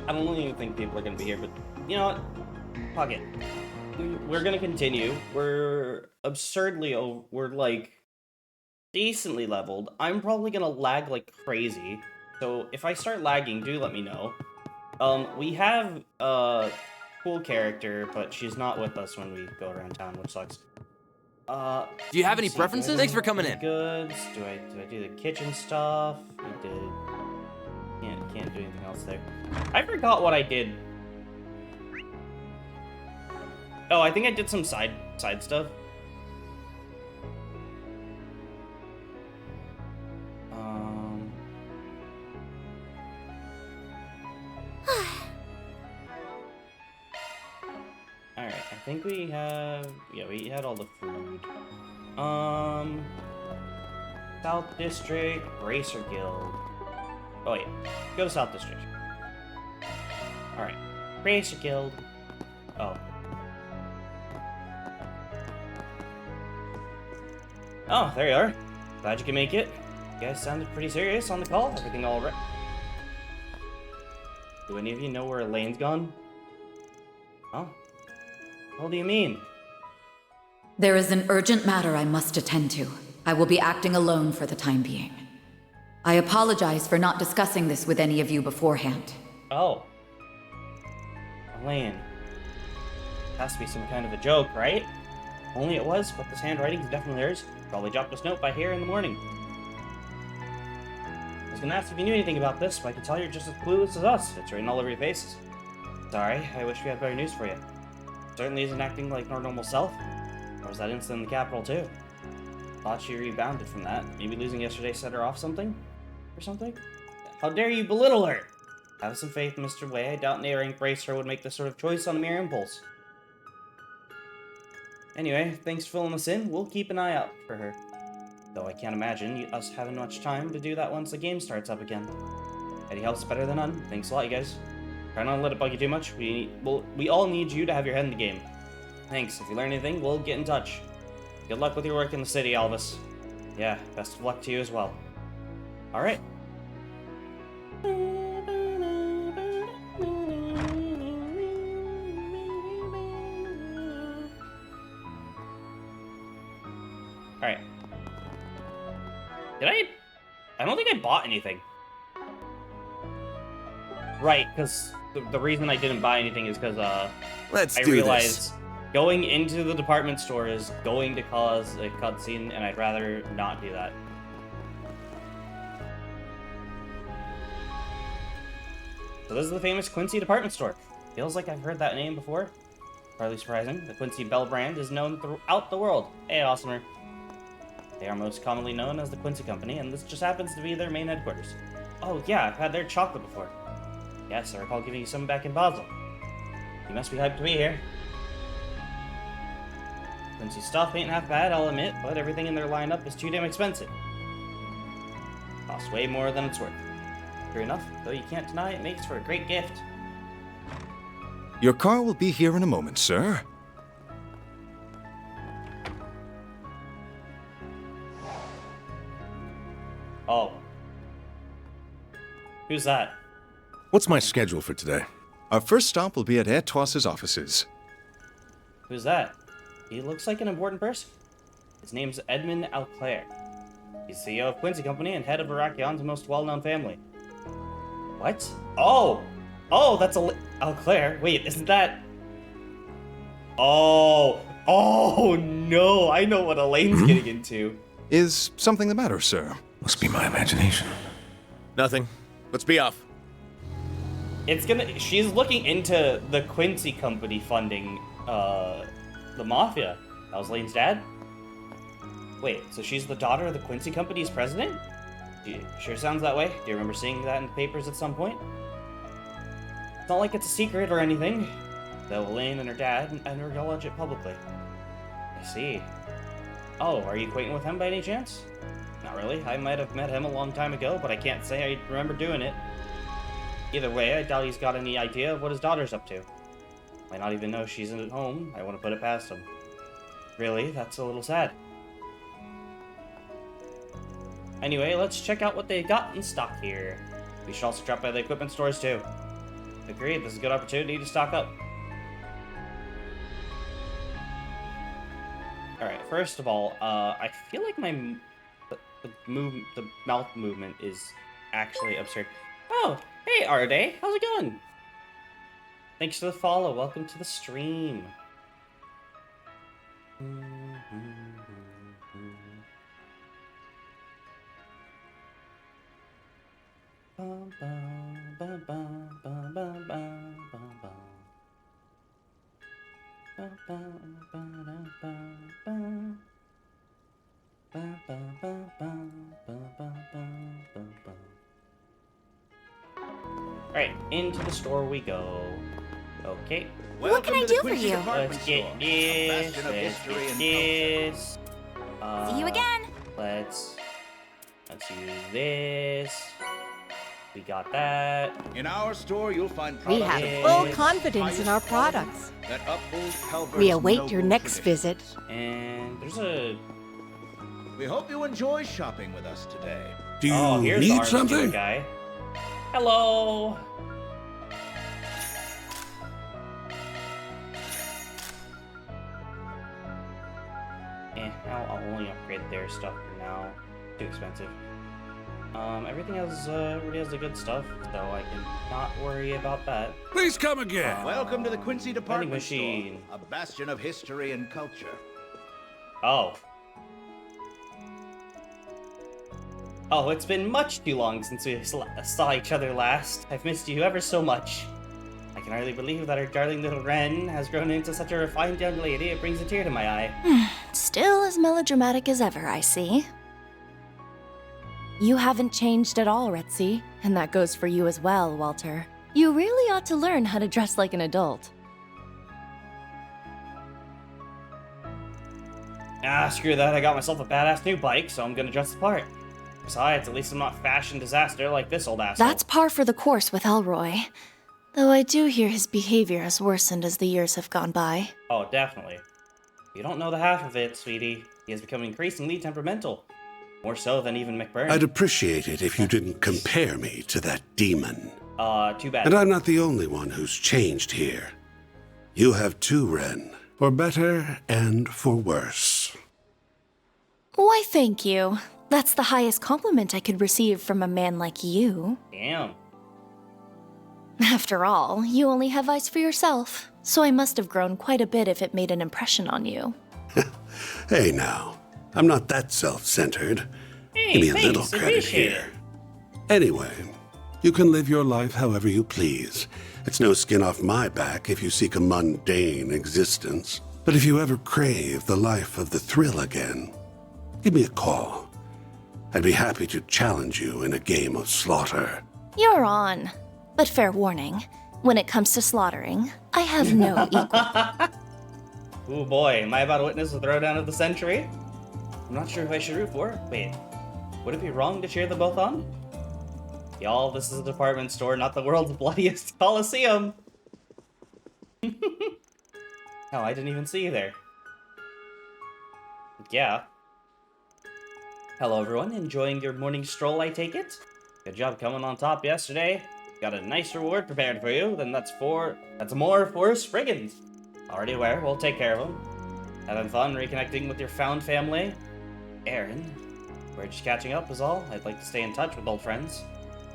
I don't even think people are gonna be here, but you know what? Fuck it. We're gonna continue. We're absurdly we're like decently leveled. I'm probably gonna lag like crazy. So if I start lagging, do let me know. We have a cool character, but she's not with us when we go around town, which sucks. Do you have any preferences? Thanks for coming in. Goods. Do I do the kitchen stuff? We did. Can't do anything else there. I forgot what I did. Oh, I think I did some side stuff. Alright, I think we have... Yeah, we had all the food. South District, Racer Guild. Oh, yeah. Go to South District. Alright. Racer Guild. Oh. Oh, there you are. Glad you can make it. You guys sounded pretty serious on the call. Everything all right? Do any of you know where Elaine's gone? Oh. What do you mean? There is an urgent matter I must attend to. I will be acting alone for the time being. I apologize for not discussing this with any of you beforehand. Oh. Elaine. Has to be some kind of a joke, right? Only it was, but this handwriting is definitely hers. Probably dropped this note by here in the morning. I was gonna ask if you knew anything about this, but I can tell you're just as clueless as us. It's written all over your faces. Sorry, I wish we had better news for you. Certainly isn't acting like our normal self. Or was that incident in the capital too? Thought she rebounded from that. Maybe losing yesterday set her off something? Or something? How dare you belittle her! Have some faith, Mr. Way. I doubt Nair and Bracer would make this sort of choice on a mere impulse. Anyway, thanks for filling us in. We'll keep an eye out for her. Though I can't imagine us having much time to do that once the game starts up again. Any help's better than none. Thanks a lot, you guys. Try not to let it bug you too much. We all need you to have your head in the game. Thanks. If you learn anything, we'll get in touch. Good luck with your work in the city, Elvis. Yeah, best of luck to you as well. Alright. Alright. I don't think I bought anything. Right, because the reason I didn't buy anything is because, I realized going into the department store is going to cause a cutscene, and I'd rather not do that. So this is the famous Quincy department store. Feels like I've heard that name before. Hardly surprising. The Quincy Bell brand is known throughout the world. Hey, Awesomer. They are most commonly known as the Quincy Company, and this just happens to be their main headquarters. Oh yeah, I've had their chocolate before. Yes, I recall giving you some back in Basel. You must be hyped to be here. Quincy stuff ain't half bad, I'll admit, but everything in their lineup is too damn expensive. Costs way more than it's worth. True enough, though you can't deny it makes for a great gift. Your car will be here in a moment, sir. Oh. Who's that? What's my schedule for today? Our first stop will be at Etoise's offices. Who's that? He looks like an important person. His name's Edmund Alclair. He's CEO of Quincy Company and head of Aracheon's most well-known family. What? Oh! Oh, that's Alclair. Wait, isn't that... Oh! Oh, no! I know what Elaine's getting into. Is something the matter, sir? Must be my imagination. Nothing. Let's be off. She's looking into the Quincy Company funding, the Mafia. That was Elaine's dad? Wait, so she's the daughter of the Quincy Company's president? Sure sounds that way. Do you remember seeing that in the papers at some point? It's not like it's a secret or anything, though Elaine and her dad acknowledge it publicly. I see. Oh, are you acquainted with him by any chance? Not really. I might have met him a long time ago, but I can't say I remember doing it. Either way, I doubt he's got any idea of what his daughter's up to. Might not even know she's at home. I want to put it past him. Really, that's a little sad. Anyway, let's check out what they got in stock here. We should also drop by the equipment stores too. Agreed, this is a good opportunity to stock up. Alright, first of all, I feel like the mouth movement is actually absurd. Oh, hey Arde, how's it going? Thanks for the follow, welcome to the stream. Alright, into the store we go. Okay. What can I do for you? Let's get this. Let's get this. See you again. Let's use this. We got that. In our store, you'll find We products have Yes. full confidence in our products. that uphold Calvert's We await your noble next traditions. visit. And there's a... We hope you enjoy shopping with us today. Do you Oh, here's the need armadillo something? guy. Hello. I'll only upgrade their stuff for now. Too expensive. Everything has, already has the good stuff, so I can not worry about that. Please come again. Welcome to the Quincy Department machine. Store, a bastion of history and culture. Oh. Oh, it's been much too long since we saw each other last. I've missed you ever so much. I can hardly believe that our darling little Wren has grown into such a refined young lady, it brings a tear to my eye. Still as melodramatic as ever, I see. You haven't changed at all, Retzi, and that goes for you as well, Walter. You really ought to learn how to dress like an adult. Ah, screw that, I got myself a badass new bike, so I'm gonna dress the part. Besides, at least I'm not fashion disaster like this old asshole. That's par for the course with Elroy. Though I do hear his behavior has worsened as the years have gone by. Oh, definitely. You don't know the half of it, sweetie. He has become increasingly temperamental. More so than even McBurney. I'd appreciate it if you didn't compare me to that demon. Too bad. And I'm not the only one who's changed here. You have too, Ren. For better and for worse. Why, thank you. That's the highest compliment I could receive from a man like you. Damn. After all, you only have eyes for yourself, so I must have grown quite a bit if it made an impression on you. Hey now, I'm not that self-centered. Hey, Give me a thanks, little credit appreciate here. Anyway, you can live your life however you please. It's no skin off my back if you seek a mundane existence. But if you ever crave the life of the thrill again, give me a call. I'd be happy to challenge you in a game of slaughter. You're on. But fair warning, when it comes to slaughtering, I have no equal. Ooh boy, am I about to witness the throwdown of the century? I'm not sure who I should root for. Wait, would it be wrong to cheer them both on? Y'all, this is a department store, not the world's bloodiest coliseum. Oh, I didn't even see you there. Yeah. Hello everyone, enjoying your morning stroll, I take it? Good job coming on top yesterday. Got a nice reward prepared for you, then that's more for Spriggans. Already aware, we'll take care of them. Having fun reconnecting with your found family? Aaron, we're just catching up is all. I'd like to stay in touch with old friends.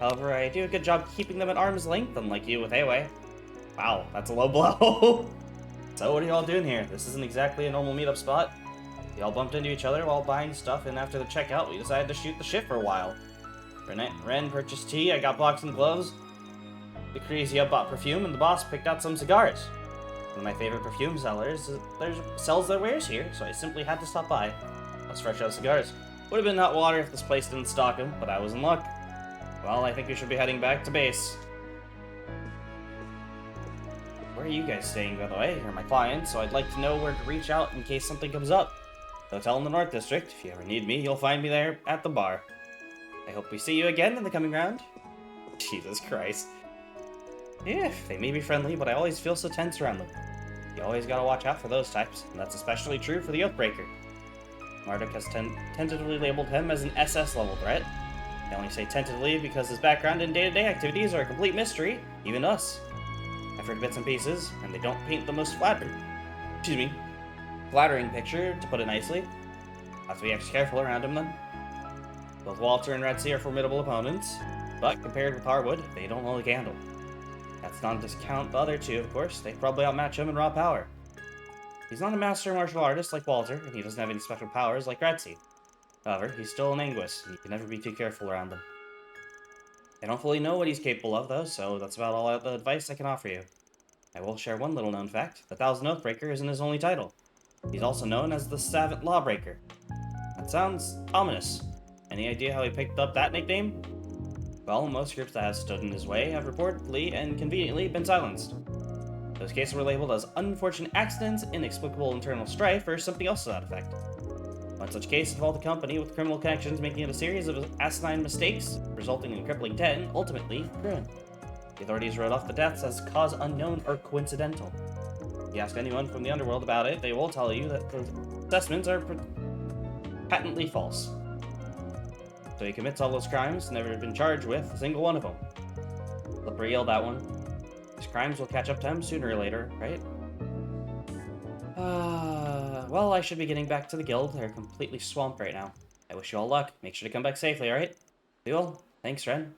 However, I do a good job keeping them at arm's length, unlike you with Away. Wow, that's a low blow. So what are y'all doing here? This isn't exactly a normal meetup spot. We all bumped into each other while buying stuff, and after the checkout, we decided to shoot the shit for a while. Ren purchased tea, I got boxing gloves. The crazy bought perfume, and the boss picked out some cigars. One of my favorite perfume sellers sells their wares here, so I simply had to stop by. Let's fresh out cigars. Would have been hot water if this place didn't stock them, but I was in luck. Well, I think we should be heading back to base. Where are you guys staying, by the way? You're my clients, so I'd like to know where to reach out in case something comes up. Hotel in the North District. If you ever need me, you'll find me there at the bar. I hope we see you again in the coming round. Jesus Christ. Yeah, they may be friendly, but I always feel so tense around them. You always gotta watch out for those types, and that's especially true for the Oathbreaker. Marduk has tentatively labeled him as an SS-level threat. I only say tentatively because his background and day-to-day activities are a complete mystery, even to us. I've heard bits and pieces, and they don't paint the most flattering picture, to put it nicely. Have to be extra careful around him, then. Both Walter and Retzi are formidable opponents, but compared with Harwood, they don't hold a candle. That's not to discount the other two, of course. They probably outmatch him in raw power. He's not a master martial artist like Walter, and he doesn't have any special powers like Retzi. However, he's still an Anguis, and you can never be too careful around him. I don't fully know what he's capable of, though, so that's about all the advice I can offer you. I will share one little known fact. The Thousand Oathbreaker isn't his only title. He's also known as the Savant Lawbreaker. That sounds ominous. Any idea how he picked up that nickname? Well, most groups that have stood in his way have reportedly and conveniently been silenced. Those cases were labeled as unfortunate accidents, inexplicable internal strife, or something else to that effect. One such case involved a company with criminal connections making it a series of asinine mistakes, resulting in crippling debt and ultimately ruin. The authorities wrote off the deaths as cause unknown or coincidental. If you ask anyone from the underworld about it, they will tell you that the assessments are patently false. So he commits all those crimes, never been charged with a single one of them. Slippery eel, that one. His crimes will catch up to him sooner or later, right? Well, I should be getting back to the guild. They're completely swamped right now. I wish you all luck. Make sure to come back safely, alright? Cool. Thanks, Ren.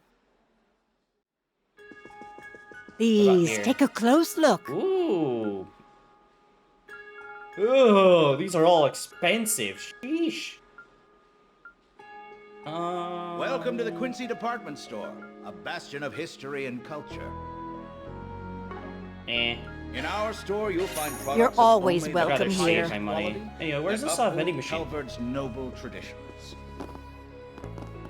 Please here? take a close look. Ooh. Oh, these are all expensive. Sheesh. Welcome to the Quincy Department Store, a bastion of history and culture. Eh. In our store, you'll find products You're of always only welcome I'd rather here. save my money. quality Anyway, where's that this uphold vending machine? Calvert's noble traditions.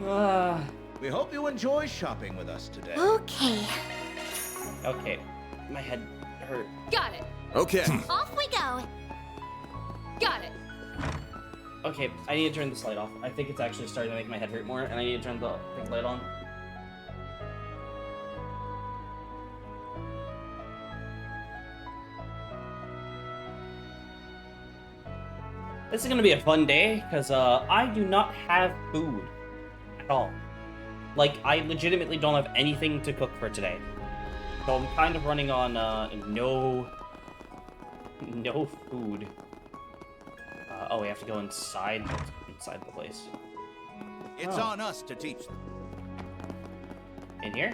Ah. We hope you enjoy shopping with us today. Okay. Okay. My head hurt. Got it. Okay. Off we go. Got it. Okay, I need to turn this light off. I think it's actually starting to make my head hurt more, and I need to turn the pink light on. This is gonna be a fun day, because I do not have food at all. Like, I legitimately don't have anything to cook for today. So I'm kind of running on no food. Oh, we have to go inside the place. It's Oh. on us to teach them. In here?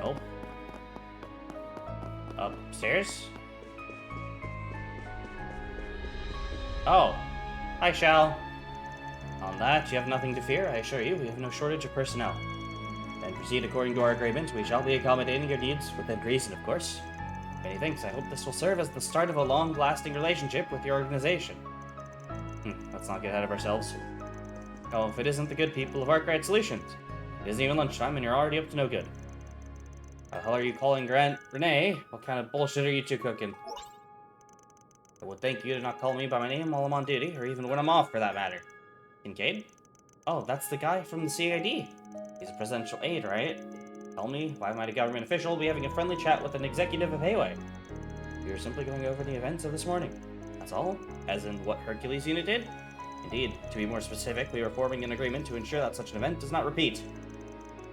Nope. Upstairs? Oh. Hi, Shal. On that, you have nothing to fear, I assure you. We have no shortage of personnel. Then proceed according to our agreement. We shall be accommodating your needs within reason, of course. Many thanks. I hope this will serve as the start of a long-lasting relationship with your organization. Let's not get ahead of ourselves. Oh, if it isn't the good people of Arkwright Solutions. It isn't even lunchtime and you're already up to no good. What the hell are you calling Renee? What kind of bullshit are you two cooking? I would thank you to not call me by my name while I'm on duty, or even when I'm off for that matter. Kincaid? Oh, that's the guy from the CID. He's a presidential aide, right? Tell me, why might a government official be having a friendly chat with an executive of Hayway? We were simply going over the events of this morning. That's all? As in what Hercules unit did? Indeed, to be more specific, we were forming an agreement to ensure that such an event does not repeat.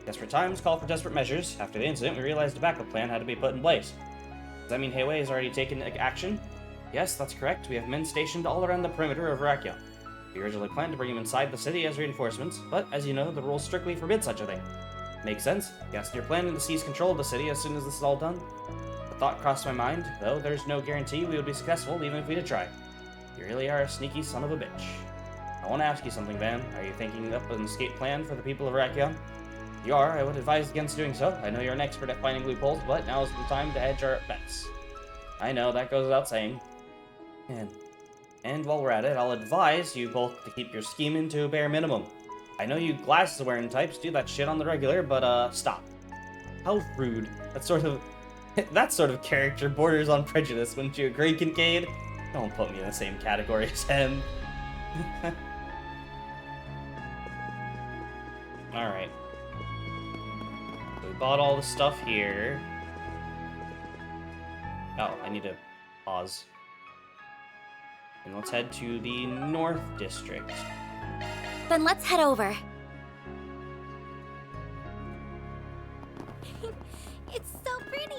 Desperate times call for desperate measures. After the incident, we realized a backup plan had to be put in place. Does that mean Hayway has already taken action? Yes, that's correct. We have men stationed all around the perimeter of Rakia. We originally planned to bring them inside the city as reinforcements, but as you know, the rules strictly forbid such a thing. Makes sense. Yes, you're planning to seize control of the city as soon as this is all done. The thought crossed my mind, though there's no guarantee we would be successful even if we did try. You really are a sneaky son of a bitch. I want to ask you something, Van. Are you thinking up an escape plan for the people of Rakia? If you are, I would advise against doing so. I know you're an expert at finding loopholes, but now is the time to hedge our bets. I know, that goes without saying. And while we're at it, I'll advise you both to keep your scheming to a bare minimum. I know you glasses-wearing types do that shit on the regular, but, stop. How rude. That sort of character borders on prejudice, wouldn't you agree, Kincaid? Don't put me in the same category as him. Alright. So we bought all the stuff here. Oh, I need to pause. And let's head to the North District. Then let's head over. It's so pretty.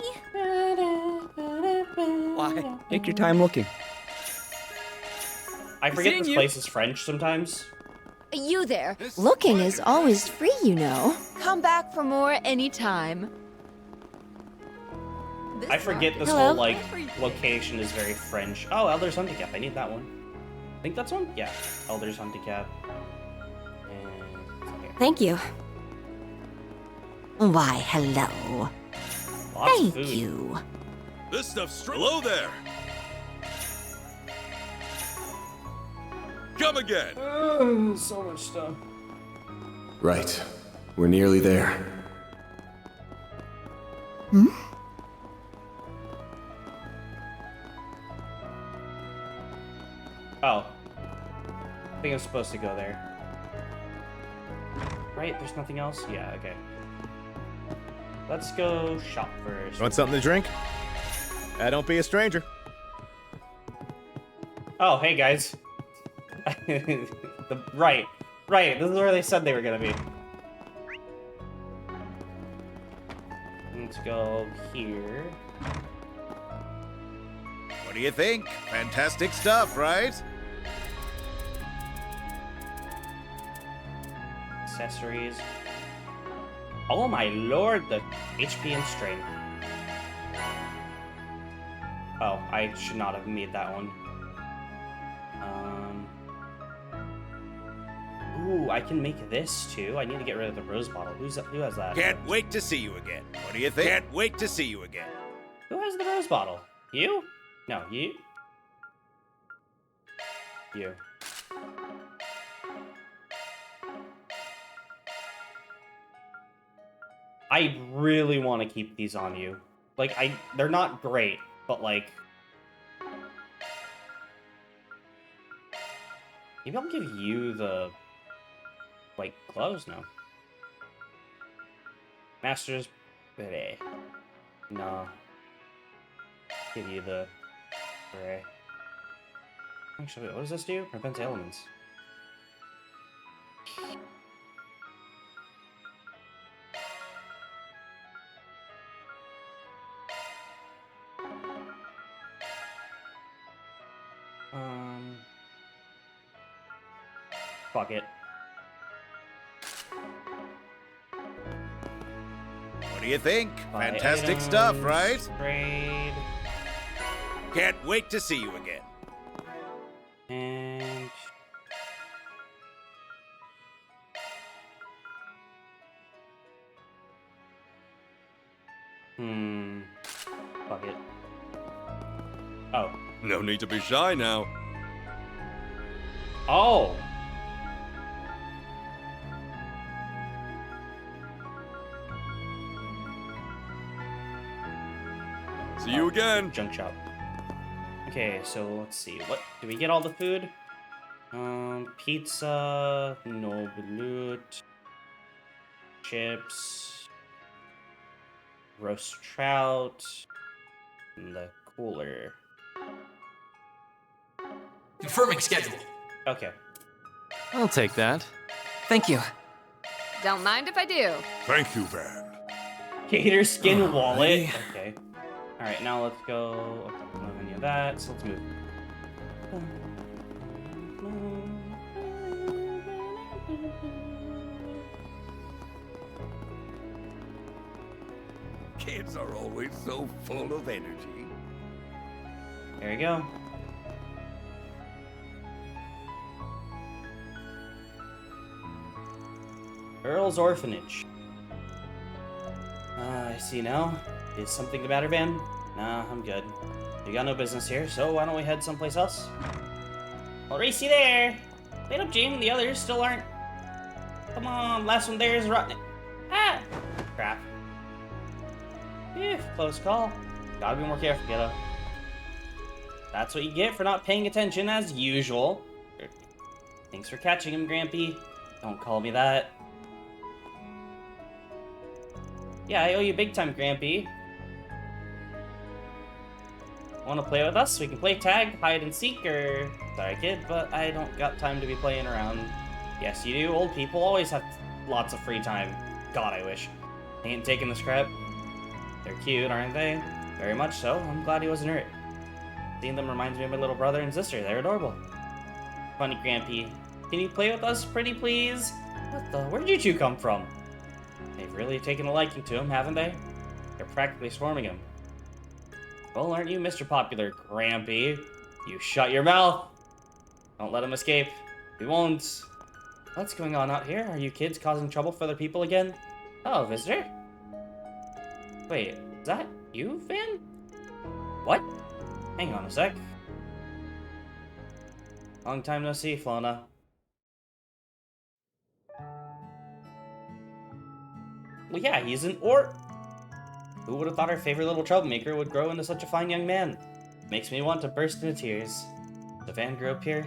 Why? Take your time looking. I forget Seeing this you. place is French sometimes. You there. Looking is always free, you know. Come back for more anytime. I forget this Hello? whole, like, location is very French. Oh, Elder's Hunting Cap. I need that one. I think that's one? Yeah. Elder's Hunting Cap. And... here. Thank you. Why, hello. Lots of Thank food. you. This stuff's straight. Hello there. Come again. So much stuff. Right. We're nearly there. Oh. I think I'm supposed to go there. Right? There's nothing else? Yeah, okay. Let's go shop first. Want something to drink? Don't be a stranger. Oh, hey guys. Right. This is where they said they were gonna be. Let's go here. What do you think? Fantastic stuff, right? Accessories. Oh my lord, the HP and strength. Oh, I should not have made that one. Ooh, I can make this too. I need to get rid of the rose bottle. Who has that? Can't wait to see you again. What do you think? Can't wait to see you again. Who has the rose bottle? You? No, you. You. I really want to keep these on you. Like, they're not great, but like... Maybe I'll give you the... like, gloves? No. Master's... Beret. No. Give you the... Beret. Actually, what does this do? Prevents elements. Fuck it. What do you think? Buy Fantastic items, stuff, right? Trade. Can't wait to see you again. And... Fuck it. Oh. No need to be shy now. Oh! See you again. Junk shop. Okay, so let's see. What do we get all the food? Pizza, no loot, chips, roast trout, and the cooler. Confirming schedule. Okay. I'll take that. Thank you. Don't mind if I do. Thank you, Van. Gator skin wallet. Okay. Alright, now let's go. Okay, don't have any of that, so let's move. Kids are always so full of energy. There you go. Earl's Orphanage. I see now. Is something the matter, Van? Nah, I'm good. You got no business here, so why don't we head someplace else? I'll race you there! Wait up, Jane, the others still aren't. Come on, last one there is rotten. Ah! Crap. Phew, close call. Gotta be more careful, kiddo. That's what you get for not paying attention as usual. Thanks for catching him, Grampy. Don't call me that. Yeah, I owe you big time, Grampy. Want to play with us? We can play tag, hide and seek, or... Sorry, kid, but I don't got time to be playing around. Yes, you do. Old people always have lots of free time. God, I wish. Ain't taking the scrap. They're cute, aren't they? Very much so. I'm glad he wasn't hurt. Seeing them reminds me of my little brother and sister. They're adorable. Funny, Grampy. Can you play with us, pretty please? What the? Where'd you two come from? They've really taken a liking to him, haven't they? They're practically swarming him. Well, aren't you Mr. Popular, Grampy? You shut your mouth! Don't let him escape. We won't. What's going on out here? Are you kids causing trouble for other people again? Oh, visitor? Wait, is that you, Van? What? Hang on a sec. Long time no see, Flona. Well, yeah, he's an orc. Who would have thought our favorite little troublemaker would grow into such a fine young man? Makes me want to burst into tears. The Van grew up here.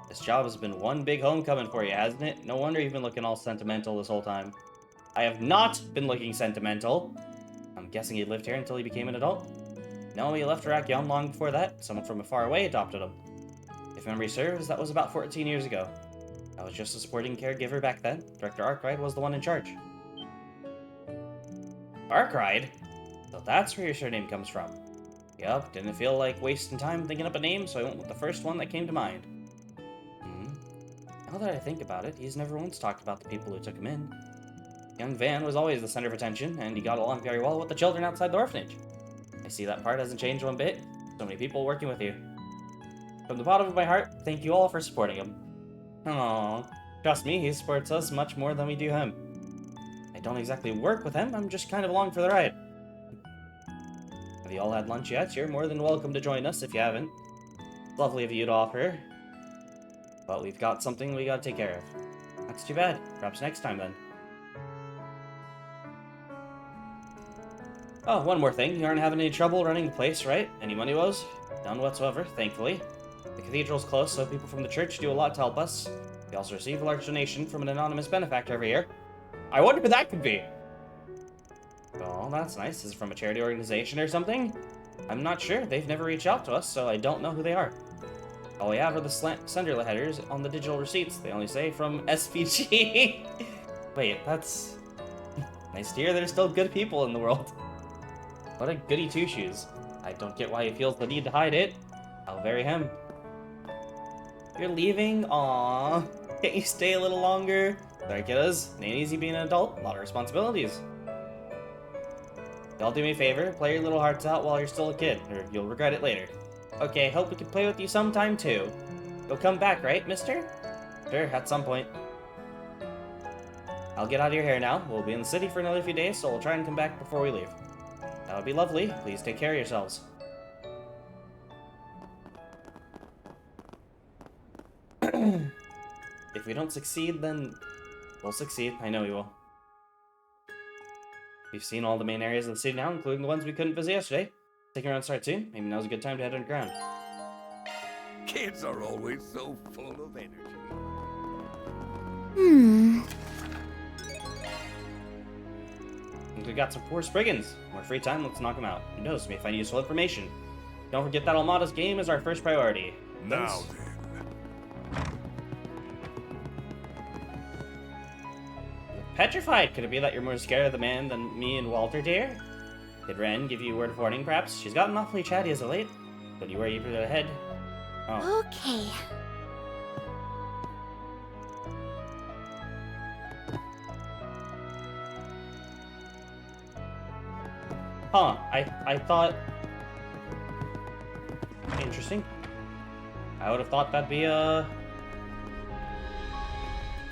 This job has been one big homecoming for you, hasn't it? No wonder you've been looking all sentimental this whole time. I have not been looking sentimental. I'm guessing he lived here until he became an adult. No, he left Rakion long before that. Someone from far away adopted him. If memory serves, that was about 14 years ago. I was just a supporting caregiver back then. Director Arkride was the one in charge. Arkride? So that's where your surname comes from. Yup, didn't feel like wasting time thinking up a name, so I went with the first one that came to mind. Now that I think about it, he's never once talked about the people who took him in. Young Van was always the center of attention, and he got along very well with the children outside the orphanage. I see that part hasn't changed one bit. So many people working with you. From the bottom of my heart, thank you all for supporting him. Aww. Trust me, he supports us much more than we do him. I don't exactly work with him, I'm just kind of along for the ride. Have you all had lunch yet? You're more than welcome to join us if you haven't. It's lovely of you to offer. But we've got something we gotta take care of. That's too bad. Perhaps next time then. Oh, one more thing. You aren't having any trouble running the place, right? Any money woes? None whatsoever, thankfully. The cathedral's close, so people from the church do a lot to help us. We also receive a large donation from an anonymous benefactor every year. I wonder who that could be. Oh, that's nice. Is it from a charity organization or something? I'm not sure. They've never reached out to us, so I don't know who they are. All we have are the sender headers on the digital receipts. They only say from SPG. Wait, that's... nice to hear there's still good people in the world. What a goody two-shoes. I don't get why he feels the need to hide it. I'll bury him. You're leaving? Aww. Can't you stay a little longer? Sorry, kiddos. It ain't easy being an adult. A lot of responsibilities. Y'all do me a favor. Play your little hearts out while you're still a kid, or you'll regret it later. Okay, hope we can play with you sometime, too. You'll come back, right, mister? Sure, at some point. I'll get out of your hair now. We'll be in the city for another few days, so we'll try and come back before we leave. That would be lovely. Please take care of yourselves. If we don't succeed, then we'll succeed. I know we will. We've seen all the main areas of the city now, including the ones we couldn't visit yesterday. Taking around start soon. Maybe now's a good time to head underground. Kids are always so full of energy. We got some poor Spriggans. More free time, let's knock them out. Who knows, we may find useful information. Don't forget that Almada's game is our first priority. Now then. Petrified! Could it be that you're more scared of the man than me and Walter, dear? Did Ren give you a word of warning, perhaps? She's gotten awfully chatty as of late. But you worry you ahead. Oh. Okay. Huh, I thought... Interesting. I would have thought that'd be a...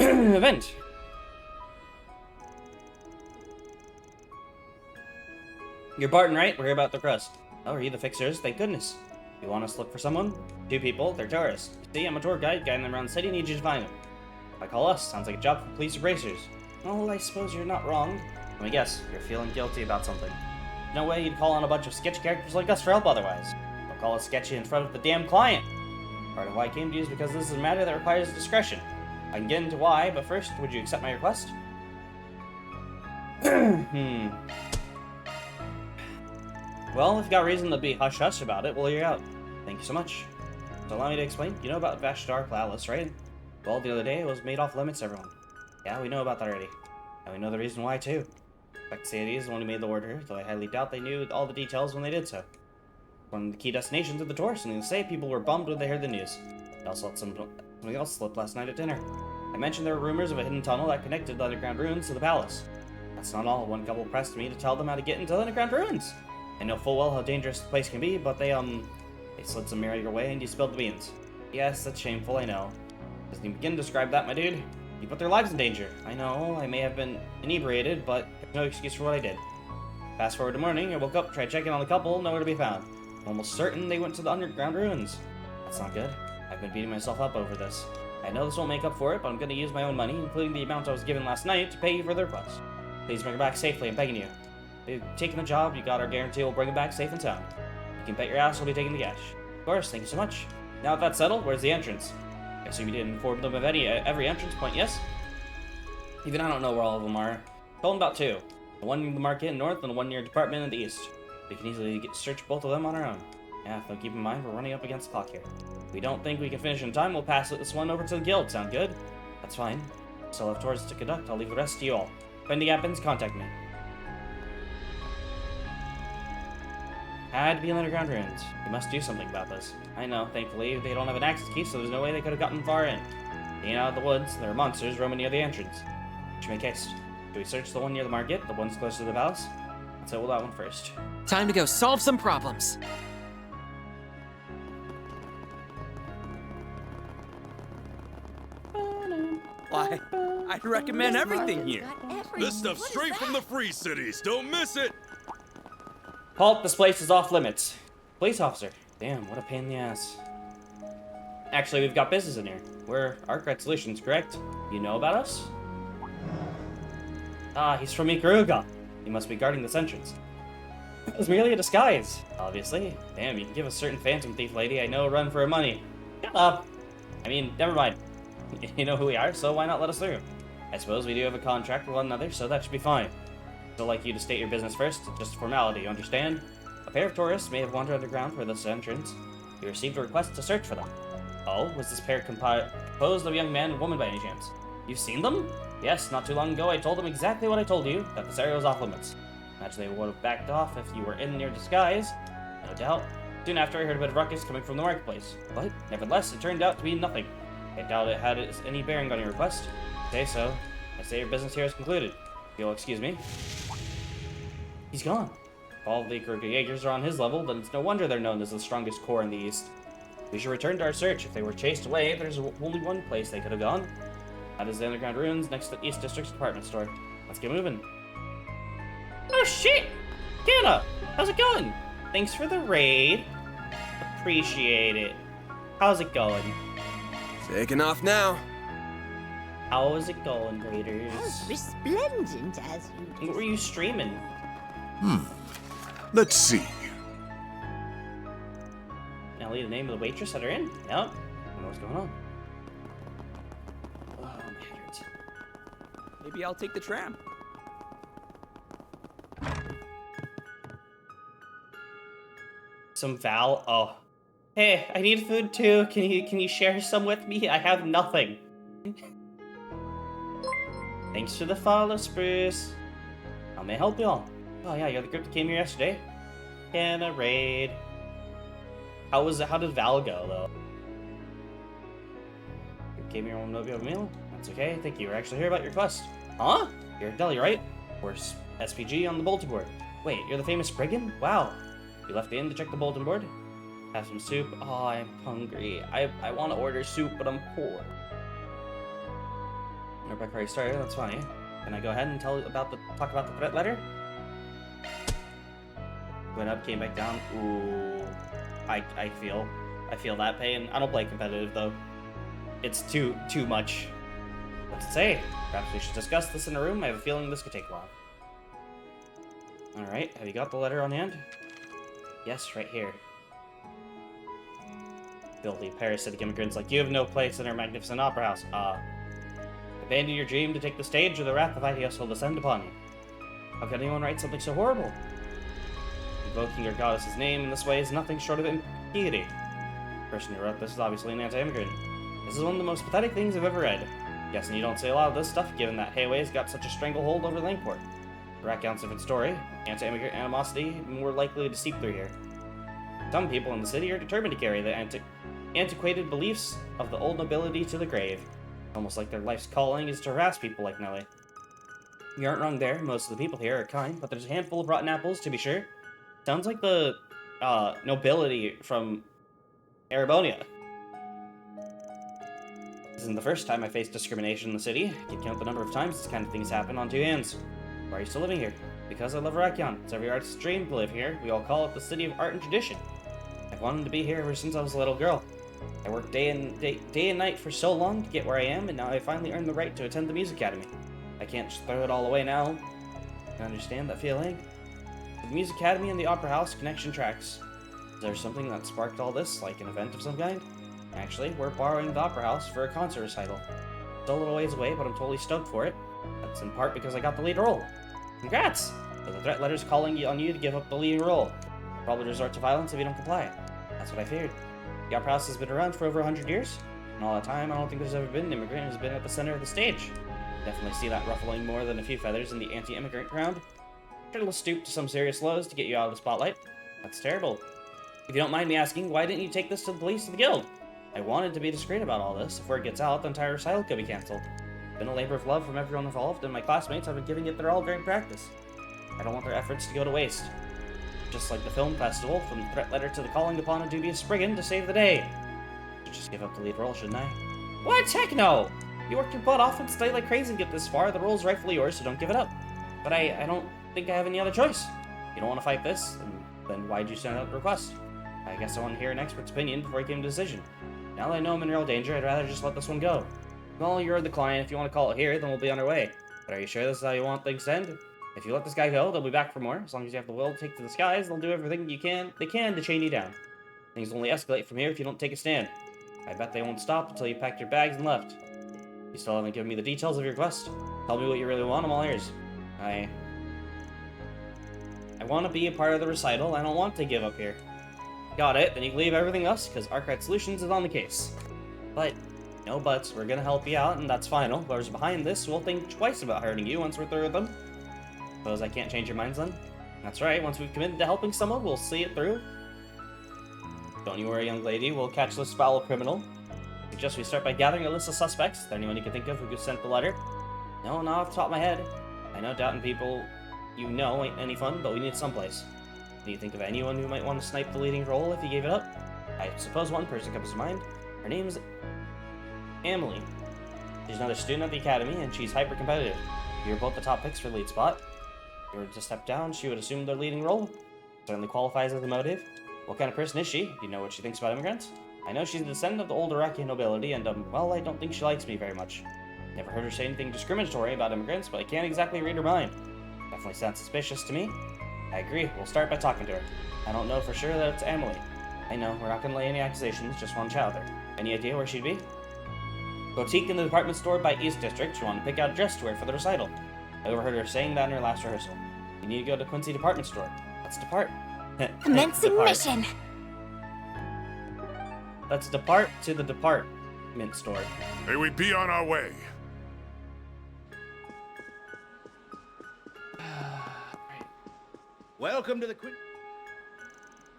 event. You're Barton, right? We're here about the crust. Oh, are you the fixers? Thank goodness. You want us to look for someone? 2 people, they're tourists. You see, I'm a tour guide, guiding them around the city, need you to find them. If I call us, sounds like a job for police or bracers. Well, I suppose you're not wrong. Let me guess, you're feeling guilty about something. No way you'd call on a bunch of sketchy characters like us for help otherwise. Don't call us sketchy in front of the damn client. Part of why I came to you is because this is a matter that requires discretion. I can get into why, but first, would you accept my request? Well, if you've got reason to be hush-hush about it, we'll hear you out. Thank you so much. So allow me to explain. You know about Vashtar Palace, right? Well, the other day, it was made off limits to everyone. Yeah, we know about that already. And we know the reason why, too. Vexity is the one who made the order, though I highly doubt they knew all the details when they did so. One of the key destinations of the tour, and they say people were bummed when they heard the news. They also let something else slip last night at dinner. I mentioned there were rumors of a hidden tunnel that connected the underground ruins to the palace. That's not all. One couple pressed me to tell them how to get into the underground ruins. I know full well how dangerous the place can be, but they slid some mirror your way and you spilled the beans. Yes, that's shameful, I know. Doesn't even begin to describe that, my dude. You put their lives in danger. I know, I may have been inebriated, but there's no excuse for what I did. Fast forward to morning, I woke up, tried checking on the couple, nowhere to be found. I'm almost certain they went to the underground ruins. That's not good. I've been beating myself up over this. I know this won't make up for it, but I'm gonna use my own money, including the amount I was given last night, to pay you for the request. Please bring her back safely, I'm begging you. If you've taken the job, you got our guarantee we'll bring it back safe and sound. You can bet your ass we'll be taking the cash. Of course, thank you so much. Now that that's settled, where's the entrance? I assume you didn't inform them of every entrance point, yes? Even I don't know where all of them are. Told them about 2. The one near the market in the north and the one near department in the east. We can easily search both of them on our own. Yeah, though keep in mind we're running up against the clock here. If we don't think we can finish in time, we'll pass this one over to the guild. Sound good? That's fine. Still have tours to conduct. I'll leave the rest to you all. If anything happens, contact me. Had to be in the underground ruins. We must do something about this. I know, thankfully, they don't have an access key, so there's no way they could have gotten far in. Being out of the woods, there are monsters roaming near the entrance. Should make haste. Do we search the one near the market, the ones close to the palace? Let's settle that one first. Time to go solve some problems. Why, I'd recommend everything here. This stuff's straight from the free cities. Don't miss it. Halt, this place is off limits. Police officer. Damn, what a pain in the ass. Actually, we've got business in here. We're Arkwright Solutions, correct? You know about us? Ah, he's from Ikaruga. He must be guarding this entrance. It was merely a disguise, obviously. Damn, you can give a certain phantom thief lady I know a run for her money. Shut up. I mean, never mind. You know who we are, so why not let us through? I suppose we do have a contract with one another, so that should be fine. Still like you to state your business first, just a formality, you understand? A pair of tourists may have wandered underground for this entrance. We received a request to search for them. Oh, was this pair composed of a young man and woman by any chance? You've seen them? Yes, not too long ago I told them exactly what I told you, that this area was off limits. Imagine they would have backed off if you were in your disguise. No doubt. Soon after I heard a bit of ruckus coming from the marketplace. But, nevertheless, it turned out to be nothing. I doubt it had any bearing on your request. Say so. I say your business here is concluded. If you'll excuse me. He's gone. If all of the Ikaruga Jaegers are on his level, then it's no wonder they're known as the strongest corps in the East. We should return to our search. If they were chased away, there's only one place they could have gone. That is the underground ruins next to the East District's department store. Let's get moving. Oh shit! Kiana! How's it going? Thanks for the raid. Appreciate it. How's it going? Taking off now. How is it going, raiders? As resplendent as you. What were you streaming? Let's see. Nelly, the name of the waitress that are in? Yep. I don't know what's going on. Oh, my head hurts. Maybe I'll take the tram. Some Val. Oh. Hey, I need food too. Can you share some with me? I have nothing. Thanks for the follow, Spruce. How may I help you all? Oh yeah, you're the group that came here yesterday. Can a raid. How did Val go though? You came here on a meal? That's okay, thank you. We're actually here about your quest. Huh? You're a deli, right? Or SPG on the bulletin board. Wait, you're the famous brigand? Wow. You left the inn to check the bulletin board? Have some soup? Oh, I'm hungry. I want to order soup, but I'm poor. Rebecca already started, that's fine. Can I go ahead and talk about the threat letter? Went up, came back down. Ooh. I feel that pain. I don't play competitive though. It's too much. What's it say? Perhaps we should discuss this in a room. I have a feeling this could take a while. Alright, have you got the letter on hand? Yes, right here. Filthy parasitic immigrants like you have no place in our magnificent opera house. Abandon your dream to take the stage, or the wrath of Idios will descend upon you. How could anyone write something so horrible? Invoking your goddess's name in this way is nothing short of impiety. The person who wrote this is obviously an anti-immigrant. This is one of the most pathetic things I've ever read. Guessing you don't say a lot of this stuff, given that Hayway's got such a stranglehold over Langport. For accounts of its story, anti-immigrant animosity more likely to seep through here. Some people in the city are determined to carry the antiquated beliefs of the old nobility to the grave. Almost like their life's calling is to harass people like Nelly. You aren't wrong there, most of the people here are kind, but there's a handful of rotten apples, to be sure. Sounds like the, nobility from Erebonia. This isn't the first time I faced discrimination in the city. I can count the number of times this kind of thing's happened on two hands. Why are you still living here? Because I love Rakion. It's every artist's dream to live here. We all call it the city of art and tradition. I've wanted to be here ever since I was a little girl. I worked day and night for so long to get where I am, and now I finally earned the right to attend the music academy. I can't just throw it all away now. I understand that feeling. The music academy and the opera house connection tracks. Is there something that sparked all this, like an event of some kind? Actually, we're borrowing the opera house for a concert recital. Still a little ways away, but I'm totally stoked for it. That's in part because I got the lead role. Congrats! So the threat letter's calling on you to give up the leading role. You'll probably resort to violence if you don't comply. That's what I feared. The opera house has been around for over 100 years. In all that time, I don't think there's ever been an immigrant who's been at the center of the stage. Definitely see that ruffling more than a few feathers in the anti-immigrant crowd. Sure to stoop to some serious lows to get you out of the spotlight. That's terrible. If you don't mind me asking, why didn't you take this to the police of the guild? I wanted to be discreet about all this. If word gets out, the entire recital could be cancelled. been a labor of love from everyone involved, and my classmates have been giving it their all during practice. I don't want their efforts to go to waste. Just like the film festival, from the threat letter to the calling upon a dubious brigand to save the day. Should just give up the lead role, shouldn't I? What? Heck no! You worked your butt off and studied like crazy and get this far. The role's rightfully yours, so don't give it up. But I don't think I have any other choice. You don't want to fight this, then why'd you send out the request? I guess I want to hear an expert's opinion before I came to a decision. Now that I know I'm in real danger, I'd rather just let this one go. Well, you're the client. If you want to call it here, then we'll be on our way. But are you sure this is how you want things to end? If you let this guy go, they'll be back for more. As long as you have the will to take to the skies, they'll do everything they can to chain you down. Things only escalate from here if you don't take a stand. I bet they won't stop until you packed your bags and left. You still haven't given me the details of your quest. Tell me what you really want, I'm all ears. I want to be a part of the recital. I don't want to give up here. Got it, then you can leave everything else, because Arkwright Solutions is on the case. But, no buts, we're gonna help you out, and that's final. Whoever's behind this will think twice about hurting you once we're through with them. Suppose I can't change your minds then? That's right, once we've committed to helping someone, we'll see it through. Don't you worry, young lady, we'll catch this foul criminal. Suggest we start by gathering a list of suspects. Is there anyone you can think of who could send the letter? No, not off the top of my head. I know doubting people you know ain't any fun, but we need someplace. Do you think of anyone who might want to snipe the leading role if you gave it up? I suppose one person comes to mind. Her name's Emily. She's another student at the academy, and she's hyper-competitive. You're both the top picks for the lead spot. If you were to step down, she would assume the leading role. Certainly qualifies as a motive. What kind of person is she? Do you know what she thinks about immigrants? I know she's a descendant of the old Iraqi nobility, and, well, I don't think she likes me very much. Never heard her say anything discriminatory about immigrants, but I can't exactly read her mind. Definitely sounds suspicious to me. I agree. We'll start by talking to her. I don't know for sure that it's Emily. I know, we're not gonna lay any accusations, just want to chat with her. Any idea where she'd be? Boutique in the department store by East District. She wanted to pick out a dress to wear for the recital. I overheard her saying that in her last rehearsal. You need to go to Quincy department store. Let's depart. Commencing mission. Let's depart to the department store. May we be on our way. Welcome to the Quincy.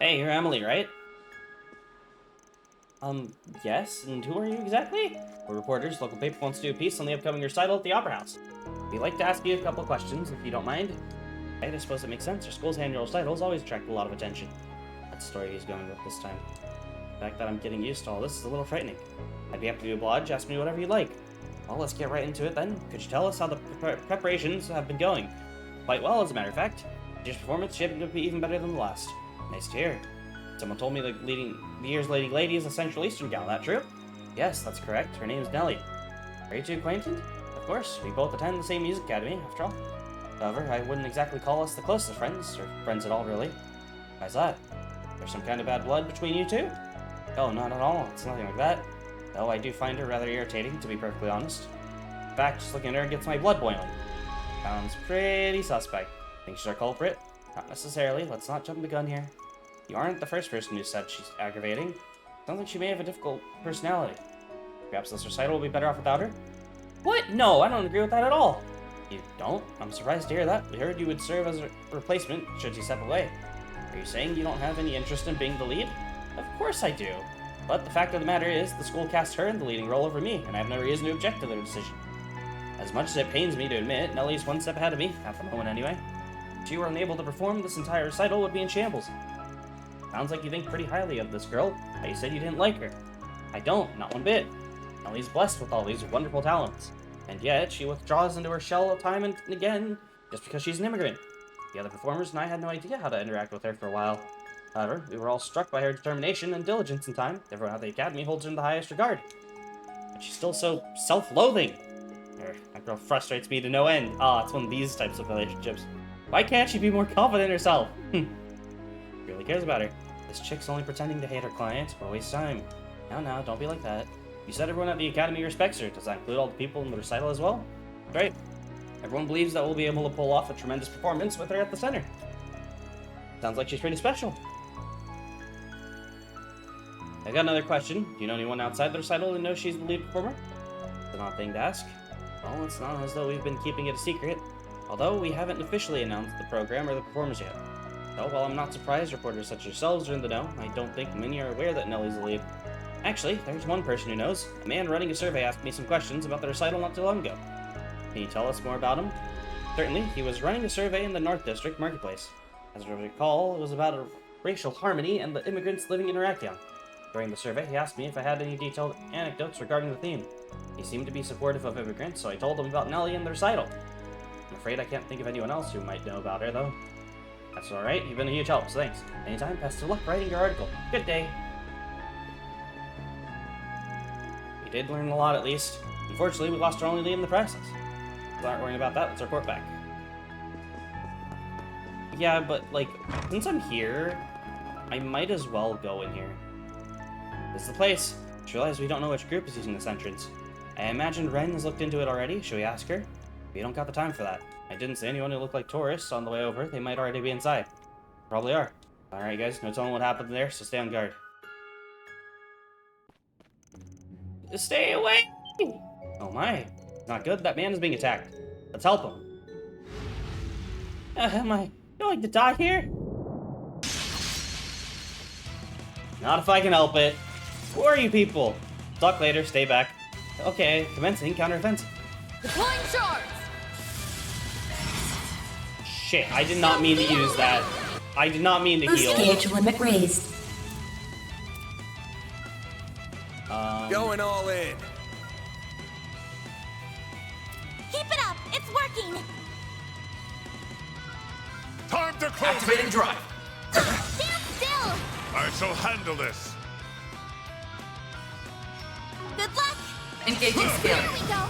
Hey, you're Emily, right? Yes, and who are you exactly? We're reporters. Local paper wants to do a piece on the upcoming recital at the Opera House. We'd like to ask you a couple questions, if you don't mind. I suppose it makes sense. Your school's annual recitals always attract a lot of attention. That's the story he's going with this time. The fact that I'm getting used to all this is a little frightening. I'd be happy to oblige. Ask me whatever you like. Well, let's get right into it then. Could you tell us how the preparations have been going? Quite well, as a matter of fact. This performance should be even better than the last. Nice to hear. Someone told me the year's leading lady is a Central Eastern gal. That true? Yes, that's correct. Her name's Nellie. Are you two acquainted? Of course. We both attend the same music academy, after all. However, I wouldn't exactly call us the closest friends, or friends at all, really. Why's that? There's some kind of bad blood between you two? Oh, not at all. It's nothing like that. Though I do find her rather irritating, to be perfectly honest. In fact, just looking at her gets my blood boiling. Sounds pretty suspect. Think she's our culprit? Not necessarily. Let's not jump the gun here. You aren't the first person who said she's aggravating. Sounds like she may have a difficult personality. Perhaps this recital will be better off without her? What? No, I don't agree with that at all. You don't? I'm surprised to hear that. We heard you would serve as a replacement should you step away. Are you saying you don't have any interest in being the lead? Of course I do. But the fact of the matter is, the school cast her in the leading role over me, and I have no reason to object to their decision. As much as it pains me to admit, Nellie's one step ahead of me, at the moment anyway. If she were unable to perform, this entire recital would be in shambles. Sounds like you think pretty highly of this girl, but you said you didn't like her. I don't, not one bit. Nellie's blessed with all these wonderful talents. And yet, she withdraws into her shell time and again, just because she's an immigrant. The other performers and I had no idea how to interact with her for a while. However, we were all struck by her determination and diligence in time. Everyone at the academy holds her in the highest regard. But she's still so self-loathing. That girl frustrates me to no end. It's one of these types of relationships. Why can't she be more confident in herself? Really cares about her. This chick's only pretending to hate her client or waste time. No, don't be like that. You said everyone at the academy respects her. Does that include all the people in the recital as well? Great. Everyone believes that we'll be able to pull off a tremendous performance with her at the center. Sounds like she's pretty special. I got another question. Do you know anyone outside the recital who knows she's the lead performer? It's an odd thing to ask. Well, it's not as though we've been keeping it a secret. Although we haven't officially announced the program or the performers yet. So while I'm not surprised reporters such as yourselves are in the know, I don't think many are aware that Nellie's the lead. Actually, there's one person who knows. A man running a survey asked me some questions about the recital not too long ago. Can you tell us more about him? Certainly, he was running a survey in the North District Marketplace. As I recall, it was about a racial harmony and the immigrants living in Iraqion. During the survey, he asked me if I had any detailed anecdotes regarding the theme. He seemed to be supportive of immigrants, so I told him about Nellie and the recital. I'm afraid I can't think of anyone else who might know about her, though. That's alright, you've been a huge help, so thanks. Anytime, best of luck writing your article. Good day. We did learn a lot, at least. Unfortunately, we lost our only lead in the process. So aren't worrying about that, let's report back. Yeah, but, like, since I'm here, I might as well go in here. This is the place. Just realized we don't know which group is using this entrance. I imagine Ren has looked into it already. Should we ask her? We don't got the time for that. I didn't see anyone who looked like tourists on the way over. They might already be inside. Probably are. Alright guys, no telling what happened there, so stay on guard. Stay away! Oh my. Not good. That man is being attacked. Let's help him. Am I going to die here? Not if I can help it. Who are you people? Talk later, stay back. Okay, commencing counteroffensive. Deploying shards! Shit, I did not mean to use that. I did not mean to heal. Gauge limit raised. Going all in. Keep it up! It's working! Time to close Activating it. drive. Stand still! I shall handle this. Good luck! Engaging skill. Here we go!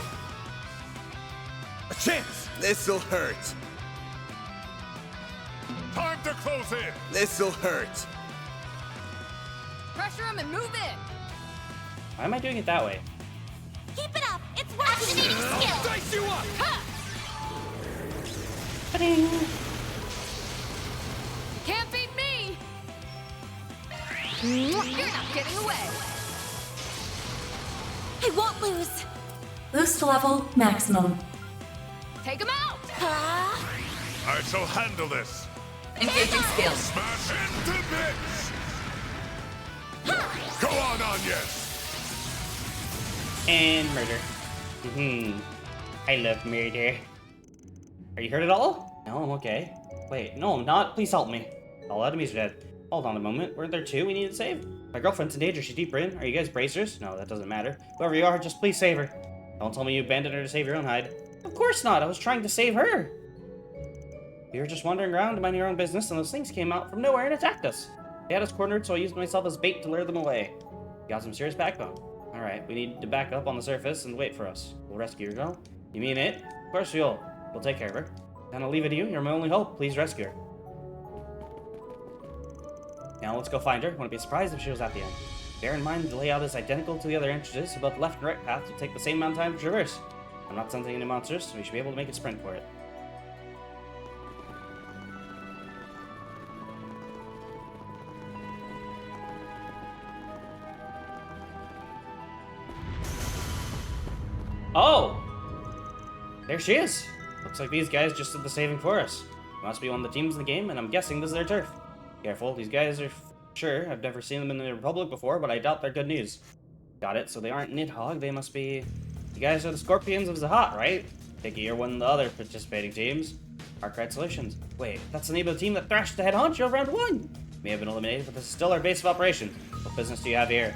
A chance. This'll hurt. Time to close in. This'll hurt. Pressure him and move in! Why am I doing it that way? Keep it up! It's working! Activating skill! Dice you up. Ha! Ba-ding. Can't beat me! You're not getting away! I won't lose! Boost level maximum. Take him out! Ah! I shall handle this. Engaging skill. Smash into bits. Go on, Anya. And murder. I love murder. Are you hurt at all? No, I'm okay. Wait, no, I'm not. Please help me. All enemies are dead. Hold on a moment. Weren't there two we need to save? My girlfriend's in danger. She's deeper in. Are you guys bracers? No, that doesn't matter. Whoever you are, just please save her. Don't tell me you abandoned her to save your own hide. Of course not. I was trying to save her. We were just wandering around minding our own business, and those things came out from nowhere and attacked us. They had us cornered, so I used myself as bait to lure them away. Got some serious backbone. Alright, we need to back up on the surface and wait for us. We'll rescue your girl. You mean it? Of course we will. We'll take care of her. And I'll leave it to you. You're my only hope. Please rescue her. Now let's go find her. Wouldn't be surprised if she was at the end. Bear in mind the layout is identical to the other entrances, so both left and right paths will take the same amount of time to traverse. I'm not sensing any monsters, so we should be able to make a sprint for it. Oh! There she is! Looks like these guys just did the saving for us. Must be one of the teams in the game, and I'm guessing this is their turf. Careful, these guys are sure. I've never seen them in the Republic before, but I doubt they're good news. Got it, so they aren't Nidhogg, they must be... You guys are the Scorpions of Zahat, right? Take it you're one of the other participating teams. Arkwright Solutions. Wait, that's the name of the team that thrashed the head honcho round 1! May have been eliminated, but this is still our base of operations. What business do you have here?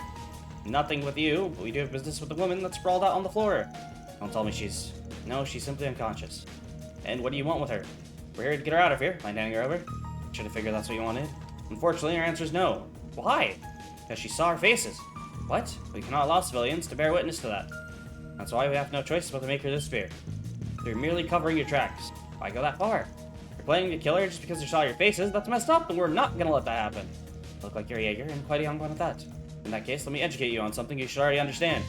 Nothing with you, but we do have business with the woman that sprawled out on the floor. Don't tell me she's... No, she's simply unconscious. And what do you want with her? We're here to get her out of here. Mind handing her over? Should have figured that's what you wanted. Unfortunately, our answer is no. Why? Because she saw our faces. What? We cannot allow civilians to bear witness to that. That's why we have no choice but to make her disappear. You're merely covering your tracks. Why go that far? You're planning to kill her just because you saw your faces? That's messed up, and we're not gonna let that happen. Look like you're a Jaeger, and quite a young one at that. In that case, let me educate you on something you should already understand.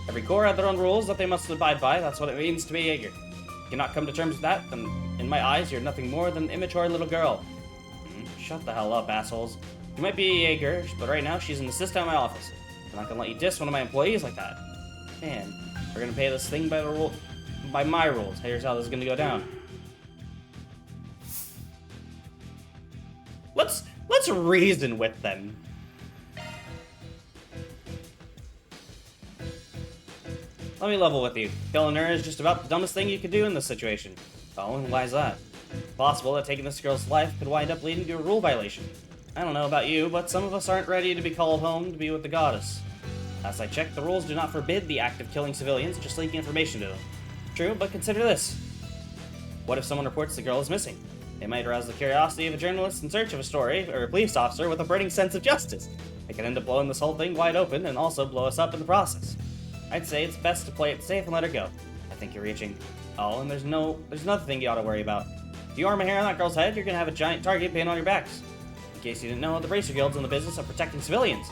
Every corps have their own rules that they must abide by. That's what it means to be a Jaeger. If you cannot come to terms with that, then in my eyes, you're nothing more than an immature little girl. Shut the hell up, assholes. You might be a Jaeger, but right now she's an assistant in my office. I'm not gonna let you diss one of my employees like that. Man, we're gonna pay this thing by my rules. Here's how this is gonna go down. Let's reason with them. Let me level with you. Killing her is just about the dumbest thing you could do in this situation. Oh, and why is that? It's possible that taking this girl's life could wind up leading to a rule violation. I don't know about you, but some of us aren't ready to be called home to be with the goddess. Last I checked, the rules do not forbid the act of killing civilians, just leaking information to them. True, but consider this. What if someone reports the girl is missing? It might arouse the curiosity of a journalist in search of a story, or a police officer with a burning sense of justice. It could end up blowing this whole thing wide open and also blow us up in the process. I'd say it's best to play it safe and let her go. I think you're reaching. Oh, and there's another thing you ought to worry about. If you arm a hair on that girl's head, you're gonna have a giant target pinned on your backs. In case you didn't know, the Bracer Guild's in the business of protecting civilians.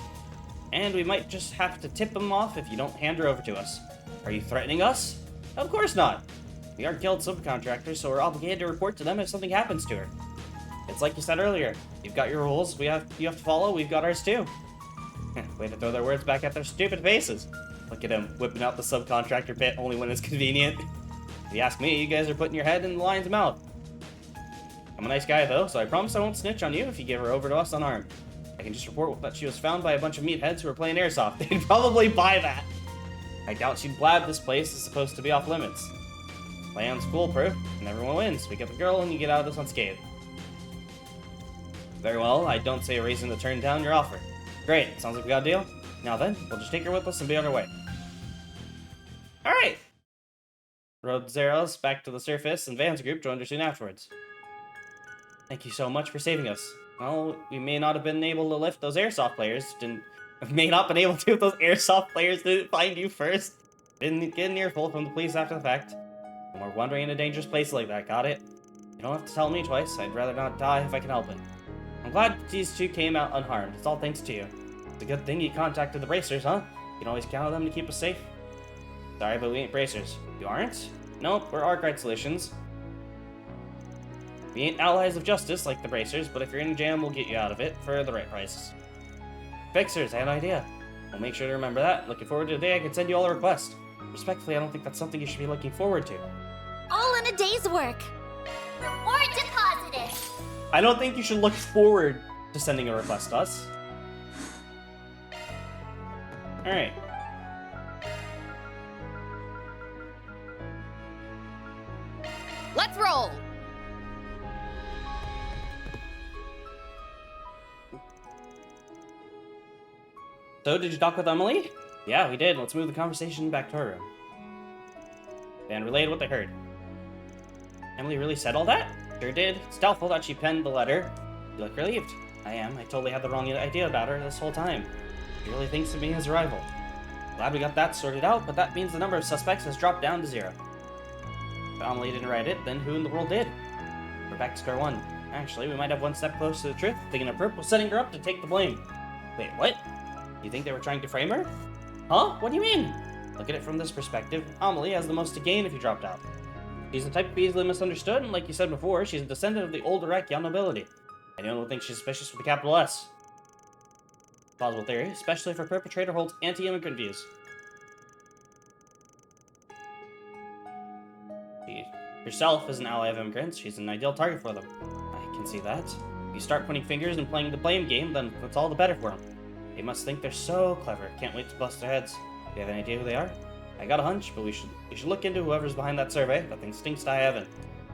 And we might just have to tip them off if you don't hand her over to us. Are you threatening us? Of course not. We are guild subcontractors, so we're obligated to report to them if something happens to her. It's like you said earlier. You've got your rules you have to follow, we've got ours too. Way to throw their words back at their stupid faces. Look at him, whipping out the subcontractor bit only when it's convenient. If you ask me, you guys are putting your head in the lion's mouth. I'm a nice guy though, so I promise I won't snitch on you if you give her over to us unarmed. I can just report that she was found by a bunch of meatheads who were playing airsoft. They'd probably buy that. I doubt she'd blab this place is supposed to be off limits. Plan's foolproof, and everyone wins. We get the girl and you get out of this unscathed. Very well, I don't see a reason to turn down your offer. Great, sounds like we got a deal. Now then, we'll just take her with us and be on our way. Alright! Rode Zeros back to the surface, and Van's group joined her soon afterwards. Thank you so much for saving us. Well, we may not have been able to lift those airsoft players. Didn't find you first. Didn't get an earful from the police after the fact. And we're wandering in a dangerous place like that, got it? You don't have to tell me twice. I'd rather not die if I can help it. I'm glad these two came out unharmed. It's all thanks to you. It's a good thing you contacted the Bracers, huh? You can always count on them to keep us safe. Sorry, but we ain't Bracers. You aren't? Nope, we're Arkwright Solutions. We ain't allies of justice like the Bracers, but if you're in a jam, we'll get you out of it for the right price. Fixers, I had an idea. We'll make sure to remember that. Looking forward to the day I can send you all a request. Respectfully, I don't think that's something you should be looking forward to. All in a day's work. Reward deposited. I don't think you should look forward to sending a request to us. Alright. Let's roll! So, did you talk with Emily? Yeah, we did. Let's move the conversation back to her room. Van relayed what they heard. Emily really said all that? Sure did. It's doubtful that she penned the letter. You look relieved. I am. I totally had the wrong idea about her this whole time. She really thinks of me as a rival. Glad we got that sorted out, but that means the number of suspects has dropped down to 0. If Emily didn't write it, then who in the world did? We're back to square one. Actually, we might have one step closer to the truth, thinking of Perp was setting her up to take the blame. Wait, what? You think they were trying to frame her? Huh? What do you mean? Look at it from this perspective. Amelie has the most to gain if you dropped out. She's the type to be easily misunderstood, and like you said before, she's a descendant of the old Iraqian nobility. Anyone would think she's suspicious with a capital S. Plausible theory, especially if her perpetrator holds anti-immigrant views. She herself is an ally of immigrants. She's an ideal target for them. I can see that. If you start pointing fingers and playing the blame game, then that's all the better for them. They must think they're so clever. Can't wait to bust their heads. Do you have any idea who they are? I got a hunch, but we should look into whoever's behind that survey. That thing stinks to high heaven.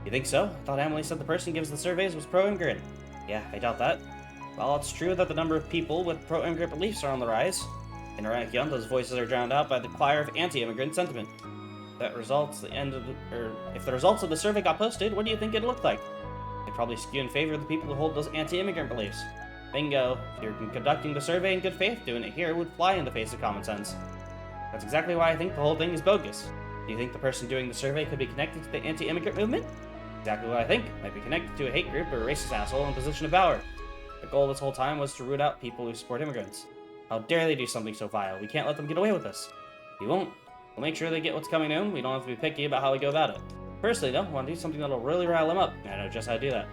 You think so? I thought Emily said the person who gives the surveys was pro-immigrant. Yeah, I doubt that. While it's true that the number of people with pro-immigrant beliefs are on the rise, in Iraqian, those voices are drowned out by the choir of anti-immigrant sentiment. If the results of the survey got posted, what do you think it'd look like? They'd probably skew in favor of the people who hold those anti-immigrant beliefs. Bingo. If you're conducting the survey in good faith, doing it here would fly in the face of common sense. That's exactly why I think the whole thing is bogus. Do you think the person doing the survey could be connected to the anti-immigrant movement? Exactly what I think. Might be connected to a hate group or a racist asshole in a position of power. The goal this whole time was to root out people who support immigrants. How dare they do something so vile? We can't let them get away with this. We won't. We'll make sure they get what's coming to them. We don't have to be picky about how we go about it. Personally, though, I want to do something that'll really rile them up. I know just how to do that.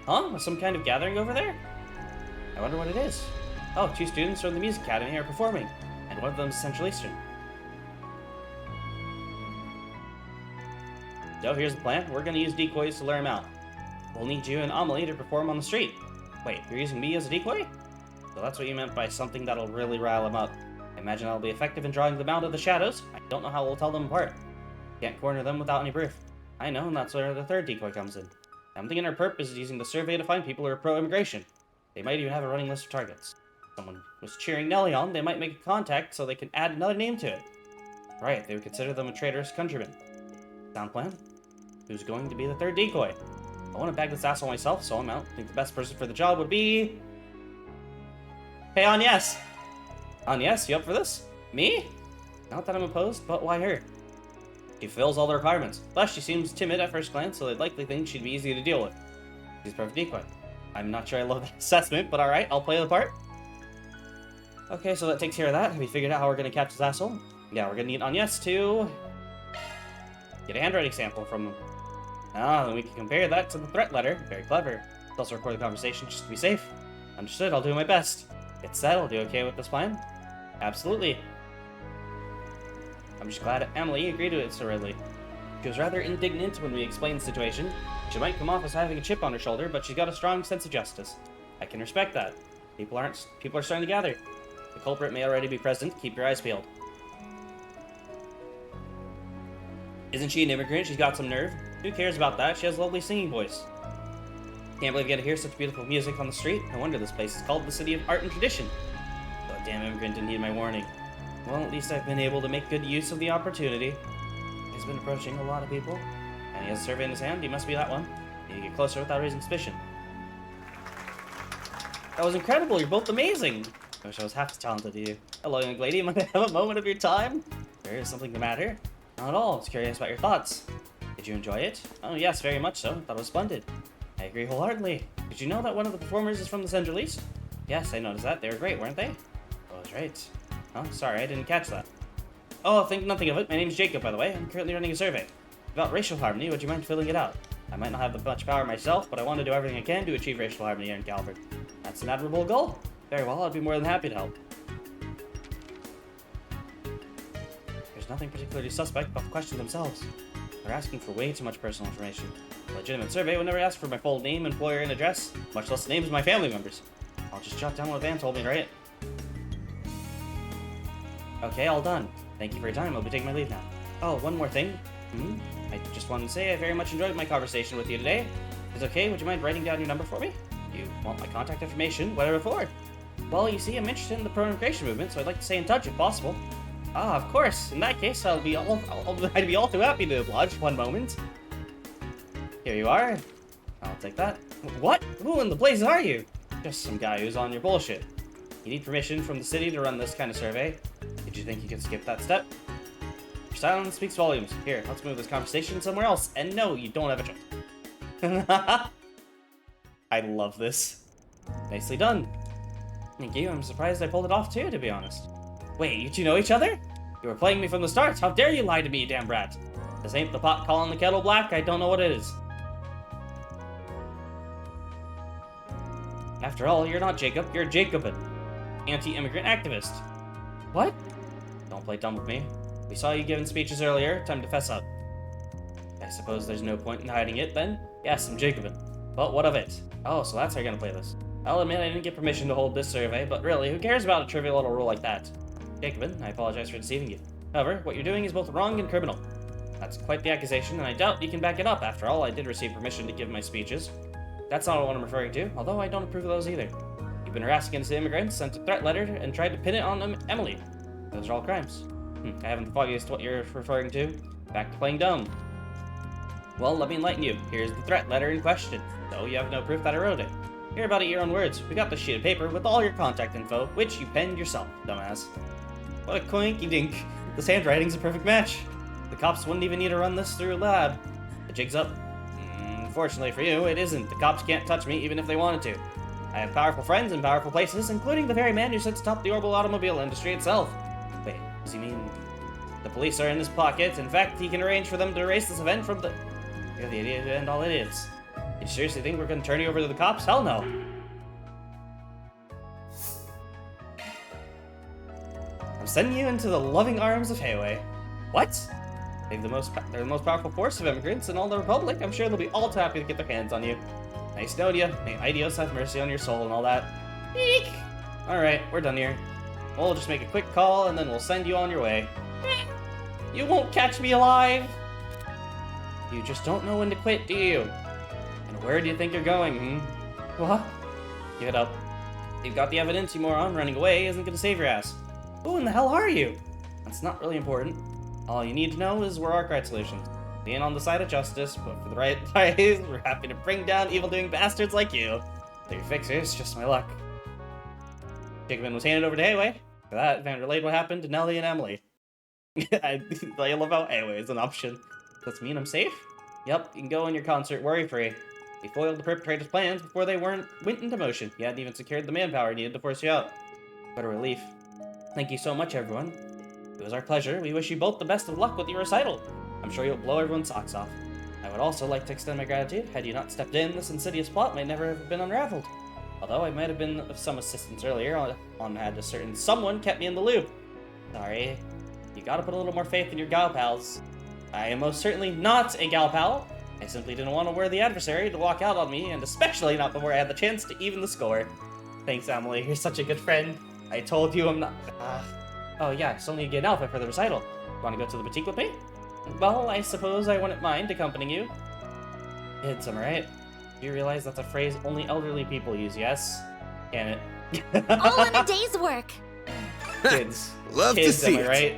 Huh? Some kind of gathering over there? I wonder what it is. Oh, 2 students from the Music Academy are performing, and one of them is Central Eastern. So here's the plan. We're going to use decoys to lure him out. We'll need you and Amelie to perform on the street. Wait, you're using me as a decoy? So that's what you meant by something that'll really rile him up. I imagine that'll be effective in drawing them out of the shadows. I don't know how we'll tell them apart. Can't corner them without any proof. I know, and that's where the third decoy comes in. I'm thinking our purpose is using the survey to find people who are pro-immigration. They might even have a running list of targets. If someone was cheering Nelly on, they might make a contact so they can add another name to it. Right, they would consider them a traitorous countryman. Sound plan? Who's going to be the third decoy? I want to bag this asshole myself, so I'm out. I think the best person for the job would be... Hey, Agnes! Agnes, you up for this? Me? Not that I'm opposed, but why her? She fills all the requirements. Plus, she seems timid at first glance, so they'd likely think she'd be easy to deal with. She's a perfect decoy. I'm not sure I love that assessment, but alright, I'll play the part. Okay, so that takes care of that. Have we figured out how we're going to catch this asshole? Yeah, we're going to need Agnes to... get a handwriting sample from him. Ah, then we can compare that to the threat letter. Very clever. Let's also record the conversation just to be safe. Understood, I'll do my best. It's settled. You okay with this plan? Absolutely. I'm just glad Emily agreed to it so readily. She was rather indignant when we explained the situation. She might come off as having a chip on her shoulder, but she's got a strong sense of justice. I can respect that. People are starting to gather. The culprit may already be present. Keep your eyes peeled. Isn't she an immigrant? She's got some nerve. Who cares about that? She has a lovely singing voice. Can't believe I get to hear such beautiful music on the street. No wonder this place is called the City of Art and Tradition. The damn immigrant didn't heed my warning. Well, at least I've been able to make good use of the opportunity. He's been approaching a lot of people, and he has a survey in his hand. He must be that one. Need to get closer without raising suspicion. That was incredible. You're both amazing. I wish I was half as talented as you. Hello, young lady. Might I have a moment of your time? There is something the matter? Not at all. I was curious about your thoughts. Did you enjoy it? Oh, yes, very much so. I thought it was splendid. I agree wholeheartedly. Did you know that one of the performers is from the Central East? Yes, I noticed that. They were great, weren't they? Oh, that's right. Oh, sorry, I didn't catch that. Oh, think nothing of it. My name's Jacob, by the way. I'm currently running a survey. About racial harmony, would you mind filling it out? I might not have much power myself, but I want to do everything I can to achieve racial harmony here in Calvert. That's an admirable goal. Very well, I'd be more than happy to help. There's nothing particularly suspect about the questions themselves. They're asking for way too much personal information. A legitimate survey would never ask for my full name, employer, and address, much less the names of my family members. I'll just jot down what Van told me, right? Okay, all done. Thank you for your time. I'll be taking my leave now. Oh, one more thing. I just wanted to say I very much enjoyed my conversation with you today. If it's okay, would you mind writing down your number for me? You want my contact information? Whatever for? Well, you see, I'm interested in the pro-immigration movement, so I'd like to stay in touch if possible. Ah, of course. In that case, I'd be all too happy to oblige. One moment. Here you are. I'll take that. What? Who in the blazes are you? Just some guy who's on your bullshit. You need permission from the city to run this kind of survey. Did you think you could skip that step? Your silence speaks volumes. Here, let's move this conversation somewhere else. And no, you don't have a choice. I love this. Nicely done. Thank you. I'm surprised I pulled it off too, to be honest. Wait, you two know each other? You were playing me from the start. How dare you lie to me, you damn brat? This ain't the pot calling the kettle black. I don't know what it is. After all, you're not Jacob. You're Jacobin. Anti-immigrant activist. What? Don't play dumb with me. We saw you giving speeches earlier. Time to fess up. I suppose there's no point in hiding it, then? Yes, I'm Jacobin. But what of it? Oh, so that's how you're gonna play this. I'll admit I didn't get permission to hold this survey, but really, who cares about a trivial little rule like that? Jacobin, I apologize for deceiving you. However, what you're doing is both wrong and criminal. That's quite the accusation, and I doubt you can back it up. After all, I did receive permission to give my speeches. That's not what I'm referring to, although I don't approve of those either. You've been harassing innocent immigrants, sent a threat letter, and tried to pin it on Emily. Those are all crimes. I haven't the foggiest what you're referring to. Back to playing dumb. Well, let me enlighten you. Here's the threat letter in question, though you have no proof that I wrote it. Hear about it your own words. We got this sheet of paper with all your contact info, which you penned yourself, dumbass. What a coinky dink. This handwriting's a perfect match. The cops wouldn't even need to run this through a lab. The jig's up. Fortunately for you, it isn't. The cops can't touch me even if they wanted to. I have powerful friends in powerful places, including the very man who sits atop the orbital automobile industry itself. Wait, does he mean the police are in his pocket? In fact, he can arrange for them to erase this event from the... You're the idiot and all it is. You seriously think we're gonna turn you over to the cops? Hell no. I'm sending you into the loving arms of Hayway. What? They're the most powerful force of immigrants in all the Republic. I'm sure they'll be all too happy to get their hands on you. Nice knowing you. May Idios have mercy on your soul and all that. Eek! Alright, we're done here. We'll just make a quick call and then we'll send you on your way. You won't catch me alive! You just don't know when to quit, do you? And where do you think you're going, What? Give it up. You've got the evidence, you moron. Running away isn't gonna save your ass. Who in the hell are you? That's not really important. All you need to know is we're Arkwright Solutions. Being on the side of justice, but for the right price, we're happy to bring down evil-doing bastards like you. They're your fixers, just my luck. Jacobin was handed over to Hayway. For that, Van relayed what happened to Nellie and Emily. I love how Hayway is an option. Does that mean I'm safe? Yep, you can go on your concert worry-free. He foiled the perpetrators' plans before they went into motion. He hadn't even secured the manpower needed to force you out. What a relief. Thank you so much, everyone. It was our pleasure. We wish you both the best of luck with your recital. I'm sure you'll blow everyone's socks off. I would also like to extend my gratitude. Had you not stepped in, this insidious plot might never have been unraveled. Although I might have been of some assistance earlier, on had a certain someone kept me in the loop. Sorry. You gotta put a little more faith in your gal pals. I am most certainly not a gal pal. I simply didn't want to wear the adversary to walk out on me, and especially not before I had the chance to even the score. Thanks, Emily. You're such a good friend. I told you I'm not... Oh yeah, I still need to get an outfit for the recital. You want to go to the boutique with me? Well, I suppose I wouldn't mind accompanying you. Kids, am I right? Do you realize that's a phrase only elderly people use, yes? Can it? All in a day's work. Kids. Love Kids, to see am I it. right?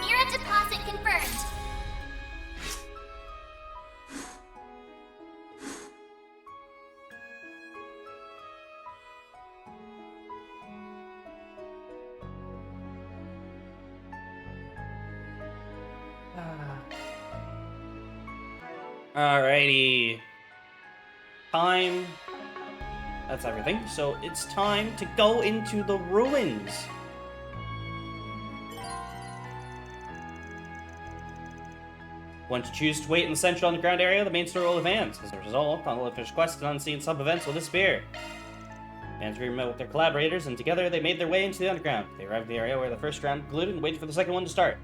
Mira deposit confirmed. Alrighty. Time. That's everything. So it's time to go into the ruins. Once you choose to wait in the central underground area, the main story will advance. As a result, unfinished quests and unseen sub-events will disappear. Fans met with their collaborators, and together they made their way into the underground. They arrived at the area where the first round concluded and waited for the second one to start.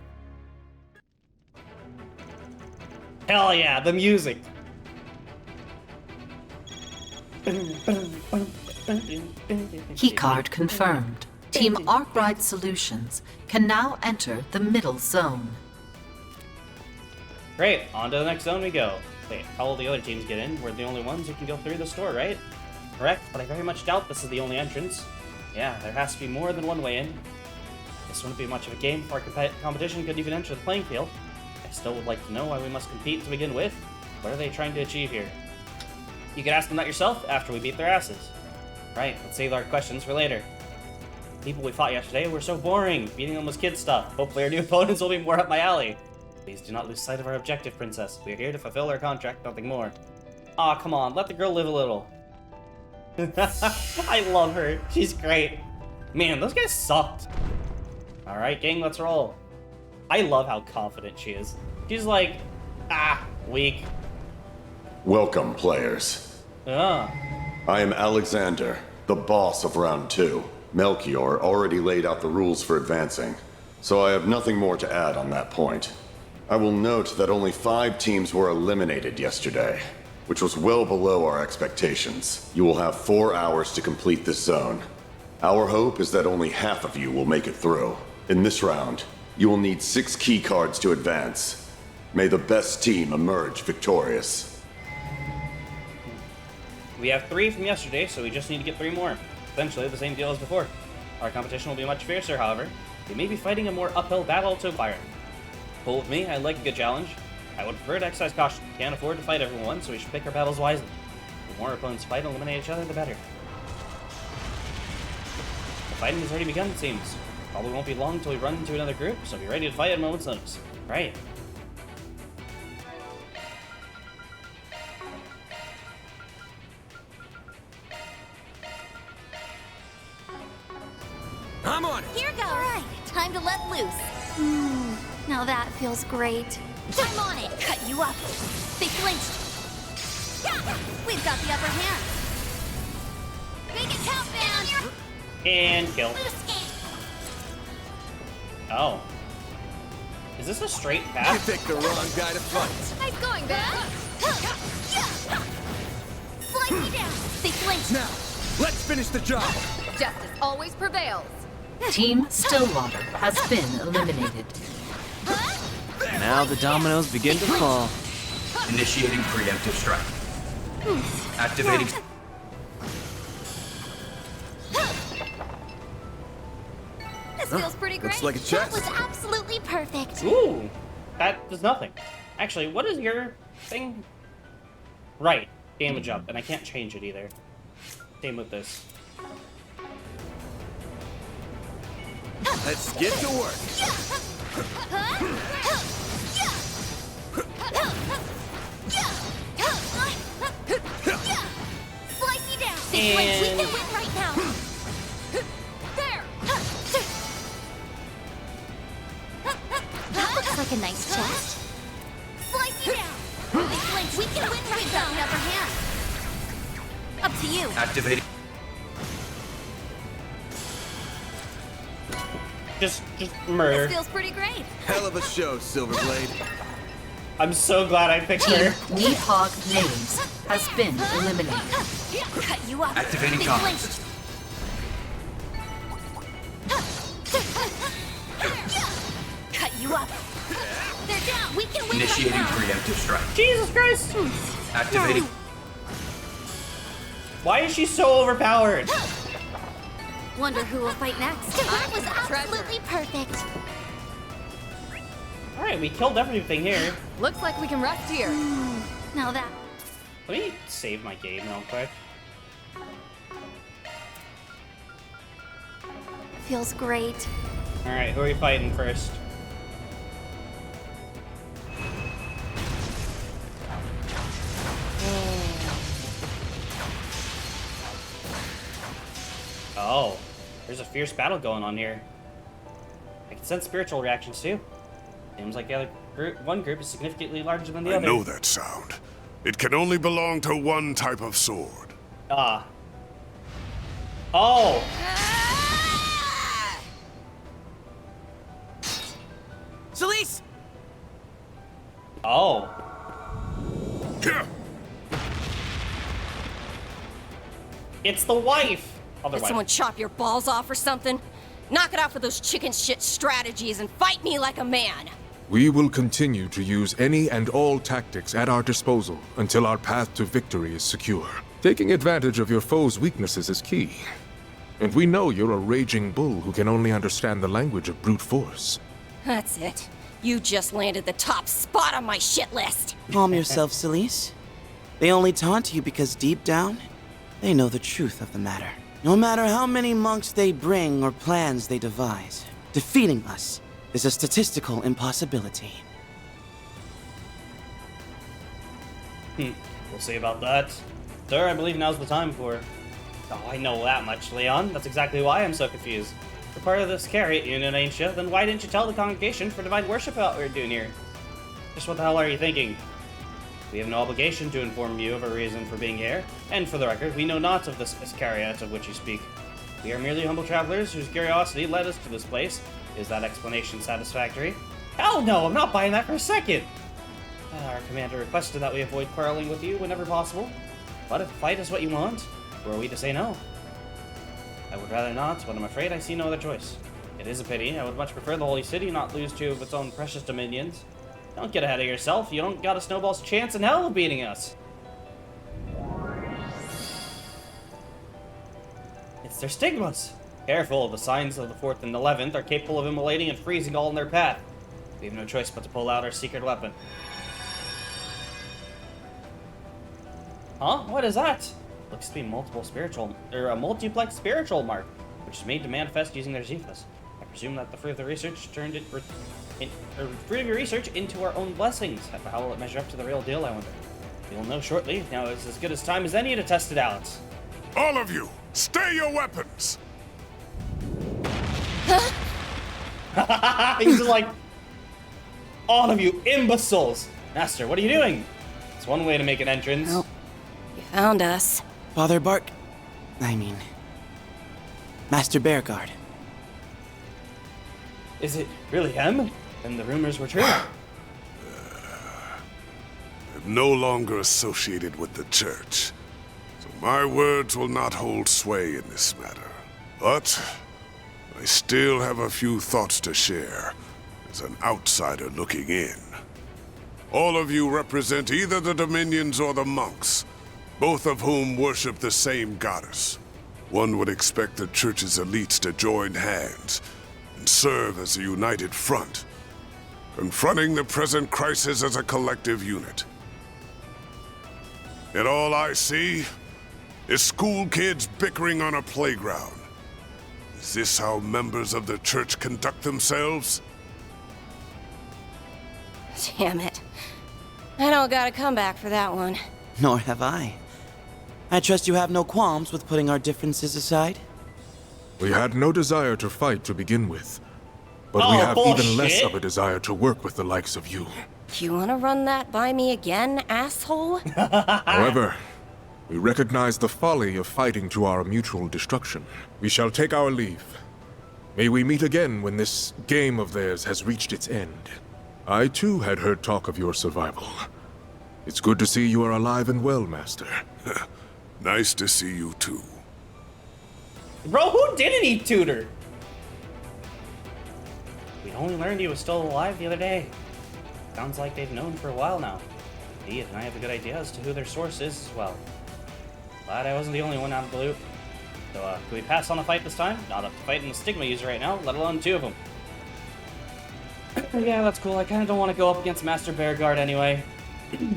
Hell yeah, the music! Keycard confirmed. Team Arkwright Solutions can now enter the middle zone. Great, on to the next zone we go. Wait, how will the other teams get in? We're the only ones who can go through the store, right? Correct, but I very much doubt this is the only entrance. Yeah, there has to be more than one way in. This wouldn't be much of a game if our competition couldn't even enter the playing field. I still would like to know why we must compete to begin with. What are they trying to achieve here? You can ask them that yourself after we beat their asses. Right, let's save our questions for later. The people we fought yesterday were so boring. Beating them was kid stuff. Hopefully our new opponents will be more up my alley. Please do not lose sight of our objective, Princess. We are here to fulfill our contract, nothing more. Aw, come on, let the girl live a little. I love her. She's great. Man, those guys sucked. Alright, gang, let's roll. I love how confident she is. She's like, weak. Welcome, players. I am Alexander, the boss of round 2. Melchior already laid out the rules for advancing, so I have nothing more to add on that point. I will note that only 5 teams were eliminated yesterday, which was well below our expectations. You will have 4 hours to complete this zone. Our hope is that only half of you will make it through. In this round, you will need 6 key cards to advance. May the best team emerge victorious. We have 3 from yesterday, so we just need to get 3 more. Essentially the same deal as before. Our competition will be much fiercer, however. We may be fighting a more uphill battle to acquire. Pull with me, I like a good challenge. I would prefer to exercise caution. We can't afford to fight everyone, so we should pick our battles wisely. The more opponents fight and eliminate each other, the better. The fighting has already begun, it seems. Probably won't be long until we run into another group, so be ready to fight at a moment's notice. Right. I'm on it! Here goes! Alright, time to let loose. Now that feels great. I'm on it! Cut you up! They flinched! Yeah! We've got the upper hand! Make it count, man! And kill. Loose game! Oh. Is this a straight path? You picked the wrong guy to fight. Nice going, Beth! Slide me down! They flinched! Now, let's finish the job! Justice always prevails. Team Stillwater has been eliminated. Now the dominoes begin to fall. Initiating preemptive strike. Activating. This feels pretty great. Looks like a chest. That was absolutely perfect. Ooh, that does nothing. Actually, what is your thing? Right, damage up, and I can't change it either. Same with this. Let's get to work. Slice you down. And... we can win right now. There. That looks like a nice chest. Slice you down. We can win right now. The upper hand. Up to you. Activating. Just murder. This feels pretty great. Hell of a show, Silverblade. I'm so glad I picked her. Needhog Names has been eliminated. Cut you up. Activating They combat flinched. system. Cut you up. They're down. We can win Initiating right now. preemptive strike. Jesus Christ! Activating. Why is she so overpowered? Wonder who will fight next. That was absolutely perfect. Alright, we killed everything here. Looks like we can rest here. Now that. Let me save my game real quick. Feels great. Alright, who are we fighting first? Oh, there's a fierce battle going on here. I can sense spiritual reactions too. Seems like the other group, one group is significantly larger than the other. I know that sound. It can only belong to one type of sword. Ah. Oh! Celise! Oh. It's the wife! Other Did wife. someone chop your balls off or something? Knock it out for those chicken shit strategies and fight me like a man! We will continue to use any and all tactics at our disposal until our path to victory is secure. Taking advantage of your foe's weaknesses is key. And we know you're a raging bull who can only understand the language of brute force. That's it. You just landed the top spot on my shit list! Calm yourself, Celise. They only taunt you because deep down, they know the truth of the matter. No matter how many monks they bring or plans they devise, defeating us is a statistical impossibility. We'll see about that. Sir, I believe now's the time for... Oh, I know that much, Leon. That's exactly why I'm so confused. You're part of this Scariot unit, ain't you? Then why didn't you tell the congregation for divine worship about what we're doing here? Just what the hell are you thinking? We have no obligation to inform you of a reason for being here, and for the record, we know not of this Iscariot of which you speak. We are merely humble travelers whose curiosity led us to this place. Is that explanation satisfactory? Hell no, I'm not buying that for a second! Our commander requested that we avoid quarreling with you whenever possible. But if fight is what you want, who are we to say no? I would rather not, but I'm afraid I see no other choice. It is a pity. I would much prefer the Holy City not lose two of its own precious dominions. Don't get ahead of yourself. You don't got a snowball's chance in hell of beating us. It's their stigmas. Careful, the signs of the 4th and 11th are capable of immolating and freezing all in their path. We have no choice but to pull out our secret weapon. Huh? What is that? Looks to be a multiplex spiritual mark, which is made to manifest using their Zephas. I presume that the fruit of the research fruit of your research into our own blessings. How will it measure up to the real deal, I wonder? We'll know shortly. Now it's as good as time as any to test it out. All of you, stay your weapons! He's just like, all of you imbeciles! Master, what are you doing? It's one way to make an entrance. Oh, you found us. Father Master Bearguard. Is it really him? Then the rumors were true. I'm no longer associated with the church, so my words will not hold sway in this matter. But I still have a few thoughts to share, as an outsider looking in. All of you represent either the Dominions or the monks, both of whom worship the same goddess. One would expect the Church's elites to join hands and serve as a united front, confronting the present crisis as a collective unit. Yet all I see is school kids bickering on a playground. Is this how members of the Church conduct themselves? Damn it. I don't got a comeback for that one. Nor have I. I trust you have no qualms with putting our differences aside? We had no desire to fight to begin with, but we have even less of a desire to work with the likes of you. You wanna run that by me again, asshole? However, we recognize the folly of fighting to our mutual destruction. We shall take our leave. May we meet again when this game of theirs has reached its end. I too had heard talk of your survival. It's good to see you are alive and well, Master. Nice to see you too. Bro, who didn't eat Tutor? We only learned he was still alive the other day. Sounds like they've known for a while now. Indeed, and I have a good idea as to who their source is as well. Glad I wasn't the only one out of the loop. So, can we pass on a fight this time? Not up to fighting the Stigma user right now, let alone two of them. Yeah, that's cool. I kind of don't want to go up against Master Bearguard anyway.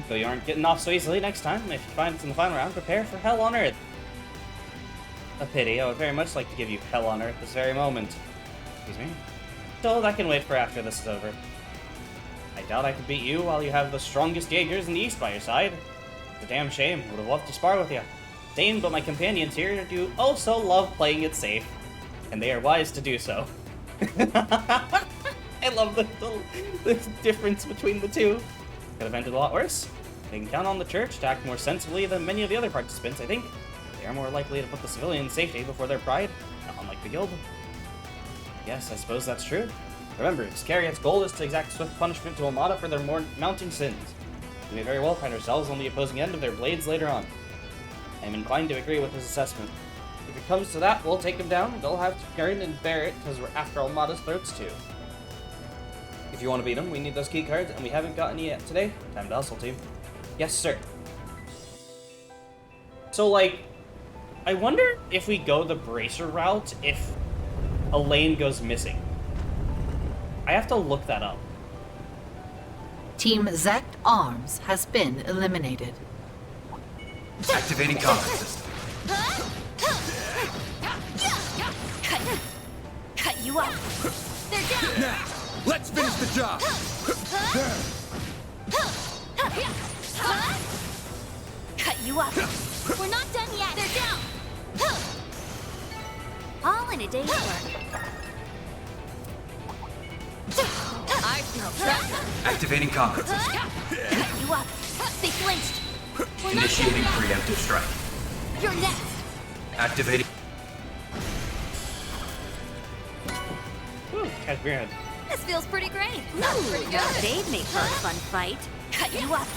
Though you aren't getting off so easily next time. If you find it's in the final round, prepare for Hell on Earth. A pity. I would very much like to give you Hell on Earth this very moment. Excuse me. So that can wait for after this is over. I doubt I could beat you while you have the strongest Jaegers in the East by your side. It's a damn shame. Would have loved to spar with you. Same, but my companions here do also love playing it safe. And they are wise to do so. I love the difference between the two. Could have ended a lot worse. They can count on the Church to act more sensibly than many of the other participants, I think. They are more likely to put the civilian safety before their pride, not unlike the Guild. Yes, I suppose that's true. Remember, Iscariot's goal is to exact swift punishment to Amada for their mounting sins. We may very well find ourselves on the opposing end of their blades later on. I am inclined to agree with his assessment. If it comes to that, we'll take him down. They'll have to grin and bear it, because we're after Amada's throats too. If you want to beat him, we need those key cards, and we haven't got any yet today. Time to hustle, team. Yes, sir. So, like, I wonder if we go the Bracer route, if a lane goes missing. I have to look that up. Team Zect Arms has been eliminated. Activating combat system. Cut you up. They're down. Now, let's finish the job. Cut you up. We're not done yet. They're down. All in a day's work. I smell treasure. Activating combat system. Cut you up. They flinched. We're not Initiating done yet. preemptive strike. You're next. Activating. Whew, catch your head. This feels pretty great. That's pretty good. They'd make for a fun fight. Cut you up.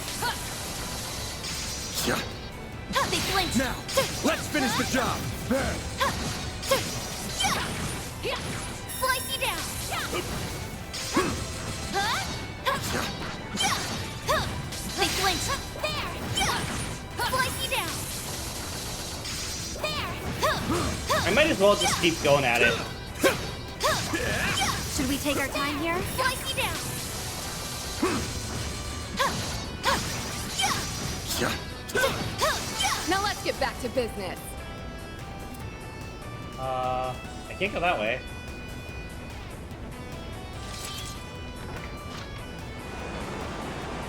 Yeah. They flinched. Now, let's finish the job. Slice you down. They flinched. There. Slice you down. There. I might as well just keep going at it. Should we take our time here? Slice you down. Now let's get back to business. I can't go that way.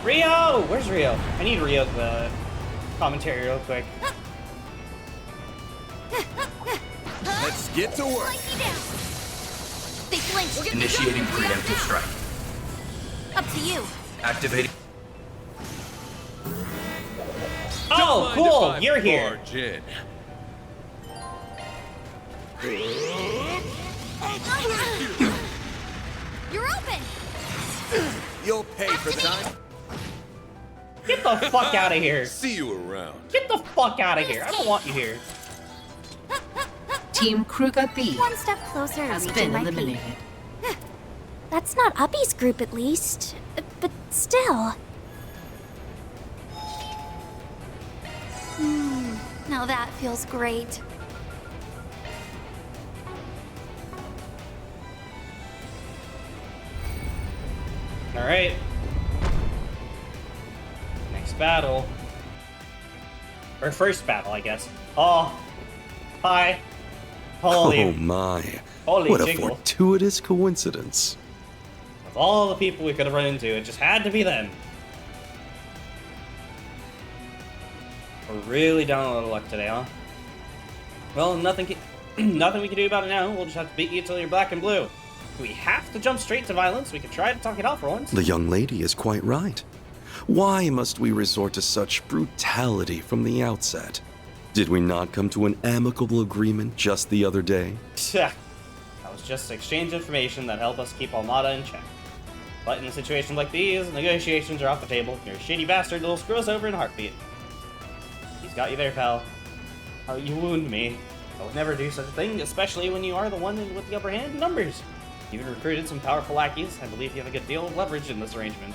Rio! Where's Rio? I need Rio the commentary real quick. Let's get to work. They flinched. Initiating preemptive strike. Up to you. Activating. Oh, cool! You're here. Jin. You're open. You'll pay for the time. Get the fuck out of here. See you around. Get the fuck out of here. I don't want you here. Team Kruger B One step closer to has reaching been my eliminated. peak. That's not Uppy's group, at least. But still. Now that feels great. Alright. Next battle. Or first battle, I guess. Oh. Hi. Holy. Oh my. Holy What a jingle. fortuitous coincidence. Of all the people we could have run into, it just had to be them. We're really down a little luck today, huh? Well, nothing we can do about it now. We'll just have to beat you till you're black and blue. Do we have to jump straight to violence? We could try to talk it off for once. The young lady is quite right. Why must we resort to such brutality from the outset? Did we not come to an amicable agreement just the other day? That was just to exchange information that helped us keep Almada in check. But in a situation like these, negotiations are off the table. You're a shitty bastard that'll screw us over in a heartbeat. He's got you there, pal. Oh, you wound me. I would never do such a thing, especially when you are the one with the upper hand in numbers. You've recruited some powerful lackeys. I believe you have a good deal of leverage in this arrangement.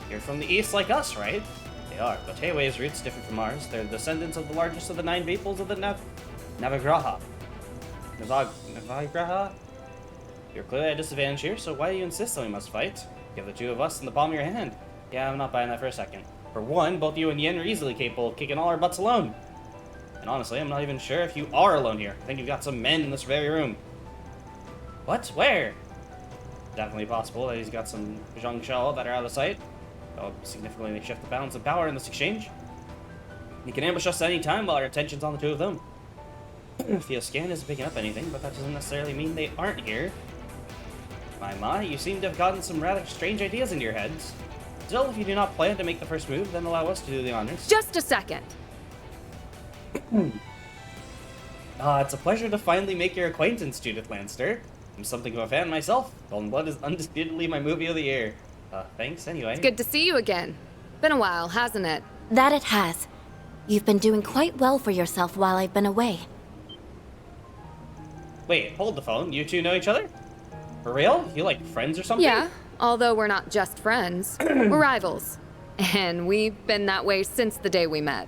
You're from the east like us, right? They are, but Heiwei's roots differ from ours. They're descendants of the largest of the 9 peoples of the Navagraha. Navagraha? You're clearly at a disadvantage here, so why do you insist that we must fight? You have the two of us in the palm of your hand. Yeah, I'm not buying that for a second. For one, both you and Yin are easily capable of kicking all our butts alone. And honestly, I'm not even sure if you are alone here. I think you've got some men in this very room. What? Where? Definitely possible that he's got some Zhang Shao that are out of sight. That'll significantly shift the balance of power in this exchange. He can ambush us at any time while our attention's on the two of them. Theo Scan isn't picking up anything, but that doesn't necessarily mean they aren't here. My, you seem to have gotten some rather strange ideas into your heads. Still, if you do not plan to make the first move, then allow us to do the honors. Just a second. It's a pleasure to finally make your acquaintance, Judith Lanster. I'm something of a fan myself. Golden Blood is undisputedly my movie of the year. Thanks anyway. It's good to see you again. Been a while, hasn't it? That it has. You've been doing quite well for yourself while I've been away. Wait, hold the phone. You two know each other? For real? You like friends or something? Yeah, although we're not just friends. We're rivals. And we've been that way since the day we met.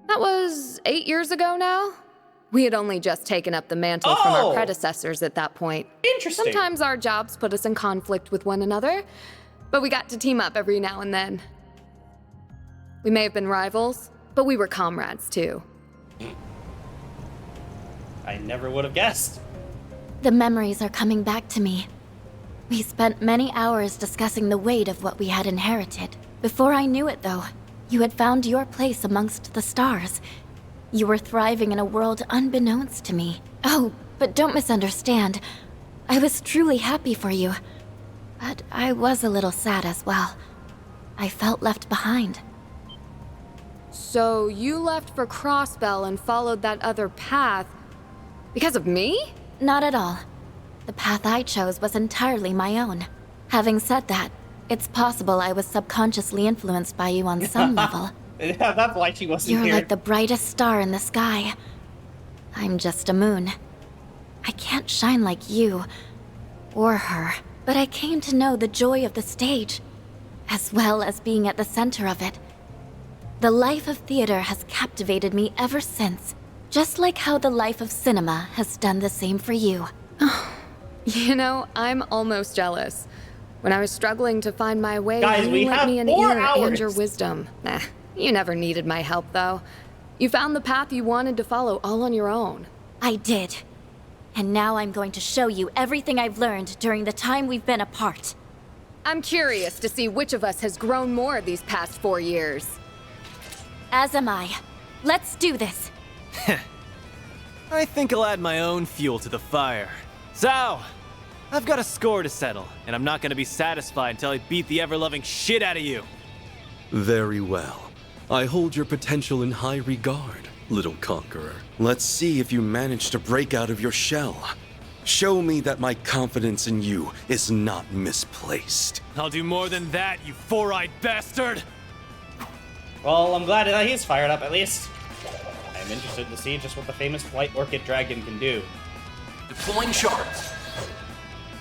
That was 8 years ago now? We had only just taken up the mantle from our predecessors at that point. Interesting. Sometimes our jobs put us in conflict with one another, but we got to team up every now and then. We may have been rivals, but we were comrades too. I never would have guessed. The memories are coming back to me. We spent many hours discussing the weight of what we had inherited. Before I knew it, though, you had found your place amongst the stars. You were thriving in a world unbeknownst to me. Oh, but don't misunderstand. I was truly happy for you. But I was a little sad as well. I felt left behind. So you left for Crossbell and followed that other path because of me? Not at all. The path I chose was entirely my own. Having said that, it's possible I was subconsciously influenced by you on some level. Yeah, that's why she wasn't You're here. like the brightest star in the sky. I'm just a moon. I can't shine like you, or her, but I came to know the joy of the stage, as well as being at the center of it. The life of theater has captivated me ever since, just like how the life of cinema has done the same for you. You know, I'm almost jealous. When I was struggling to find my way, Guys, we you lent have me an 4 ear hours. and your wisdom. Nah, you never needed my help, though. You found the path you wanted to follow all on your own. I did. And now I'm going to show you everything I've learned during the time we've been apart. I'm curious to see which of us has grown more these past 4 years. As am I. Let's do this. I think I'll add my own fuel to the fire. So, I've got a score to settle, and I'm not gonna be satisfied until I beat the ever-loving shit out of you. Very well. I hold your potential in high regard, little conqueror. Let's see if you manage to break out of your shell. Show me that my confidence in you is not misplaced. I'll do more than that, you four-eyed bastard! Well, I'm glad that he's fired up at least. I I'm interested to see just what the famous White Orchid Dragon can do. Deploying shards.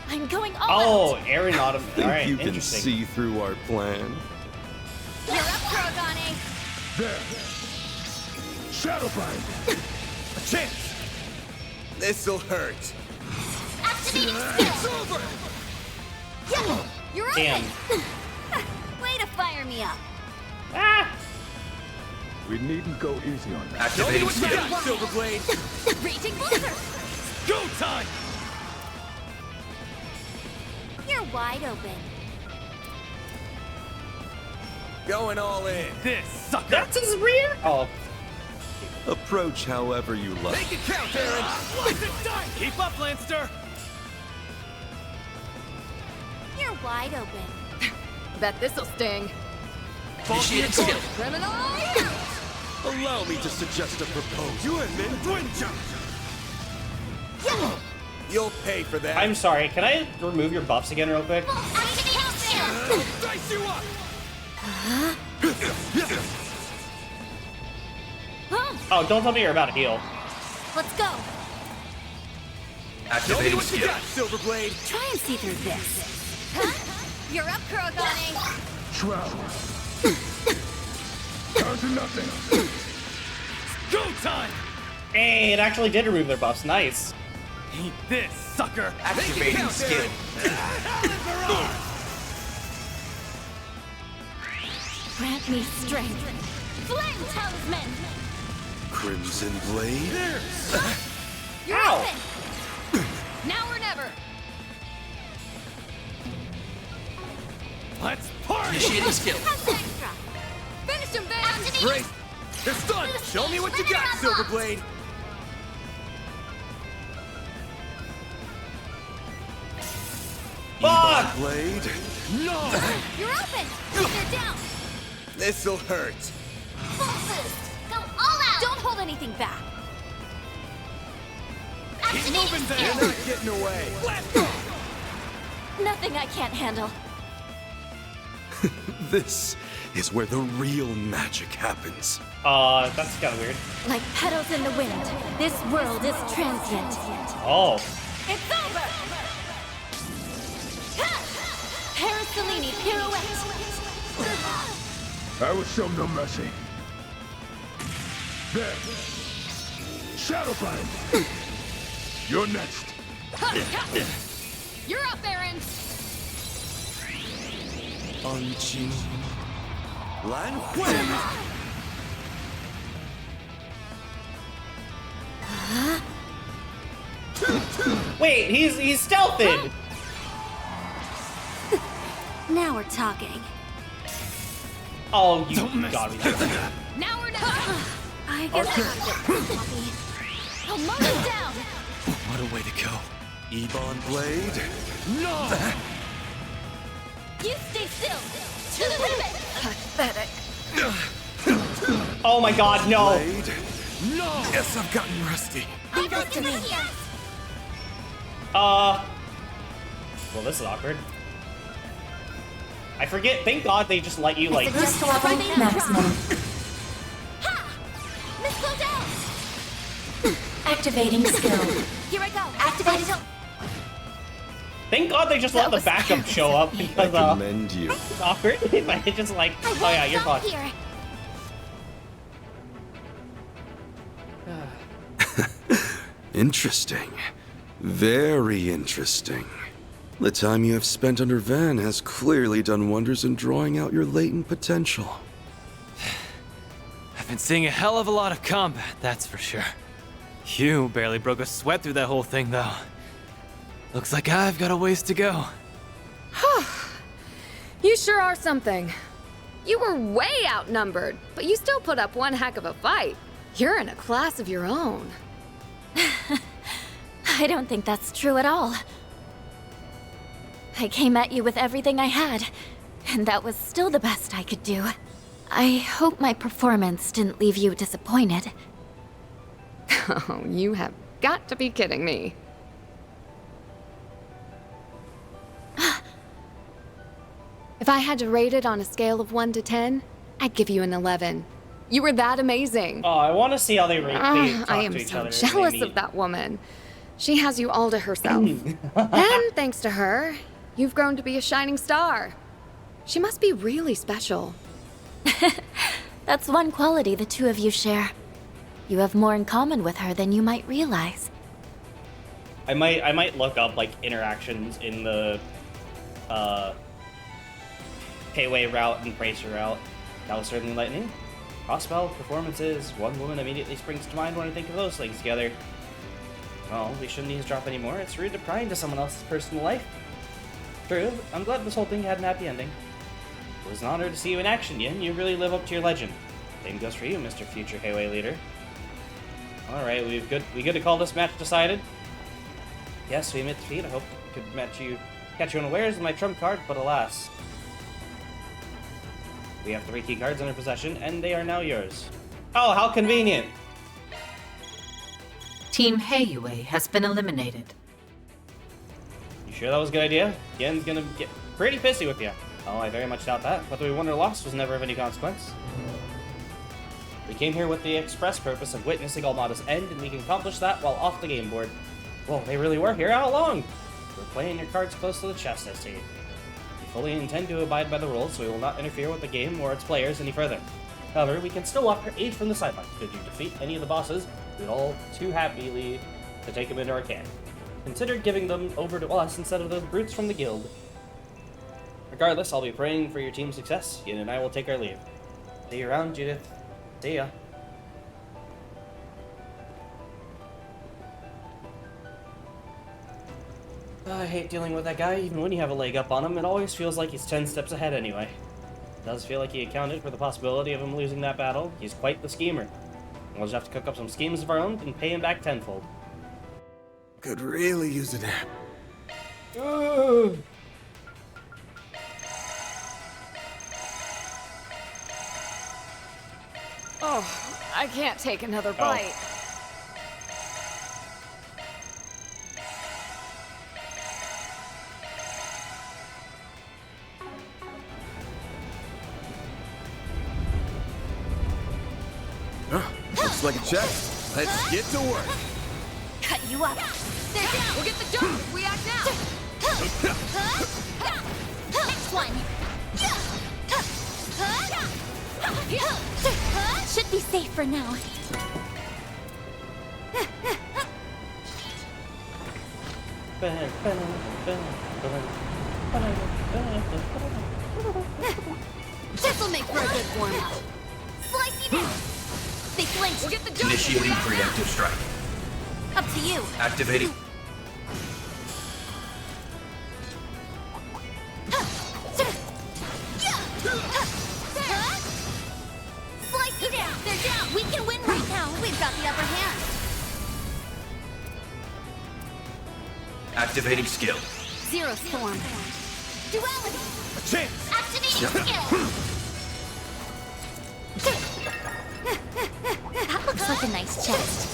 I'm going all out. Aeronautum. Think Alright, you can interesting. see through our plan? You're up, Kurogane. There. Shadowbind. A chance. This'll hurt. Activating It's over. Yeah, you're Damn. open. Way to fire me up. Ah! We needn't go easy on that. Activating skill. Silverblade. Raging blizzard. Go time! You're wide open. Going all in. This sucker! That's his rear? Oh. Approach however you like. Make it count, Aaron. Slice it done! Keep up, Lancer! You're wide open. Bet this'll sting. Initiating skill. Criminal! Allow me to suggest a proposal. You and me, twin jump. You'll pay for that. I'm sorry, can I remove your buffs again real quick? Dice you up. Oh, don't tell me you're about to heal. Let's go. Activating skill. Silverblade. Try and see through this. Huh? You're up, Kurogane. Shroud. Down to nothing. Go time! Hey, it actually did remove their buffs. Nice. Eat this, sucker! Activating skill. Grant me strength. Flame Talisman. Crimson Blade? You're Ow. open. Now or never! Let's party! Initiating skill. How's extra? Finish him, Van! Great. It's done. Show me what you got, Silverblade. Fuck! Blade? No! You're open. They're down. This'll hurt. Full boost. Go all out. Don't hold anything back. Keep moving, You're Van! not getting away. Nothing I can't handle. This is where the real magic happens. That's kind of weird. Like petals in the wind, this world is transient. Oh. It's over! Parasolini pirouette! I will show no mercy. There. Shadowbind. You're next. You're up, Aaron! Anjing. Lan Wait, he's stealthed! Now we're talking. Oh, you got me. Now or never! I guess I'll get sloppy. I'll mow you down! What a way to go. Ebon Blade? No! You stay still! To the limit! Pathetic. Oh my god, no! Blade? No! Guess I've gotten rusty. Leave this to me. Well, this is awkward. I forget, thank god they just let you, like... Just level maximum. Ha! Miss Claudel! Activating skill. Here I go. Activated. Thank god they just let the backup show up, I because, commend you. it's awkward. It's just like, oh yeah, you're fine. Here. Interesting. Very interesting. The time you have spent under Van has clearly done wonders in drawing out your latent potential. I've been seeing a hell of a lot of combat, that's for sure. You barely broke a sweat through that whole thing, though. Looks like I've got a ways to go. You sure are something. You were way outnumbered, but you still put up one heck of a fight. You're in a class of your own. I don't think that's true at all. I came at you with everything I had, and that was still the best I could do. I hope my performance didn't leave you disappointed. Oh, you have got to be kidding me. If I had to rate it on a scale of 1 to 10, I'd give you an 11. You were that amazing. Oh, I want to see how they talk I am to each so other. jealous of that woman. She has you all to herself. And thanks to her, you've grown to be a shining star. She must be really special. That's one quality the two of you share. You have more in common with her than you might realize. I might look up like interactions in the Payway route and Bracer route. That was certainly lightning. Crossbell performances. One woman immediately springs to mind when I think of those things together. Well, we shouldn't eavesdrop anymore. It's rude to pry into someone else's personal life. True, I'm glad this whole thing had an happy ending. It was an honor to see you in action, Yin. You really live up to your legend. Same goes for you, Mr. Future Payway Leader. Alright, we good to call this match decided? Yes, we admit defeat. I hope I could catch you unawares with my trump card, but alas. We have 3 key cards in our possession, and they are now yours. Oh, how convenient! Team Heiyue has been eliminated. You sure that was a good idea? Yen's gonna get pretty pissy with you. Oh, I very much doubt that. Whether we won or lost was never of any consequence. We came here with the express purpose of witnessing Almada's end, and we can accomplish that while off the game board. Well, they really were here. How long? We're playing your cards close to the chest, I see. We fully intend to abide by the rules, so we will not interfere with the game or its players any further. However, we can still offer aid from the sidelines. Should you defeat any of the bosses, we'd all too happily to take them into our camp. Consider giving them over to us instead of those brutes from the guild. Regardless, I'll be praying for your team's success. Yin and I will take our leave. See you around, Judith. See ya. I hate dealing with that guy. Even when you have a leg up on him, it always feels like he's 10 steps ahead anyway. It does feel like he accounted for the possibility of him losing that battle. He's quite the schemer. We'll just have to cook up some schemes of our own and pay him back tenfold. Could really use a nap. Oh, I can't take another bite. Looks like a check. Let's get to work. Cut you up. They're down. We'll get the job if we act now. Next one. Should be safe for now. This'll make for a good warm-up. Slice you down. They flinched. We'll get the job. Initiating preemptive strike. Up to you. Activating. Slice you down. They're down. We can win right now. We've got the upper hand. Activating skill. Zero storm. Duality. A chance. Activating skill. That looks like a nice chest.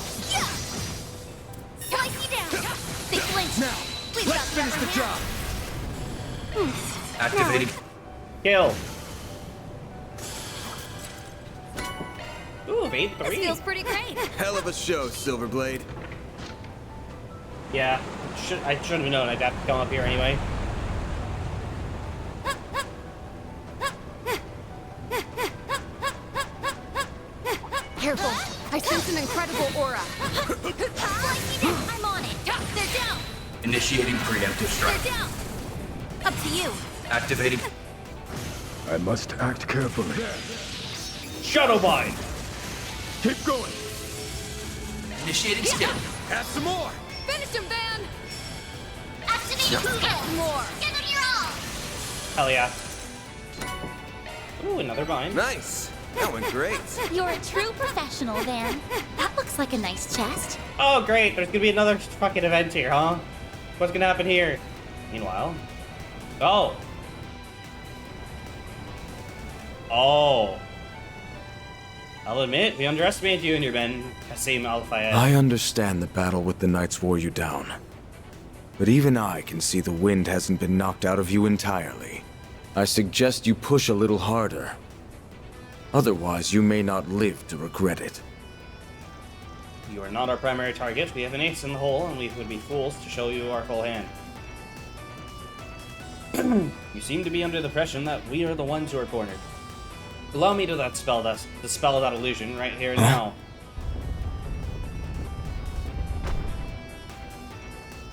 Slice you down. They flinched. Now, We've let's got finish the job. Activating. Kill. Ooh, evade 3. This feels pretty great. Hell of a show, Silverblade. Yeah, I shouldn't have known I'd have to come up here anyway. Careful. I sense an incredible aura. I'm on it. They're down. Initiating preemptive strike. They're down. Up to you. Activating. I must act carefully. Shadowbind. Keep going. Initiating skill. Have some more. Finish him, Van. Activating skill. More. Give them your all. Hell yeah. Ooh, another bind. Nice. That went great. You're a true professional, Van. That looks like a nice chest. Oh, great. There's gonna be another fucking event here, huh? What's gonna happen here? Meanwhile. Oh. Oh. I'll admit, we underestimated you and your men, Kasim Al-Fayed. I understand the battle with the Knights wore you down. But even I can see the wind hasn't been knocked out of you entirely. I suggest you push a little harder. Otherwise, you may not live to regret it. You are not our primary target. We have an ace in the hole, and we would be fools to show you our full hand. You seem to be under the impression that we are the ones who are cornered. Allow me to dispel that illusion right here and now.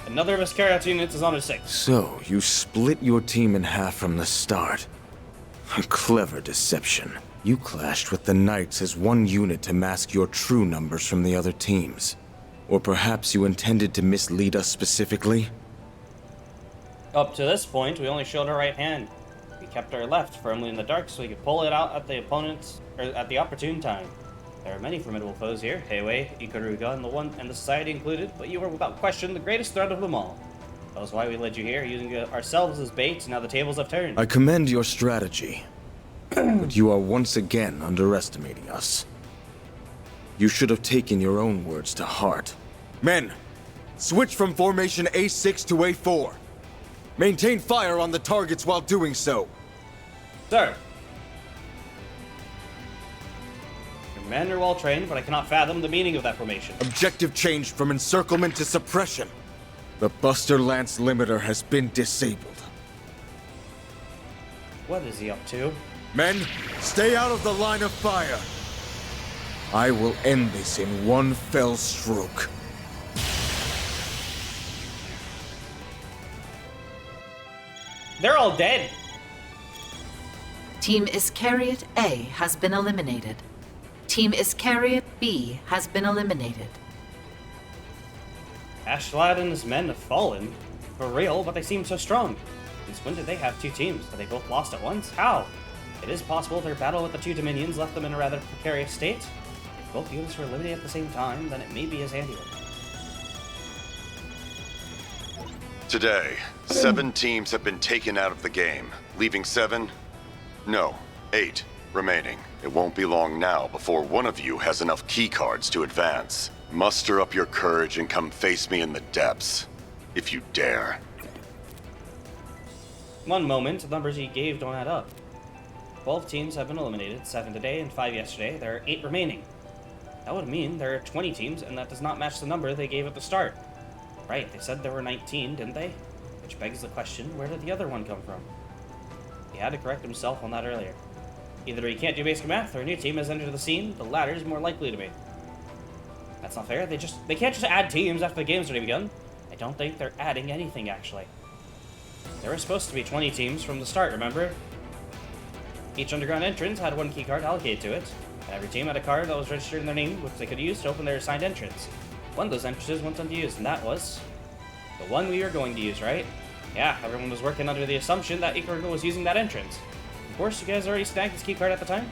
Another of his carrot units is on his 6. So, you split your team in half from the start. A clever deception. You clashed with the Knights as one unit to mask your true numbers from the other teams. Or perhaps you intended to mislead us specifically? Up to this point, we only showed our right hand. We kept our left firmly in the dark so we could pull it out at the opponent's, or at the opportune time. There are many formidable foes here, Heiwei, Ikaruga, and the Society included, but you were without question the greatest threat of them all. That was why we led you here, using ourselves as bait, and now the tables have turned. I commend your strategy, but you are once again underestimating us. You should have taken your own words to heart. Men, switch from formation A6 to A4. Maintain fire on the targets while doing so. Sir. Your men are well trained, but I cannot fathom the meaning of that formation. Objective changed from encirclement to suppression. The Buster Lance limiter has been disabled. What is he up to? Men, stay out of the line of fire. I will end this in one fell stroke. They're all dead. Team Iscariot A has been eliminated. Team Iscariot B has been eliminated. Ashlad and his men have fallen. For real, but they seem so strong. Since when did they have two teams? Have they both lost at once? How? It is possible their battle with the two dominions left them in a rather precarious state. If both units were eliminated at the same time, then it may be his handiwork. Today, 7 teams have been taken out of the game, leaving 8 remaining. It won't be long now before one of you has enough keycards to advance. Muster up your courage and come face me in the depths, if you dare. One moment, the numbers he gave don't add up. 12 teams have been eliminated, 7 today and 5 yesterday. There are 8 remaining. That would mean there are 20 teams, and that does not match the number they gave at the start. Right, they said there were 19, didn't they? Which begs the question, where did the other one come from? He had to correct himself on that earlier. Either he can't do basic math, or a new team has entered the scene. The latter is more likely to be. That's not fair. They can't just add teams after the game's already begun. I don't think they're adding anything, actually. There were supposed to be 20 teams from the start, remember? Each underground entrance had one keycard allocated to it, and every team had a card that was registered in their name, which they could use to open their assigned entrance. One of those entrances went unused, and that was the one we were going to use, right? Yeah, everyone was working under the assumption that Ikaruga was using that entrance. Of course, you guys already snagged his keycard at the time.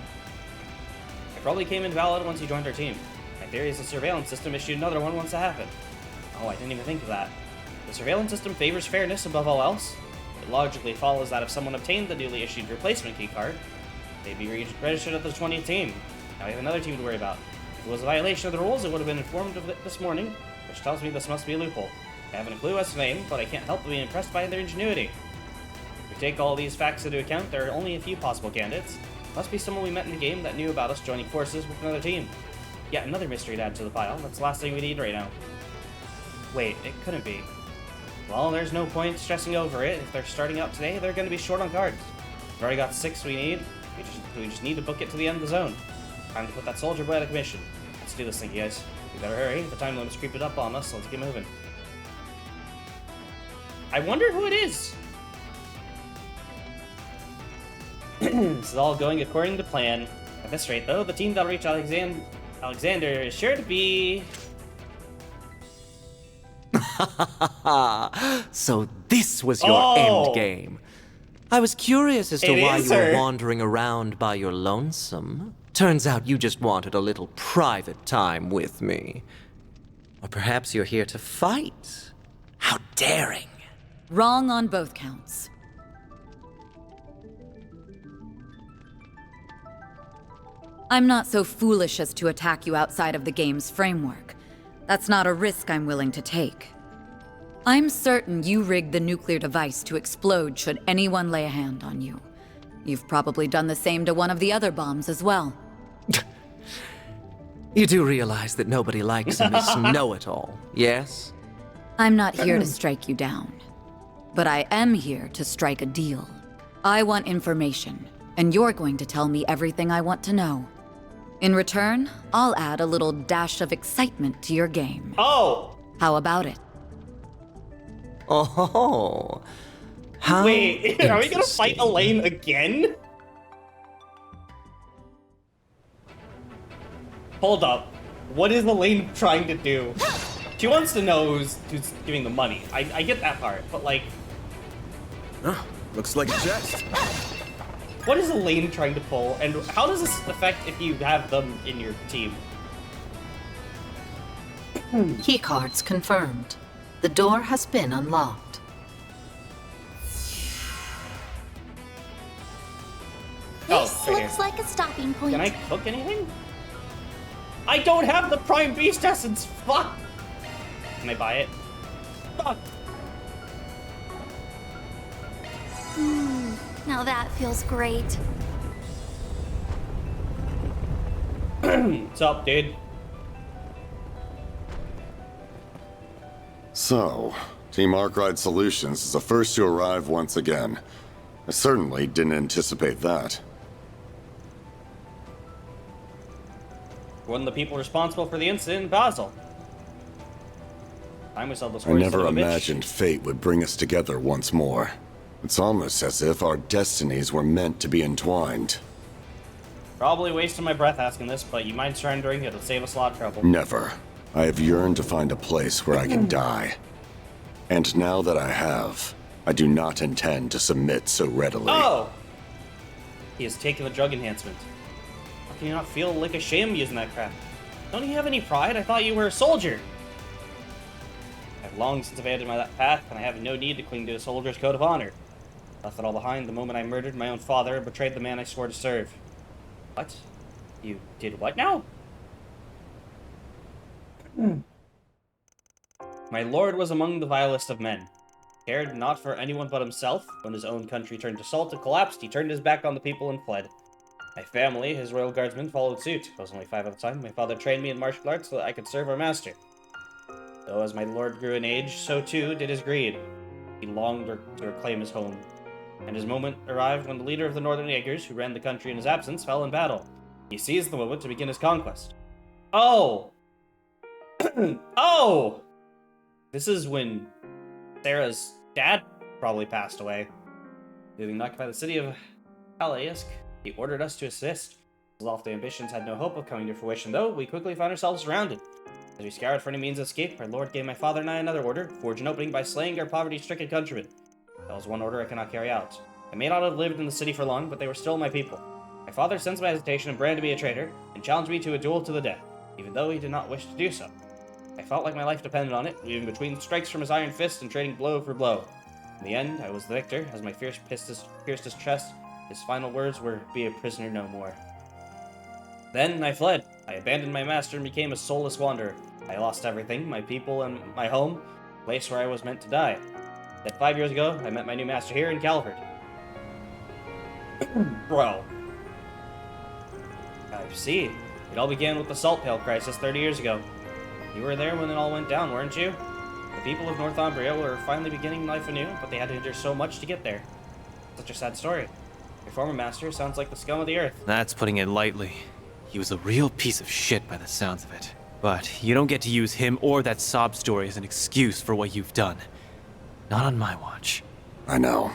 It probably came invalid once he joined our team. My theory is the surveillance system issued another one once it happened. Oh, I didn't even think of that. The surveillance system favors fairness above all else. It logically follows that if someone obtained the newly issued replacement keycard, they'd be registered at the 20th team. Now we have another team to worry about. If it was a violation of the rules, it would have been informed of it this morning, which tells me this must be a loophole. I haven't a clue as to the name, but I can't help but be impressed by their ingenuity. If we take all these facts into account, there are only a few possible candidates. Must be someone we met in the game that knew about us joining forces with another team. Yet another mystery to add to the pile. That's the last thing we need right now. Wait, it couldn't be. Well, there's no point stressing over it. If they're starting out today, they're going to be short on cards. We've already got 6 we need. We just need to book it to the end of the zone. Time to put that soldier boy out of commission. Let's do this thing, you guys. We better hurry. The time limit's creeping up on us, so let's get moving. I wonder who it is. This is all going according to plan. At this rate, though, the team that'll reach Alexander is sure to be... So this was your end game. I was curious as to why you were wandering around by your lonesome. Turns out you just wanted a little private time with me. Or perhaps you're here to fight. How daring. Wrong on both counts. I'm not so foolish as to attack you outside of the game's framework. That's not a risk I'm willing to take. I'm certain you rigged the nuclear device to explode should anyone lay a hand on you. You've probably done the same to one of the other bombs as well. You do realize that nobody likes a Miss Know-It-All, yes? I'm not here to strike you down, but I am here to strike a deal. I want information, and you're going to tell me everything I want to know. In return, I'll add a little dash of excitement to your game. Oh! How about it? Oh, how Wait, are we gonna fight Elaine again? Hold up. What is Elaine trying to do? She wants to know who's giving the money. I get that part, but like... Looks like a jest. What is Elaine trying to pull, and how does this affect if you have them in your team? Keycards confirmed. The door has been unlocked. This looks like a stopping point. Can I cook anything? I don't have the Prime Beast Essence! Fuck! Can I buy it? Fuck! Now that feels great. What's up, dude? So, Team Arkride Solutions is the first to arrive once again. I certainly didn't anticipate that. One of the people responsible for the incident in Basel. I I never imagined fate would bring us together once more. It's almost as if our destinies were meant to be entwined. Probably wasting my breath asking this, but you mind surrendering? It'll save us a lot of trouble. Never. I have yearned to find a place where I can die. And now that I have, I do not intend to submit so readily. Oh! He has taken the drug enhancement. How can you not feel like ashamed using that crap? Don't you have any pride? I thought you were a soldier. I've long since abandoned that path, and I have no need to cling to a soldier's code of honor. Left it all behind the moment I murdered my own father and betrayed the man I swore to serve. What? You did what now? My lord was among the vilest of men. Cared not for anyone but himself. When his own country turned to salt and collapsed, he turned his back on the people and fled. My family, his royal guardsmen, followed suit. I was only 5 at the time. My father trained me in martial arts so that I could serve our master. Though as my lord grew in age, so too did his greed. He longed to reclaim his home. And his moment arrived when the leader of the Northern Jaegers, who ran the country in his absence, fell in battle. He seized the moment to begin his conquest. Oh! Oh! This is when Sarah's dad probably passed away. Leaving to occupy the city of Kalaisk, he ordered us to assist. His lofty ambitions had no hope of coming to fruition, though we quickly found ourselves surrounded. As we scoured for any means of escape, our lord gave my father and I another order: forge an opening by slaying our poverty-stricken countrymen. That was one order I cannot carry out. I may not have lived in the city for long, but they were still my people. My father sensed my hesitation and branded me a traitor, and challenged me to a duel to the death, even though he did not wish to do so. I felt like my life depended on it, weaving between strikes from his iron fist and trading blow for blow. In the end, I was the victor, as my fierce pierced his chest. His final words were, "Be a prisoner no more." Then I fled. I abandoned my master and became a soulless wanderer. I lost everything, my people and my home, the place where I was meant to die. Then 5 years ago, I met my new master here in Calvert. Bro. I see. It all began with the Salt Pail crisis 30 years ago. You were there when it all went down, weren't you? The people of Northumbria were finally beginning life anew, but they had to endure so much to get there. Such a sad story. Your former master sounds like the scum of the earth. That's putting it lightly. He was a real piece of shit by the sounds of it. But you don't get to use him or that sob story as an excuse for what you've done. Not on my watch. I know.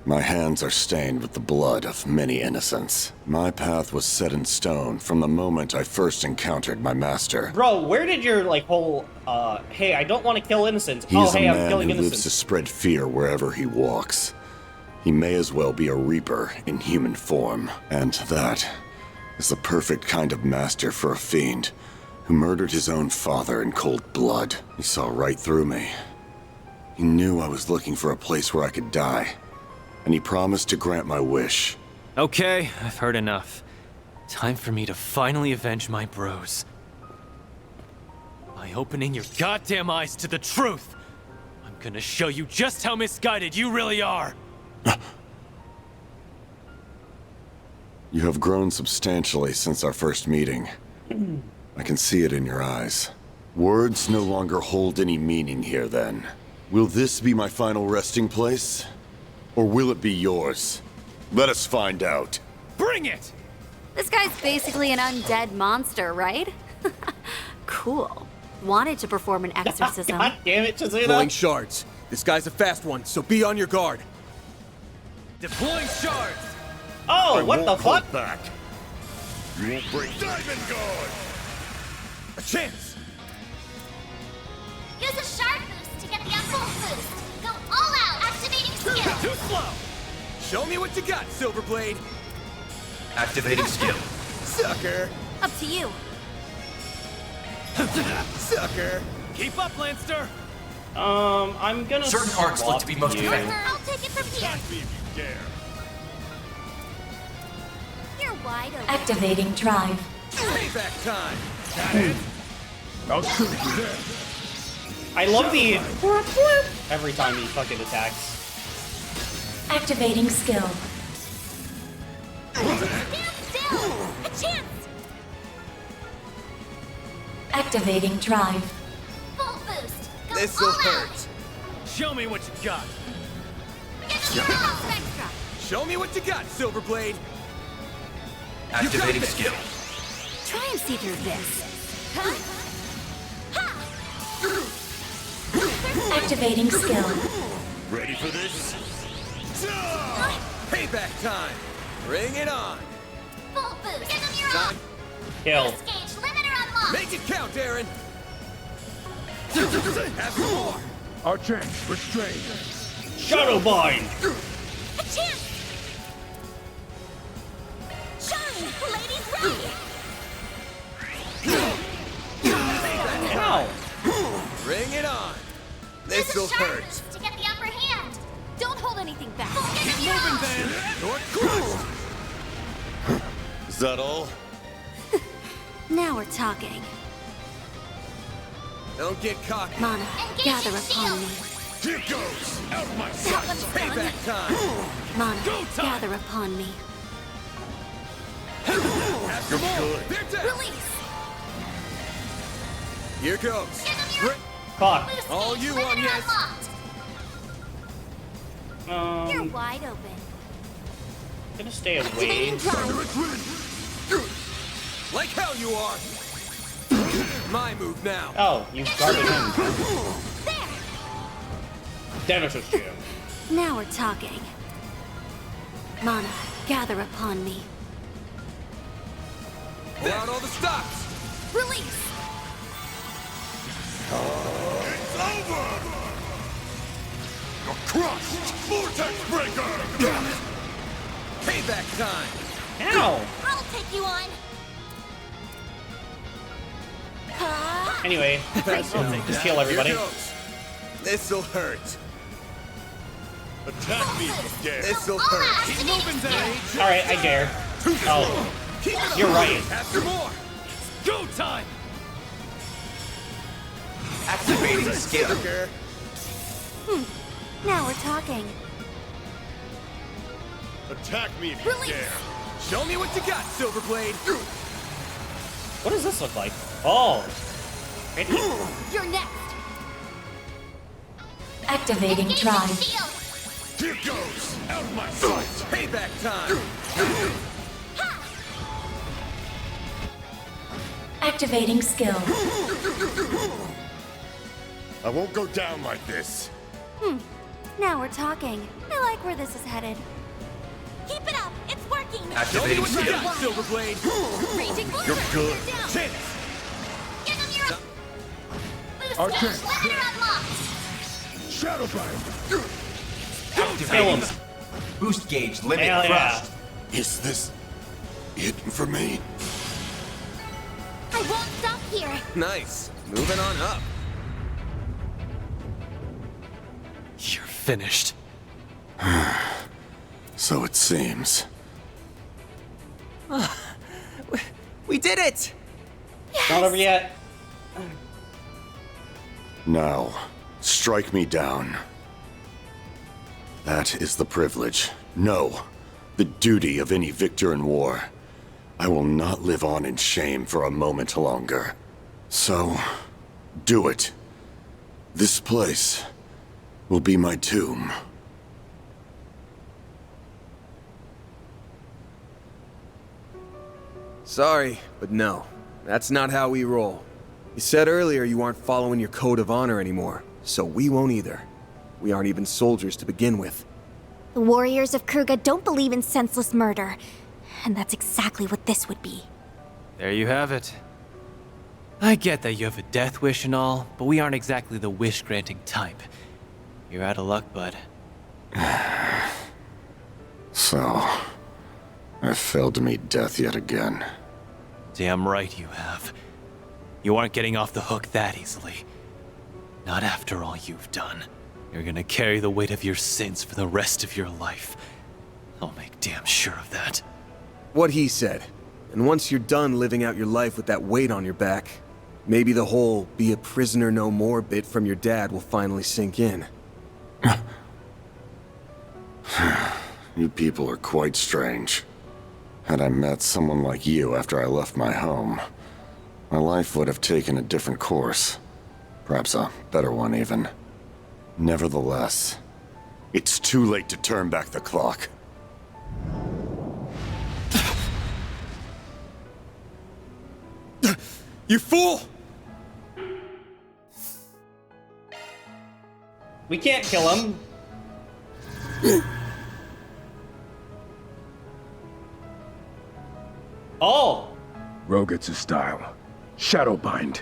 My hands are stained with the blood of many innocents. My path was set in stone from the moment I first encountered my master. Bro, where did your, whole, hey, I don't want to kill innocents. He's hey, a I'm man killing who innocents. lives to spread fear wherever he walks. He may as well be a reaper in human form. And that is the perfect kind of master for a fiend who murdered his own father in cold blood. He saw right through me. He knew I was looking for a place where I could die, and he promised to grant my wish. Okay, I've heard enough. Time for me to finally avenge my bros. By opening your goddamn eyes to the truth, I'm gonna show you just how misguided you really are! You have grown substantially since our first meeting. I can see it in your eyes. Words no longer hold any meaning here, then. Will this be my final resting place? Or will it be yours? Let us find out. Bring it! This guy's basically an undead monster, right? Cool. Wanted to perform an exorcism. God damn it, Chizuna. Deploying shards. This guy's a fast one, so be on your guard. Deploying shards! Oh, what the fuck? Back. You won't break Diamond Guard! A chance! Use a shard boost to get the upper boost. Go all out, activating skill. Too slow! Show me what you got, Silverblade! Activating skill. Sucker! Up to you. Sucker! Keep up, Lancer! I'm gonna Certain arcs look to be most you. effective. I'll take it from here. Attack me if you dare. You're wide open. Activating drive. Payback time! Got it? I'll shoot you there. I love the every time he fucking attacks. Activating skill. Stand still. A chance. Activating drive. Full boost. Go This'll all hurt. out. Show me what you got. Give them your extra. Show me what you got, Silverblade. Activating skill. Try and see through this. Huh? Activating skill. Ready for this? Payback time! Bring it on! Full boost. Give them your all. Time. Kill. Boost gauge limiter unlocked. Make it count, Aaron! Have some more! Our chance, restrained. Shadowbind. A chance. Shine, ladies ready. Ow. Bring it on! Use This'll a shard hurt! boost to get the upper hand. Don't hold anything back. Keep moving, then! Sword crushed! Is that all? Now we're talking. Don't get cocky. Mana, gather upon me. Here goes! Out my That sight! one's done. Payback time! Mana, Go time. gather upon me. Have some more! They're down! Release. Here goes! Give them your Fuck. boost All gauge you limiter on, yes. unlocked. You're wide open. Gonna stay away. Activating drive. Like hell you are! My move now! Oh, you guarded him. There. Dennis's jam. Now we're talking. Mana, gather upon me. Pull out all the stops! Release. It's over! You're crushed! Vortex Breaker! Payback time! Ow. I'll take you on. Anyway, just heal everybody. Here goes. This'll hurt. Attack me if you dare. This'll hurt. Keep moving, All right, I dare. Oh, you're right. Have some more. Go time. Activating skill. Sucker. Now we're talking. Attack me if you Release. dare. Show me what you got, Silverblade. What does this look like? Oh. Ready? You're next. Activating Engaging drive. shield. Here goes! Out my sight! Payback time. Activating skill. I won't go down like this. Now we're talking. I like where this is headed. Keep it up. It's working. Show me Activating what you skill. got, Silverblade. Raging blizzard. You're good. Down. Chance. Give them your boost Our gauge chance. limiter unlocked. Shadowbind! Kill him. Boost gauge limit Hell yeah. crushed. Is this it for me? I won't stop here. Nice. Moving on up. You're finished. So it seems. We did it! Not over yet. Now, strike me down. That is the privilege. No, the duty of any victor in war. I will not live on in shame for a moment longer. So, do it. This place will be my tomb. Sorry, but no. That's not how we roll. You said earlier you aren't following your code of honor anymore, so we won't either. We aren't even soldiers to begin with. The warriors of Kruga don't believe in senseless murder, and that's exactly what this would be. There you have it. I get that you have a death wish and all, but we aren't exactly the wish-granting type. You're out of luck, bud. So, I've failed to meet death yet again. Damn right you have. You aren't getting off the hook that easily. Not after all you've done. You're gonna carry the weight of your sins for the rest of your life. I'll make damn sure of that. What he said. And once you're done living out your life with that weight on your back, maybe the whole be a prisoner no more bit from your dad will finally sink in. You people are quite strange. Had I met someone like you after I left my home, my life would have taken a different course. Perhaps a better one, even. Nevertheless, it's too late to turn back the clock. You fool! We can't kill him. Oh! Roget's style. Shadowbind.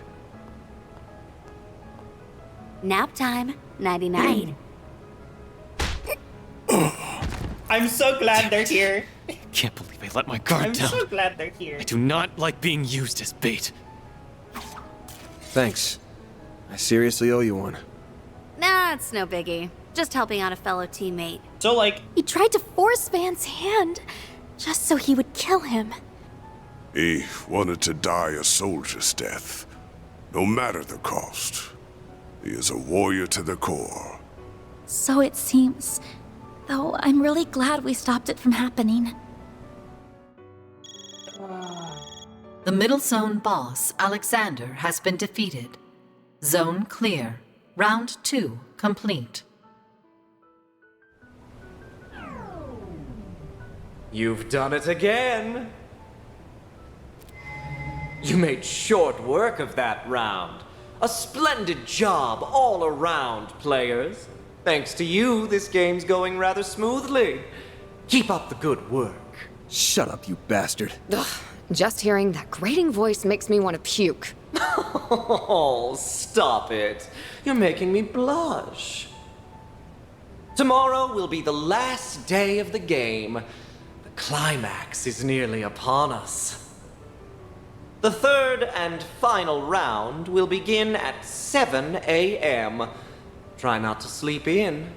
Nap time. Nighty-night. I'm so glad they're here. Can't believe I let my guard I'm down. so glad they're here. I do not like being used as bait. Thanks. I seriously owe you one. Nah, it's no biggie. Just helping out a fellow teammate. So, like... He tried to force Van's hand, just so he would kill him. He wanted to die a soldier's death, no matter the cost. He is a warrior to the core. So it seems. Though I'm really glad we stopped it from happening. The Middle Zone boss, Alexander, has been defeated. Zone clear. Round 2 complete. You've done it again. You made short work of that round. A splendid job all around, players. Thanks to you, this game's going rather smoothly. Keep up the good work. Shut up, you bastard. Ugh, just hearing that grating voice makes me want to puke. Oh, stop it. You're making me blush. Tomorrow will be the last day of the game. The climax is nearly upon us. The third and final round will begin at 7 a.m. Try not to sleep in.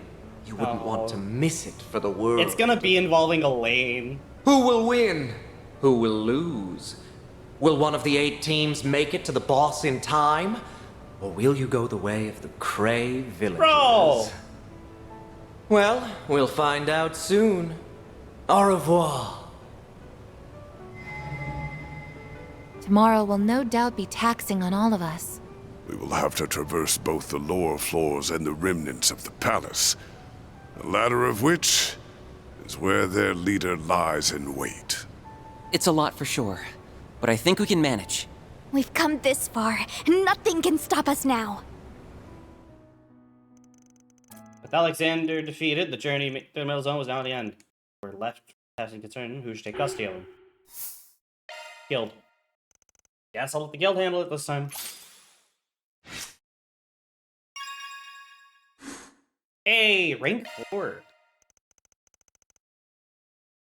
You wouldn't want to miss it for the world. It's gonna be involving Elaine. Who will win? Who will lose? Will one of the 8 teams make it to the boss in time? Or will you go the way of the Cray villagers? Bro! Well, we'll find out soon. Au revoir. Tomorrow will no doubt be taxing on all of us. We will have to traverse both the lower floors and the remnants of the palace, the latter of which is where their leader lies in wait. It's a lot for sure, but I think we can manage. We've come this far, and nothing can stop us now. With Alexander defeated, the journey to the Middle Zone was now at the end. We're left having concern who should take custody of him. Guild. Guess I'll let the guild handle it this time. Hey, rank 4.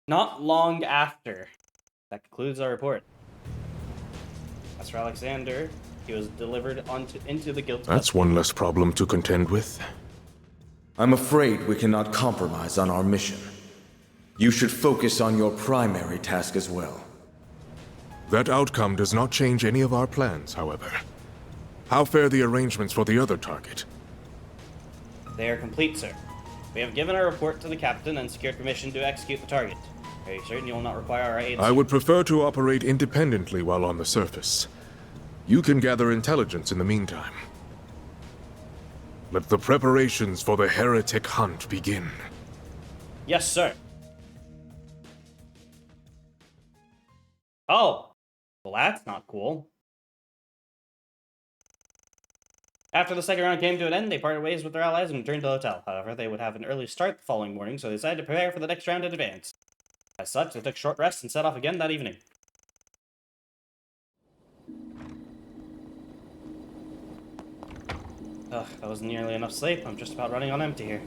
Not long after. That concludes our report. As for Alexander, he was delivered into the guild's That's one less problem to contend with. I'm afraid we cannot compromise on our mission. You should focus on your primary task as well. That outcome does not change any of our plans, however. How fare the arrangements for the other target? They are complete, sir. We have given our report to the captain and secured permission to execute the target. Are you certain you will not require our aid? I would prefer to operate independently while on the surface. You can gather intelligence in the meantime. Let the preparations for the heretic hunt begin. Yes, sir. Oh, well, that's not cool. After the second round came to an end, they parted ways with their allies and returned to the hotel. However, they would have an early start the following morning, so they decided to prepare for the next round in advance. As such, they took a short rest and set off again that evening. Ugh, that wasn't nearly enough sleep. I'm just about running on empty here.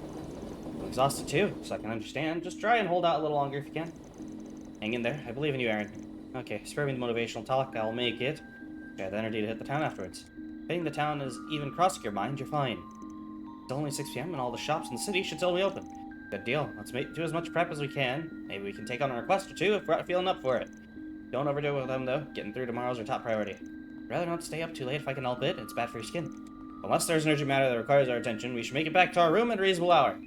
I'm exhausted too, so I can understand. Just try and hold out a little longer if you can. Hang in there. I believe in you, Aaron. Okay, spare me the motivational talk. I'll make it. I have the energy to hit the town afterwards. Hitting the town is even crossing your mind, you're fine. It's only 6 p.m. and all the shops in the city should still be open. Good deal. Let's do as much prep as we can. Maybe we can take on a request or two if we're feeling up for it. Don't overdo it with them, though. Getting through tomorrow's our top priority. I'd rather not stay up too late if I can help it. It's bad for your skin. Unless there's an urgent matter that requires our attention, we should make it back to our room at a reasonable hour.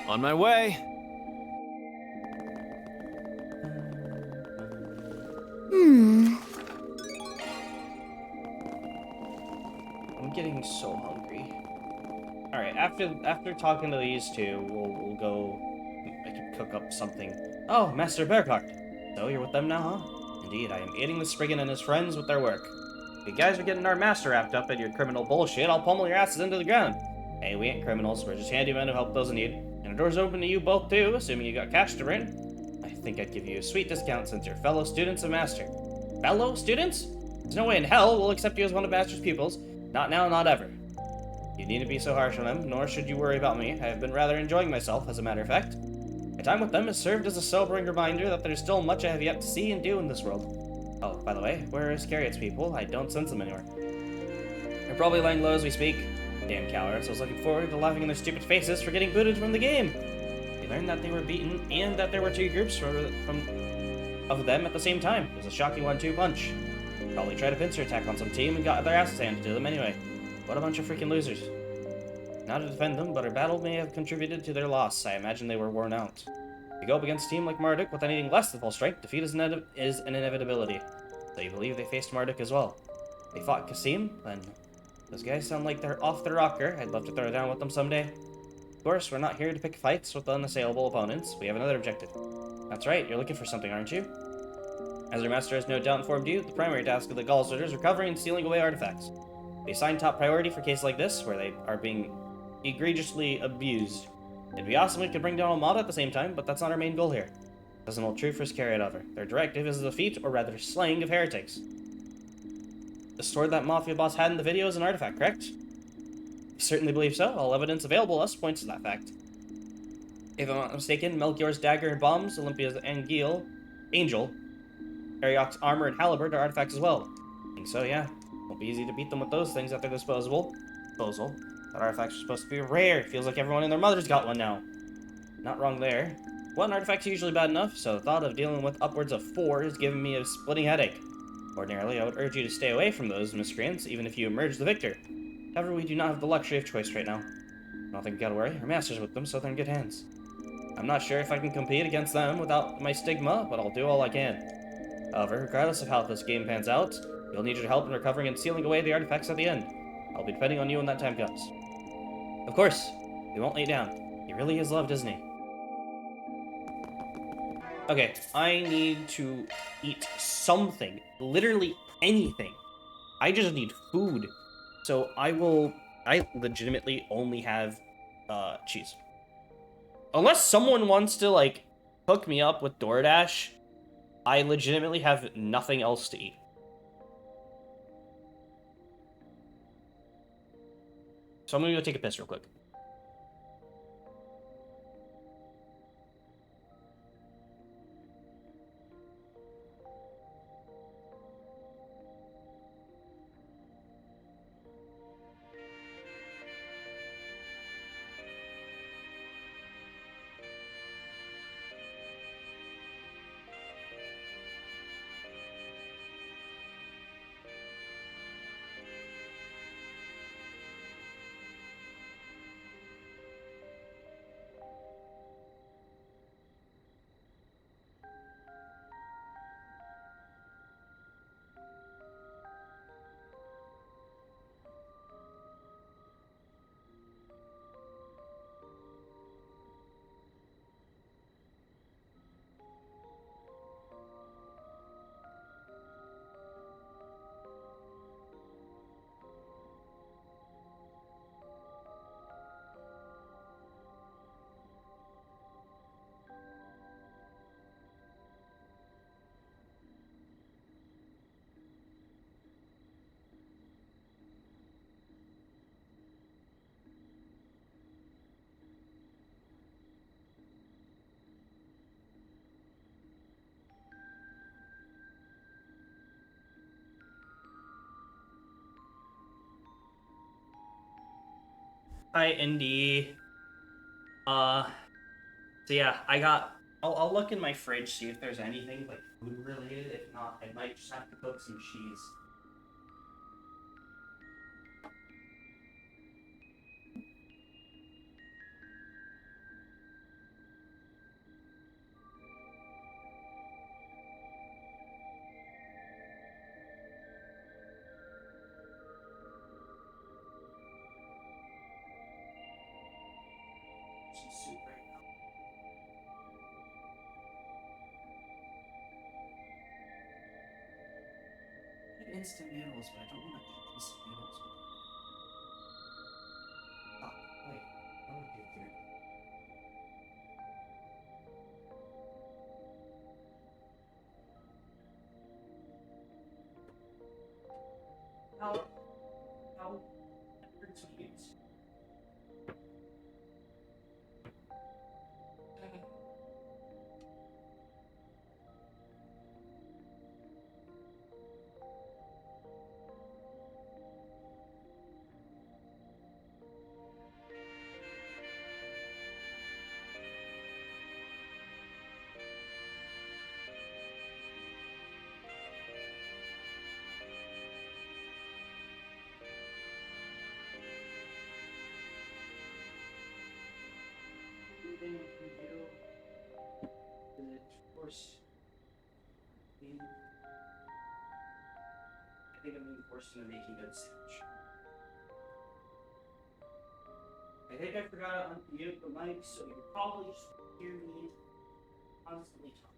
On my way. I'm getting so hungry. All right, after talking to these two, we'll go. I can cook up something. Oh, Master Bearcard. So you're with them now, huh? Indeed, I am aiding the Spriggan and his friends with their work. If you guys are getting our master wrapped up in your criminal bullshit, I'll pummel your asses into the ground. Hey, we ain't criminals. We're just handymen who help those in need. And the door's open to you both too, assuming you got cash to burn. I think I'd give you a sweet discount since you're fellow students of Master. Fellow students? There's no way in hell we'll accept you as one of Master's pupils. Not now, not ever. You needn't be so harsh on them, nor should you worry about me. I have been rather enjoying myself, as a matter of fact. My time with them has served as a sobering reminder that there's still much I have yet to see and do in this world. Oh, by the way, where is Carriot's people? I don't sense them anywhere. They're probably lying low as we speak. Damn cowards, I was looking forward to laughing in their stupid faces for getting booted from the game. We learned that they were beaten, and that there were 2 groups of them at the same time. It was a shocking 1-2 punch. Probably tried a pincer attack on some team and got their asses handed to them anyway. What a bunch of freaking losers. Not to defend them, but our battle may have contributed to their loss. I imagine they were worn out. If you go up against a team like Marduk with anything less than full strength, defeat is an inevitability. So you believe they faced Marduk as well. They fought Kasim, then those guys sound like they're off their rocker. I'd love to throw down with them someday. Of course, we're not here to pick fights with unassailable opponents. We have another objective. That's right, you're looking for something, aren't you? As your master has no doubt informed you, the primary task of the Gallsters is recovering and stealing away artifacts. They assign top priority for cases like this, where they are being egregiously abused. It'd be awesome if we could bring down Almada at the same time, but that's not our main goal here. Doesn't hold true for Iscariot over. Their directive is the defeat, or rather slaying, of heretics. The sword that Mafia boss had in the video is an artifact, correct? I certainly believe so. All evidence available to us points to that fact. If I'm not mistaken, Melchior's dagger and bombs, Olympia's Angel, Ariok's armor and halberd are artifacts as well. I think so, yeah. Won't be easy to beat them with those things at their disposal. That artifacts are supposed to be rare. Feels like everyone and their mother's got one now. Not wrong there. One artifact's usually bad enough, so the thought of dealing with upwards of 4 is giving me a splitting headache. Ordinarily, I would urge you to stay away from those miscreants, even if you emerge the victor. However, we do not have the luxury of choice right now. I don't think we gotta worry. Our master's with them, so they're in good hands. I'm not sure if I can compete against them without my stigma, but I'll do all I can. However, regardless of how this game pans out, you'll need your help in recovering and sealing away the artifacts at the end. I'll be depending on you when that time comes. Of course, we won't lay down. He really is loved, isn't he? Okay, I need to eat something. Literally anything. I just need food. So I legitimately only have cheese. Unless someone wants to, like, hook me up with DoorDash, I legitimately have nothing else to eat. So I'm gonna go take a piss real quick. Hi, Indy. So yeah, I'll look in my fridge, see if there's anything like food related. If not, I might just have to cook some cheese. Some soup right now. I have instant noodles, but I don't want to eat instant noodles. Oh, wait. What do I do here? How routines. Anything I can do to force me. I think I'm being forced into making a sandwich. I think I forgot to unmute the mic, so you probably just hear me constantly talking.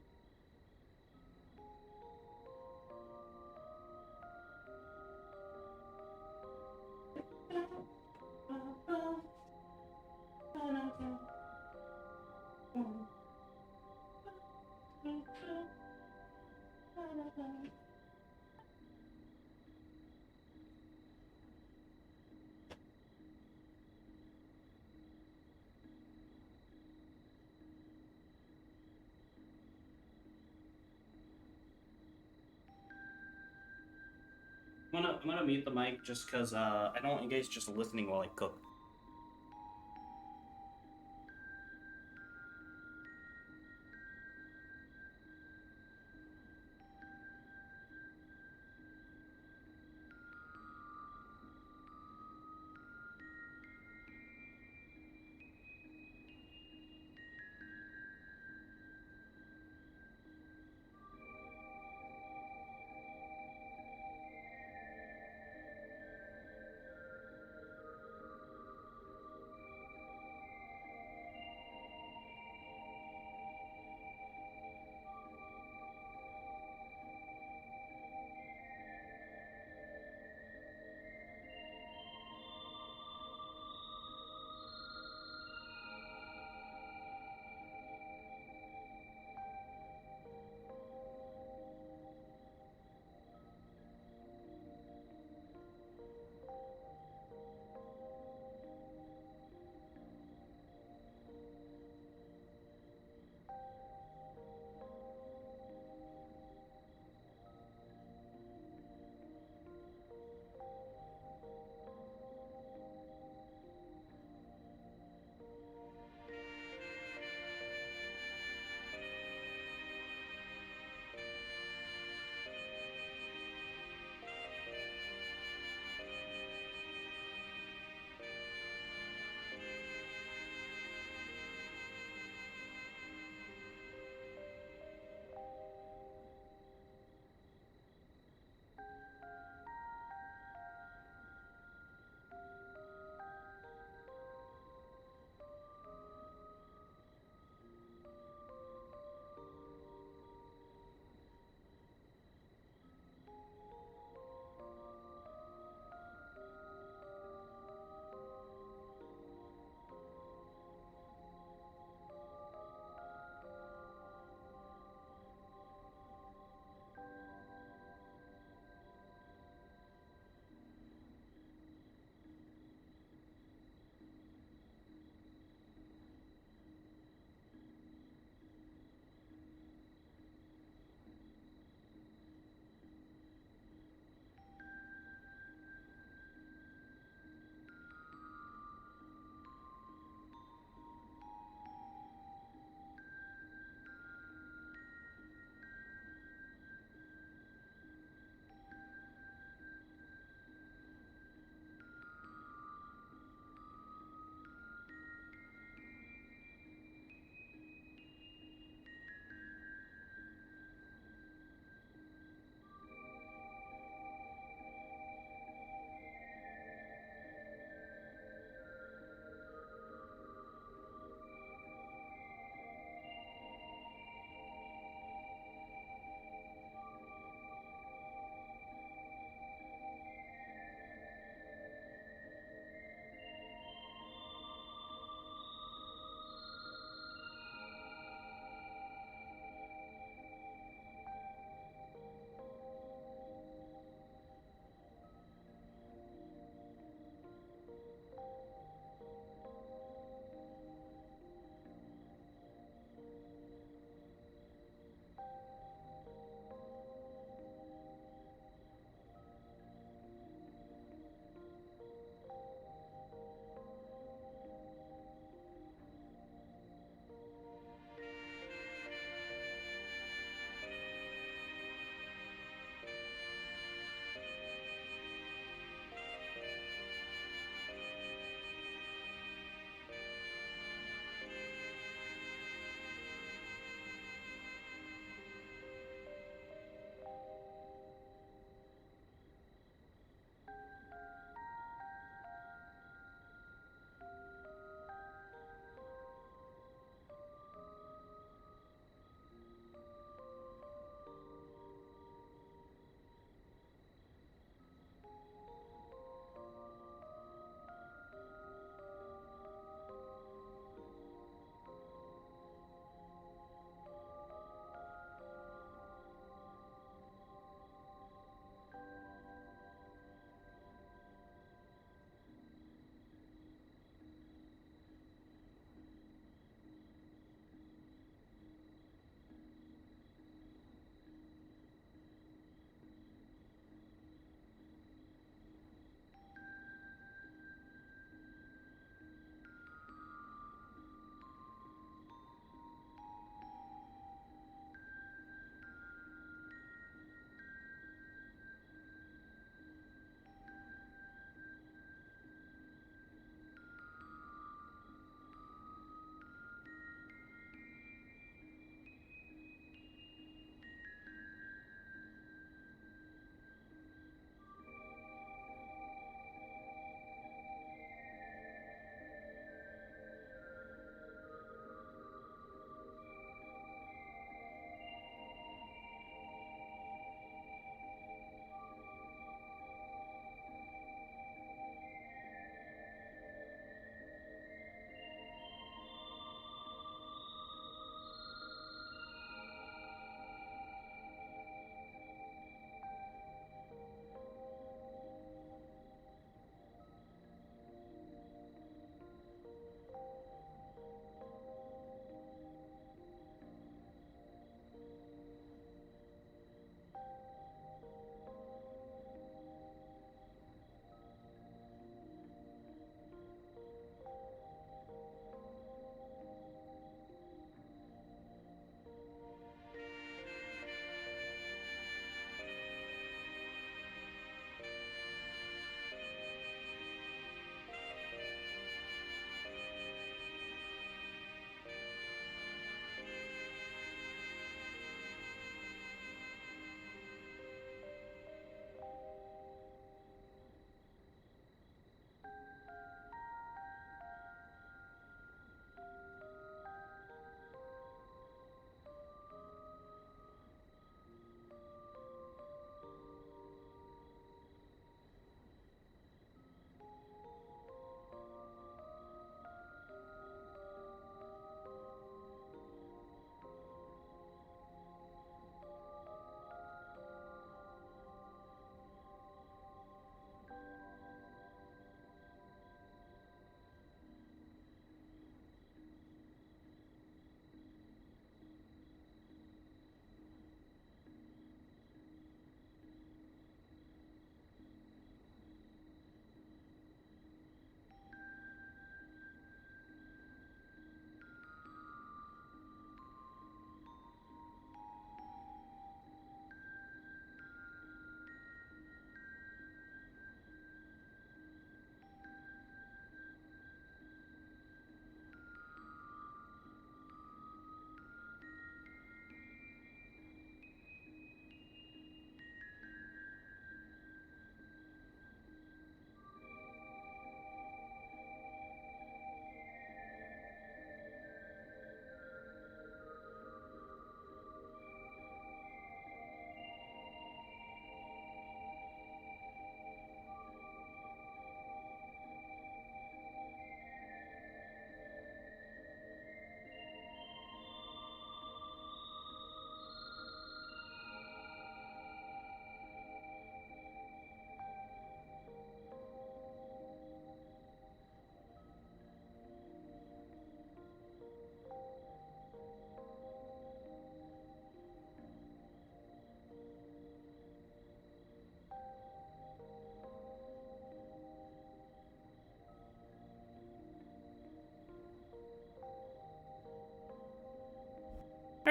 I'm gonna mute the mic just because I don't want you guys just listening while I cook.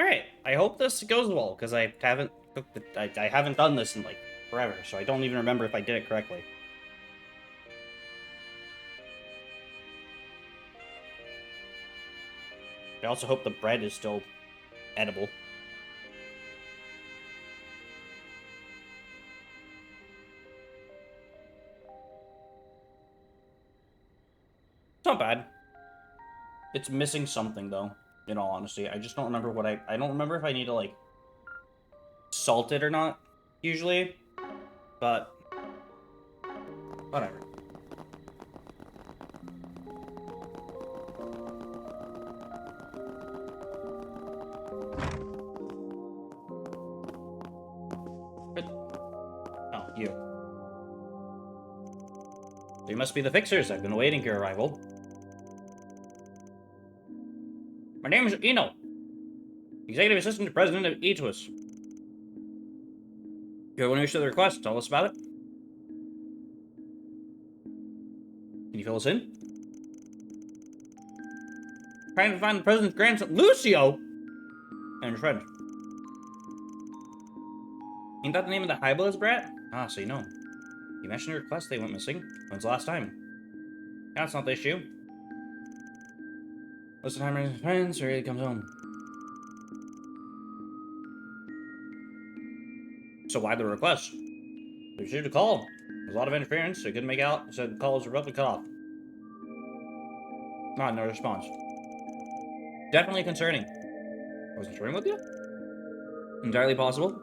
Alright, I hope this goes well, because I haven't cooked it. I haven't done this in, like, forever, so I don't even remember if I did it correctly. I also hope the bread is still edible. It's not bad. It's missing something, though, in all honesty. I just don't remember what I don't remember if I need to, like, salt it or not, usually. But, whatever. Oh, you. So you must be the fixers. I've been awaiting your arrival. My name is Eno, Executive Assistant to President of Eatwas. You're one who issued the request. Tell us about it. Can you fill us in? Trying to find the president's grandson, Lucio! And his friend. Ain't that the name of the Hyblis brat? Ah, so you know him. You mentioned your request they went missing. When's the last time? That's not the issue. Most of the time, his friends, or he comes home. So why the request? We received a call. There's a lot of interference, so he couldn't make out. Said the call was abruptly cut off. Not no response. Definitely concerning. I wasn't sharing with you? Entirely possible.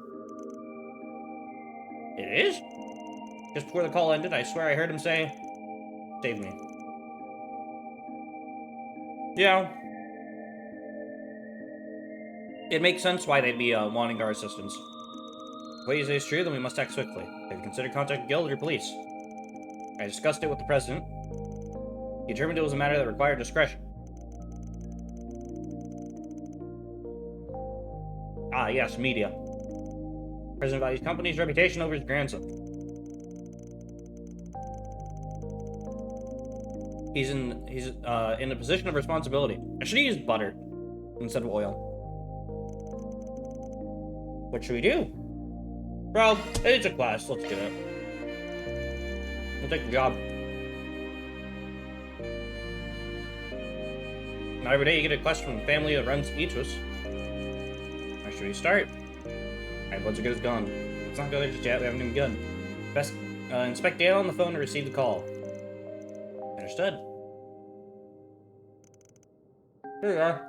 It is? Just before the call ended, I swear I heard him say, "Save me." Yeah. It makes sense why they'd be wanting our assistance. If what you say is true, then we must act swiftly. Have you considered contacting Guild or police? I discussed it with the president. He determined it was a matter that required discretion. Ah, yes, media. President values company's reputation over his grandson. He's in a position of responsibility. I should use butter instead of oil. What should we do? Well, it's a class. Let's do it. We'll take the job. Not every day you get a quest from the family that runs Eatwas. Where should we start? Alright, what's as good as gone? Let's not go there just yet. We haven't even begun. Best inspect data on the phone to receive the call. Understood. Here we are.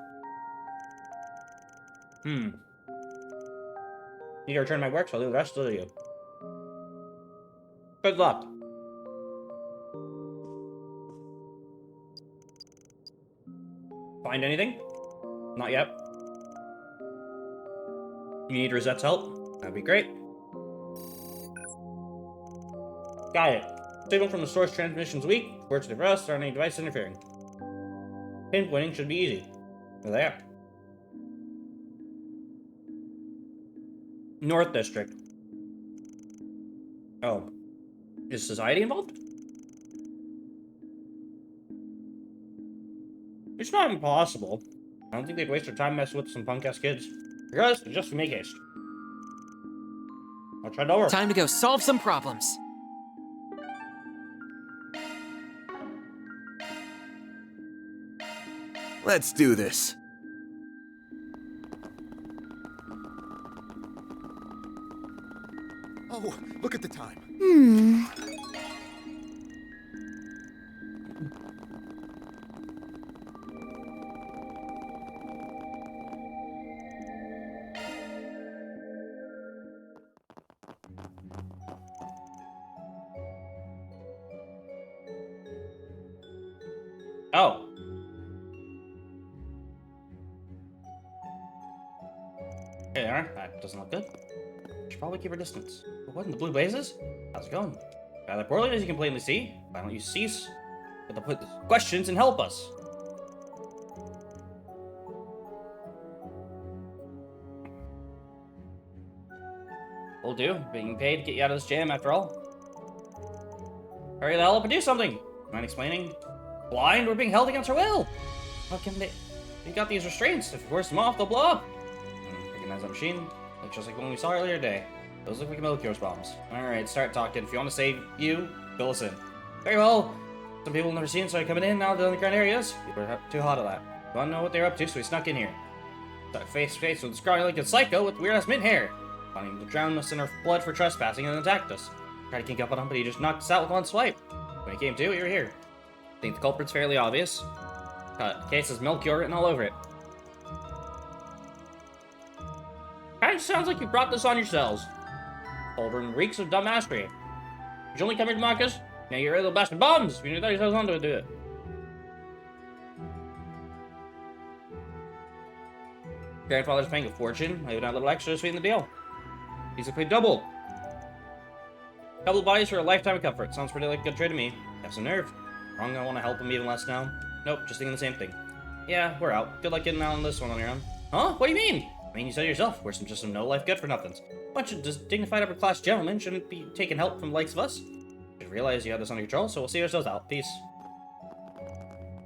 Need to return my work, so I'll do the rest of you. Good luck. Find anything? Not yet. You need Rosette's help? That'd be great. Got it. Signal from the source transmission's weak. Words to rust, there aren't any device interfering. Pinpointing should be easy. They're there. North District. Oh. Is society involved? It's not impossible. I don't think they'd waste their time messing with some punk-ass kids. Regardless, just make haste. I'll try to over. Time to go solve some problems. Let's do this. Oh, look at the time. Oh. Here they are. That doesn't look good. Should probably keep our distance. But what in the blue blazes? How's it going? Rather poorly, as you can plainly see. Why don't you cease with the questions and help us? Will do. Being paid to get you out of this jam, after all. Hurry the hell up and do something! Mind explaining? Blind? We're being held against our will! How can they... We got these restraints. If we force them off, they'll blow up. Recognize that machine? Looks just like the one we saw earlier today. Those look like Melchior's bombs. Alright, start talking. If you want to save you, fill us in. Very well. Some people never seen started coming in now to the underground areas. People are too hot of that. We want to know what they're up to, so we snuck in here. Stuck face to face with a scrawny like a psycho with weird ass mint hair. Wanting to drown us in our blood for trespassing and attacked us. Tried to kink up on him, but he just knocked us out with one swipe. When he came to, we were here. I think the culprit's fairly obvious. Case has Melchior written all over it. Kinda sounds like you brought this on yourselves. Cauldron reeks of dumbassery. You only come here to mock us? Now you're little bastard bombs! You thought yourselves onto it, do it. Grandfather's paying a fortune. I would add a little extra to sweeten the deal. He's a paid double. Couple bodies for a lifetime of comfort. Sounds pretty like a good trade to me. Have some nerve. Wrong, I want to help him even less now. Nope, just thinking the same thing. Yeah, we're out. Good luck getting out on this one on your own. Huh? What do you mean? I mean, you said it yourself. We're just some no-life good-for-nothings. Bunch of dignified upper-class gentlemen shouldn't be taking help from the likes of us. You realize you have this under control, so we'll see ourselves out. Peace.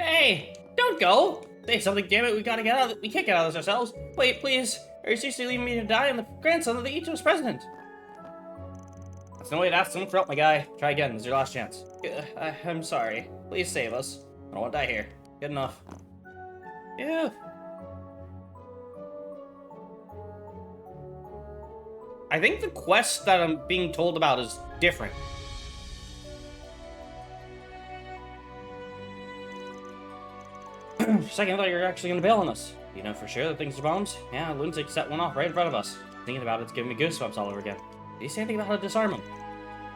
Hey! Don't go! Say something, damn it. We gotta get out of it. We can't get out of this ourselves. Wait, please. Are you seriously leaving me to die? I'm the grandson of the Ichi's president. That's no way to ask someone for help, my guy. Try again. This is your last chance. I'm sorry. Please save us. I don't want to die here. Good enough. Yeah. I think the quest that I'm being told about is different. For a second, I thought you were actually going to bail on us. You know for sure that things are bombs? Yeah, lunatic set one off right in front of us. Thinking about it's giving me goosebumps all over again. Did he say anything about how to disarm him?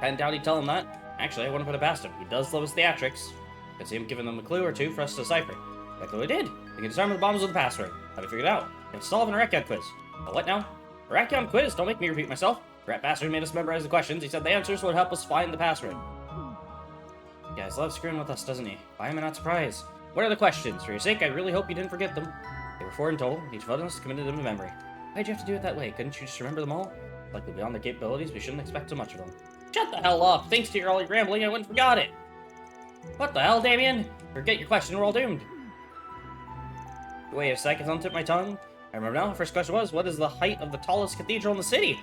I doubt he'd tell him that. Actually, I wouldn't put it past him. He does love his theatrics. Could see him giving them a clue or two for us to decipher. That clue he did. They can disarm the bombs with the password. How to figure it out? You can solve an Rakion quiz. But what now? A Rakion quiz? Don't make me repeat myself. The rat bastard made us memorize the questions. He said the answers would help us find the password. You guys love screwing with us, doesn't he? Why am I not surprised? What are the questions? For your sake, I really hope you didn't forget them. There were 4 in total. Each of us committed them to memory. Why'd you have to do it that way? Couldn't you just remember them all? Likely beyond their capabilities, we shouldn't expect so much of them. Shut the hell up! Thanks to all your rambling, I went and forgot it! What the hell, Damien? Forget your question, we're all doomed. Wait a sec, it's on the tip of my tongue. I remember now, the first question was, what is the height of the tallest cathedral in the city?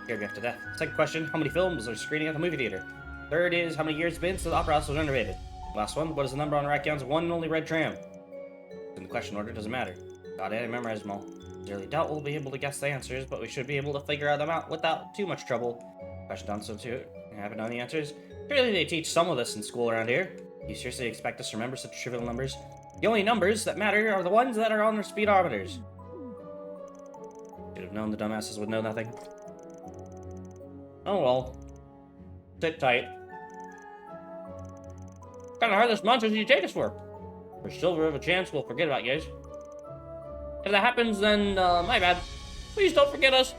Scared me half to death. Second question, how many films are screening at the movie theater? Third is, how many years it's been since the opera house was renovated? Last one, what is the number on Rakion's one and only red tram? In the question order, doesn't matter. Got it, I memorized them all. Sincerely doubt we'll be able to guess the answers, but we should be able to figure them out without too much trouble. Question done so too. I haven't known the answers. Surely they teach some of this in school around here. You seriously expect us to remember such trivial numbers? The only numbers that matter are the ones that are on their speedometers. Should have known the dumbasses would know nothing. Oh well. Sit tight. What kind of heartless monsters did you take us for? For silver of a chance, we'll forget about you guys. If that happens, then, my bad. Please don't forget us.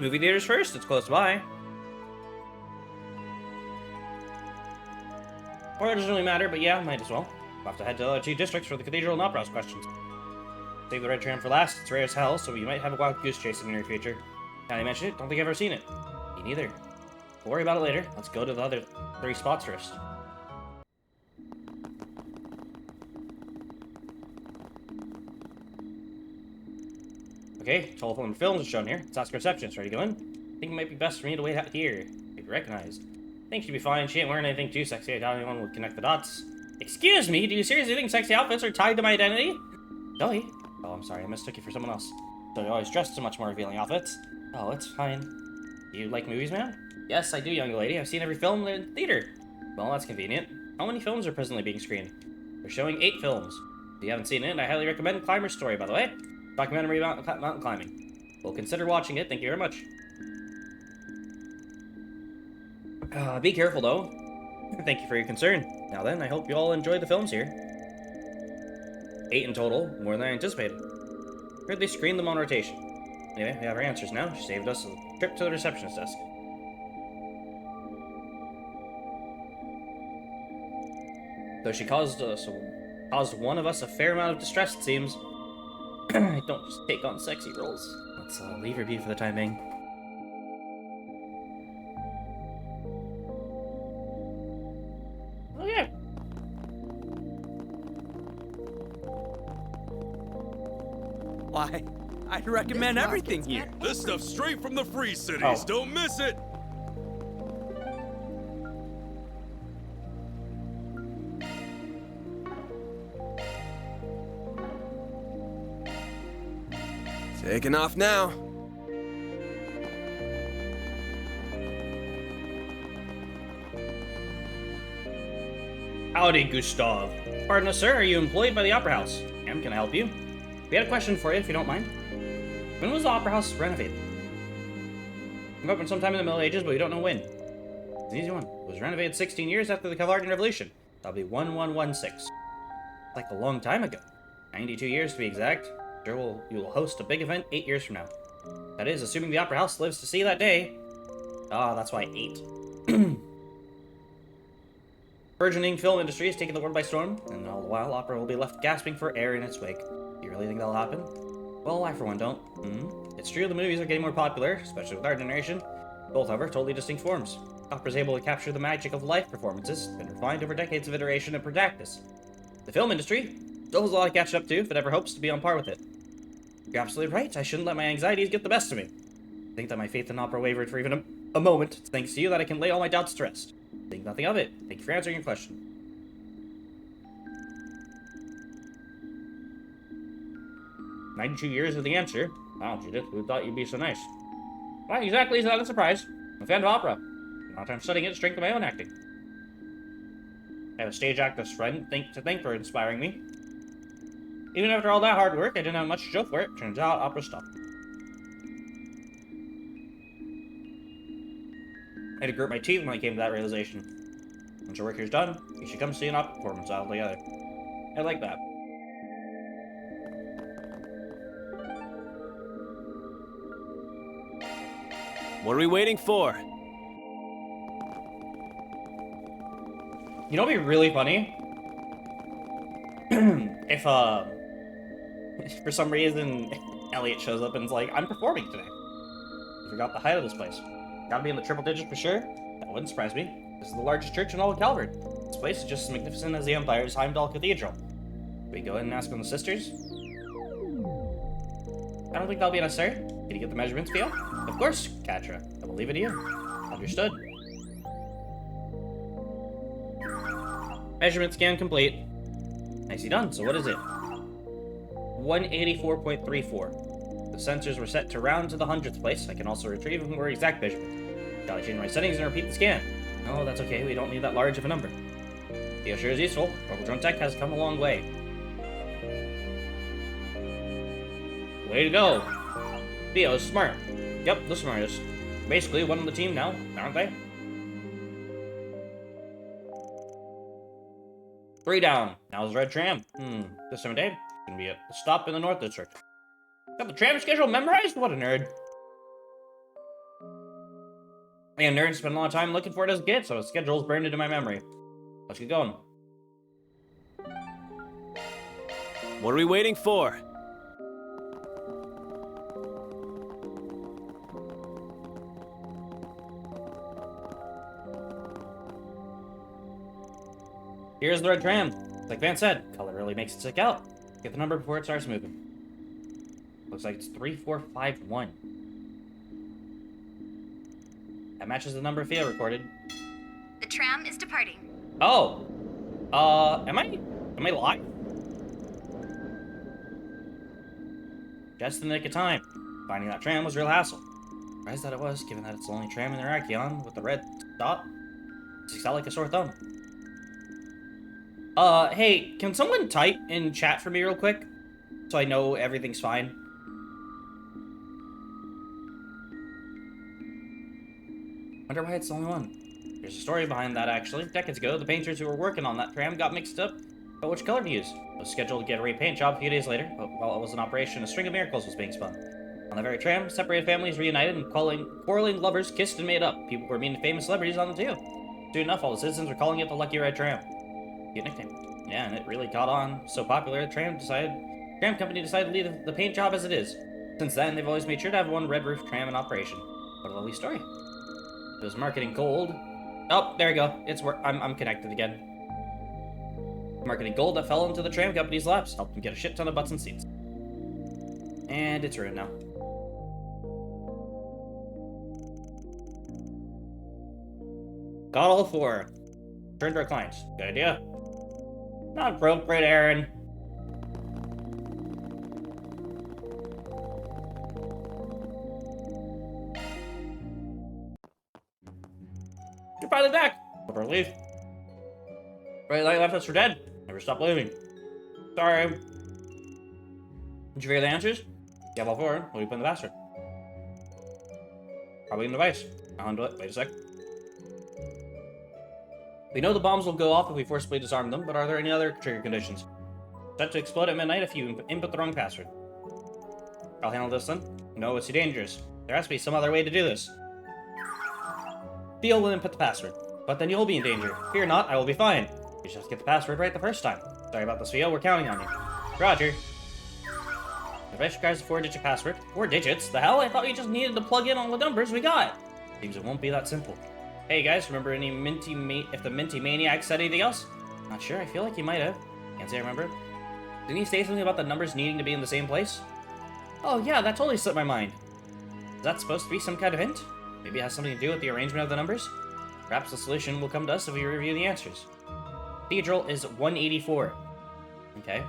Movie theaters first, it's close by. Or it doesn't really matter, but yeah, might as well. We'll have to head to the other 2 districts for the Cathedral and Opera House questions. Save the red tram for last, it's rare as hell, so you might have a wild goose chase in the near future. Now you mention it, don't think I've ever seen it. Me neither. We'll worry about it later. Let's go to the other 3 spots first. Okay, telephone films are shown here. Let's ask receptionist. Ready to go in? I think it might be best for me to wait out here. Get recognized. I think she'd be fine. She ain't wearing anything too sexy. I doubt anyone would connect the dots. Excuse me, do you seriously think sexy outfits are tied to my identity? Zoe? Oh, I'm sorry. I mistook you for someone else. So you always dressed in much more revealing outfits. Oh, it's fine. Do you like movies, man? Yes, I do, young lady. I've seen every film in the theater. Well, that's convenient. How many films are presently being screened? They're showing 8 films. If you haven't seen it, I highly recommend Climber's Story, by the way. Documentary about mountain climbing. We'll consider watching it. Thank you very much. Be careful, though. Thank you for your concern. Now then, I hope you all enjoy the films here. 8 in total, more than I anticipated. Heard they screened them on rotation. Anyway, we have our answers now. She saved us a trip to the receptionist desk. Though she caused one of us a fair amount of distress, it seems. I don't just take on sexy roles. Let's leave her be for the time being. Oh yeah, I'd recommend everything here. This stuff's straight from the free cities. Oh. Don't miss it. Taking off now. Howdy, Gustav. Pardon us, sir. Are you employed by the Opera House? Can I help you? We had a question for you, if you don't mind. When was the Opera House renovated? It opened sometime in the Middle Ages, but we don't know when. It's an easy one. It was renovated 16 years after the Cavalarian Revolution. That'll be 1116. Like a long time ago. 92 years to be exact. Sure, you will host a big event 8 years from now. That is, assuming the Opera House lives to see that day. Ah, that's why 8. Burgeoning film industry is taking the world by storm, and all the while, opera will be left gasping for air in its wake. Do you really think that'll happen? Well, I for one don't. It's true the movies are getting more popular, especially with our generation. Both, however, totally distinct forms. Opera's able to capture the magic of live performances, been refined over decades of iteration and practice. The film industry still has a lot to catch up to, if it ever hopes to be on par with it. You're absolutely right, I shouldn't let my anxieties get the best of me. I think that my faith in opera wavered for even a moment. It's thanks to you that I can lay all my doubts to rest. Think nothing of it. Thank you for answering your question. "92 years is the answer. Wow, Judith, who thought you'd be so nice?" Why exactly is that a surprise? I'm a fan of opera. Not I'm studying it to strengthen my own acting. I have a stage actress friend to thank for inspiring me. Even after all that hard work, I didn't have much to show for it. Turns out, opera stopped. I had to grit my teeth when I came to that realization. Once your work here's done, you should come see an opera performance all together. I like that. What are we waiting for? You know what'd be really funny? if for some reason Elliot shows up and is like, "I'm performing today." I forgot the height of this place. Gotta be in the triple digits for sure. That wouldn't surprise me. This is the largest church in all of Calvert. This place is just as magnificent as the Empire's Heimdall Cathedral. We go in and ask one of the sisters? I don't think that'll be necessary. Can you get the measurements, Theo? Of course, Katra. I will leave it to you. Understood. Measurement scan complete. Nicely done. So what is it? 184.34. The sensors were set to round to the hundredth place. I can also retrieve a more exact measurement. Gotta change my settings and repeat the scan. No, that's okay. We don't need that large of a number. Theo sure is useful. Mobile drone tech has come a long way. Way to go. Theo's smart. Yep, the smartest. Basically one on the team now, aren't they? 3 down. Now's the red tram. This time of day, it's gonna be a stop in the North District. Got the tram schedule memorized? What a nerd. Man, nerds spend a lot of time looking for it as a kid, so the schedule's burned into my memory. Let's get going. What are we waiting for? Here's the red tram. Like Van said, color really makes it stick out. Get the number before it starts moving. Looks like it's 3451. That matches the number Theo recorded. The tram is departing. Oh! Am I live? Just in the nick of time. Finding that tram was a real hassle. Surprised that it was, given that it's the only tram in the Archeon with the red dot. Sticks out like a sore thumb. Hey, can someone type in chat for me real quick? So I know everything's fine. Wonder why it's the only one. There's a story behind that, actually. Decades ago, the painters who were working on that tram got mixed up about which color to use. It was scheduled to get a repaint job a few days later, but while it was in operation, a string of miracles was being spun. On the very tram, separated families reunited and quarreling lovers kissed and made up. People were meeting famous celebrities on it too. Soon enough, all the citizens were calling it the Lucky Red Tram. Cute nickname. Yeah, and it really caught on. So popular, the tram company decided to leave the paint job as it is. Since then, they've always made sure to have one red roof tram in operation. What a lovely story. It was marketing gold. Oh, there we go. I'm connected again. Marketing gold that fell into the tram company's laps helped them get a shit ton of butts and seats. And it's ruined now. Got all 4. Turn to our clients. Good idea. Not appropriate, Aaron. You're finally back. What a relief. Right, like left us for dead. Never stop leaving. Sorry. Did you figure the answers? You have all 4. What do you put in the password? Probably in the device. I'll handle it. Wait a sec. We know the bombs will go off if we forcibly disarm them, but are there any other trigger conditions? Set to explode at midnight if you input the wrong password. I'll handle this then. No, it's too dangerous. There has to be some other way to do this. Theo will input the password, but then you'll be in danger. Fear not, I will be fine. You just have to get the password right the first time. Sorry about this, Theo. We're counting on you. Roger. The device requires a 4-digit password. 4 digits? The hell? I thought you just needed to plug in all the numbers we got. Seems it won't be that simple. Hey guys, remember any if the Minty Maniac said anything else? Not sure, I feel like he might have. Can't say I remember. Didn't he say something about the numbers needing to be in the same place? Oh yeah, that totally slipped my mind. Is that supposed to be some kind of hint? Maybe it has something to do with the arrangement of the numbers? Perhaps the solution will come to us if we review the answers. Cathedral is 184. Okay.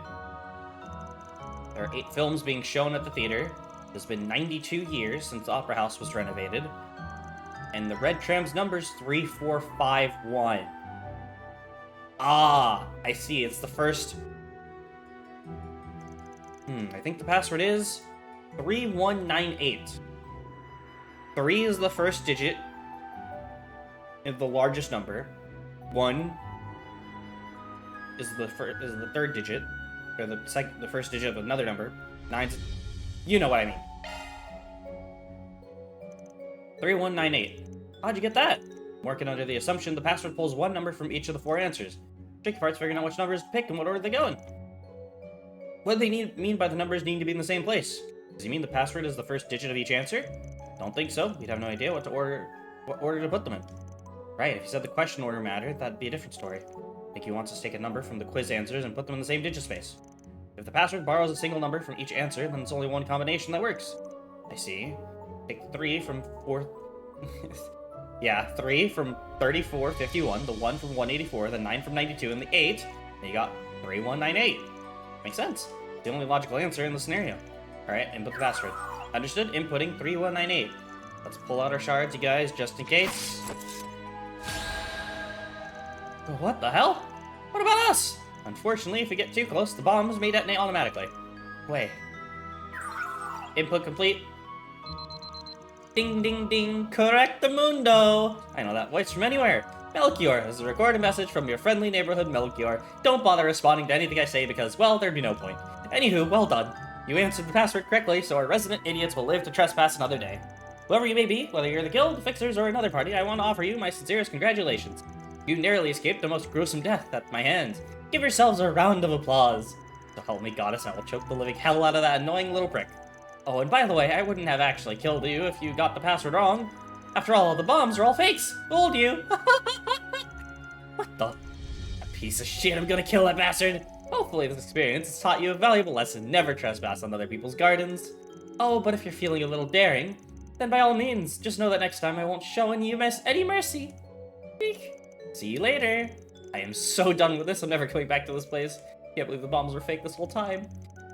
There are 8 films being shown at the theater. It's been 92 years since the Opera House was renovated. And the red tram's number's 3451. Ah, I see. It's the first... I think the password is 3198. 3 is the first digit of the largest number. 1 is the third digit, or the first digit of another number. 9's, you know what I mean. 3198. How'd you get that? I'm working under the assumption the password pulls 1 number from each of the 4 answers. Tricky part's figuring out which numbers to pick and what order they go in. What do they mean by the numbers needing to be in the same place? Does he mean the password is the first digit of each answer? Don't think so. We'd have no idea what order to put them in. Right, if he said the question order mattered, that'd be a different story. I think he wants us to take a number from the quiz answers and put them in the same digit space. If the password borrows a single number from each answer, then it's only one combination that works. I see. Take 3 from 4... yeah, 3 from 3451, the 1 from 184, the 9 from 92, and the 8. And you got 3198. Makes sense. The only logical answer in the scenario. Alright, input the password. Understood? Inputting 3198. Let's pull out our shards, you guys, just in case. What the hell? What about us? Unfortunately, if we get too close, the bombs may detonate automatically. Wait. Input complete. Ding, ding, ding. Correctamundo. I know that voice from anywhere. Melchior, this is a recorded message from your friendly neighborhood Melchior. Don't bother responding to anything I say because, well, there'd be no point. Anywho, well done. You answered the password correctly, so our resident idiots will live to trespass another day. Whoever you may be, whether you're the Guild, the Fixers, or another party, I want to offer you my sincerest congratulations. You narrowly escaped the most gruesome death at my hands. Give yourselves a round of applause. So help me goddess, I will choke the living hell out of that annoying little prick. Oh, and by the way, I wouldn't have actually killed you if you got the password wrong. After all, the bombs are all fakes. Fooled you. What the? A piece of shit, I'm gonna kill that bastard. Hopefully this experience has taught you a valuable lesson. Never trespass on other people's gardens. Oh, but if you're feeling a little daring, then by all means, just know that next time I won't show any mercy. Eek. See you later. I am so done with this, I'm never coming back to this place. Can't believe the bombs were fake this whole time.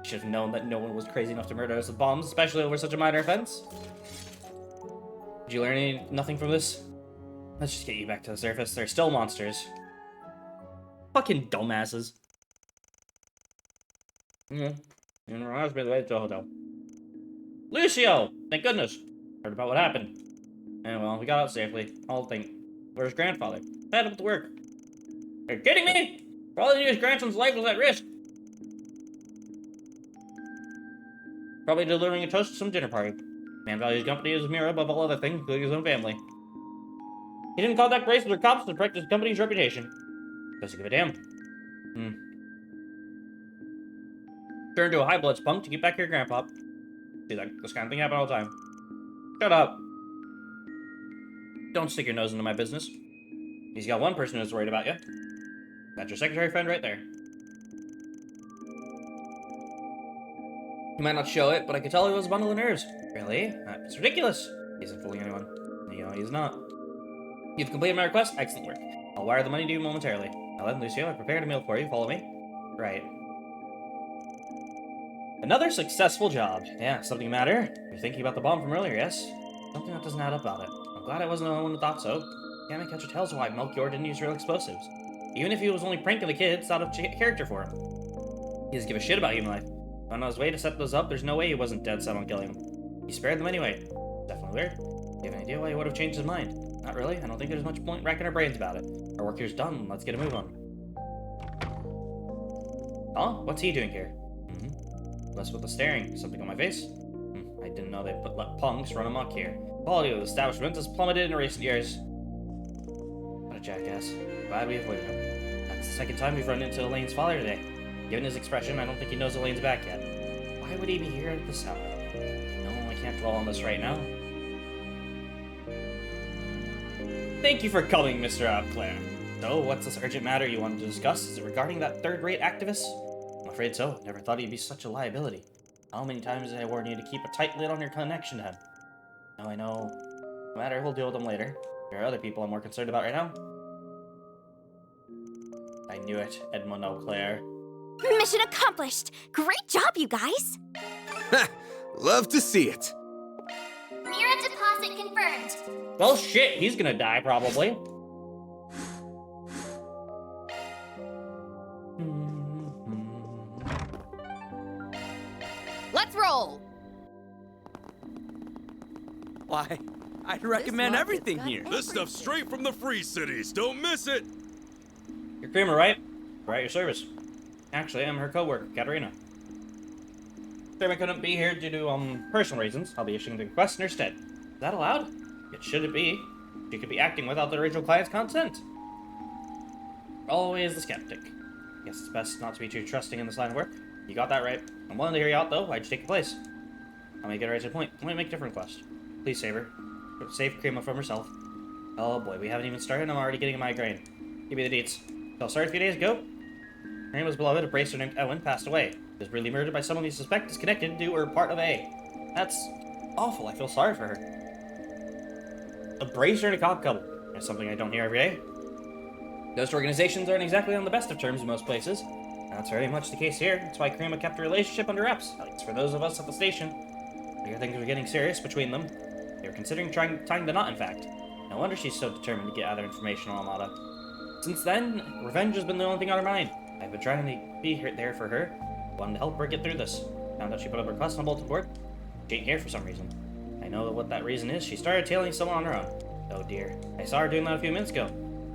Should have known that no one was crazy enough to murder us with bombs, especially over such a minor offense. Did you learn nothing from this? Let's just get you back to the surface. They're still monsters. Fucking dumbasses. And reminds me of the way to the hotel. Lucio! Thank goodness! Heard about what happened. And well, we got out safely. I'll think. Where's grandfather? Fed up with work. Are you kidding me? For all he knew, his grandson's life was at risk. Probably delivering a toast to some dinner party. Man values company as his mirror above all other things, including his own family. He didn't contact races or cops to protect his company's reputation. Doesn't give a damn. Turn into a high blood punk to get back here, Grandpa. See, this kind of thing happen all the time. Shut up. Don't stick your nose into my business. He's got one person who's worried about you. That's your secretary friend right there. He might not show it, but I could tell he was a bundle of nerves. Really? It's ridiculous. He isn't fooling anyone. You know, he's not. You've completed my request? Excellent work. I'll wire the money to you momentarily. Now then, Lucio, I prepared a meal for you. Follow me. Right. Another successful job. Yeah, something matter? You're thinking about the bomb from earlier, yes? Something that doesn't add up about it. I'm glad I wasn't the only one who thought so. Can't make heads or tails why Melchior didn't use real explosives. Even if he was only pranking the kids, it's out of character for him. He doesn't give a shit about human life. On his way to set those up, there's no way he wasn't dead set on killing them. He spared them anyway. Definitely weird. Do you have any idea why he would have changed his mind? Not really. I don't think there's much point racking our brains about it. Our work here's done. Let's get a move on. Huh? What's he doing here? Less with the staring. Something on my face? I didn't know they let punks run amok here. Quality of the establishment has plummeted in recent years. What a jackass. Glad we avoided him. That's the second time we've run into Elaine's father today. Given his expression, I don't think he knows Elaine's back yet. Why would he be here at this hour? No, I can't dwell on this right now. Thank you for coming, Mr. Outclair. So, what's this urgent matter you wanted to discuss? Is it regarding that third-rate activist? I'm afraid so. Never thought he'd be such a liability. How many times did I warn you to keep a tight lid on your connection to him? Now I know. No matter, we'll deal with him later. There are other people I'm more concerned about right now. I knew it, Edmund Auclair. Mission accomplished! Great job, you guys! Love to see it. Mira deposit confirmed. Well, shit, he's gonna die, probably. Let's roll! Why, I'd recommend everything here. This stuff's straight from the free cities. Don't miss it. You're Creamer, right? We're at your service. Actually, I'm her co-worker, Katerina. Creamer couldn't be here due to, personal reasons. I'll be issuing the request in her stead. Is that allowed? It should it be. She could be acting without the original client's consent. Always the skeptic. Guess it's best not to be too trusting in this line of work. You got that right. I'm willing to hear you out, though. Why'd you take your place? I'll make it right to the point. Let me make a different request. Please save her. Save Creamer from herself. Oh boy, we haven't even started and I'm already getting a migraine. Give me the deets. So, started a few days ago. Creamer's beloved, a bracer named Owen, passed away. He was brutally murdered by someone we suspect is connected to or part of A. That's awful. I feel sorry for her. A bracer and a cop couple. That's something I don't hear every day. Ghost organizations aren't exactly on the best of terms in most places. That's very much the case here. That's why Creamer kept the relationship under wraps, at least for those of us at the station. I hear things were getting serious between them. They were considering tying the knot, in fact. No wonder she's so determined to get other information on Almada. Since then, revenge has been the only thing on her mind. I've been trying to be there for her, wanting to help her get through this. Found out she put up her request on bulletin board. She ain't here for some reason. I know what that reason is. She started tailing someone on her own. Oh dear. I saw her doing that a few minutes ago.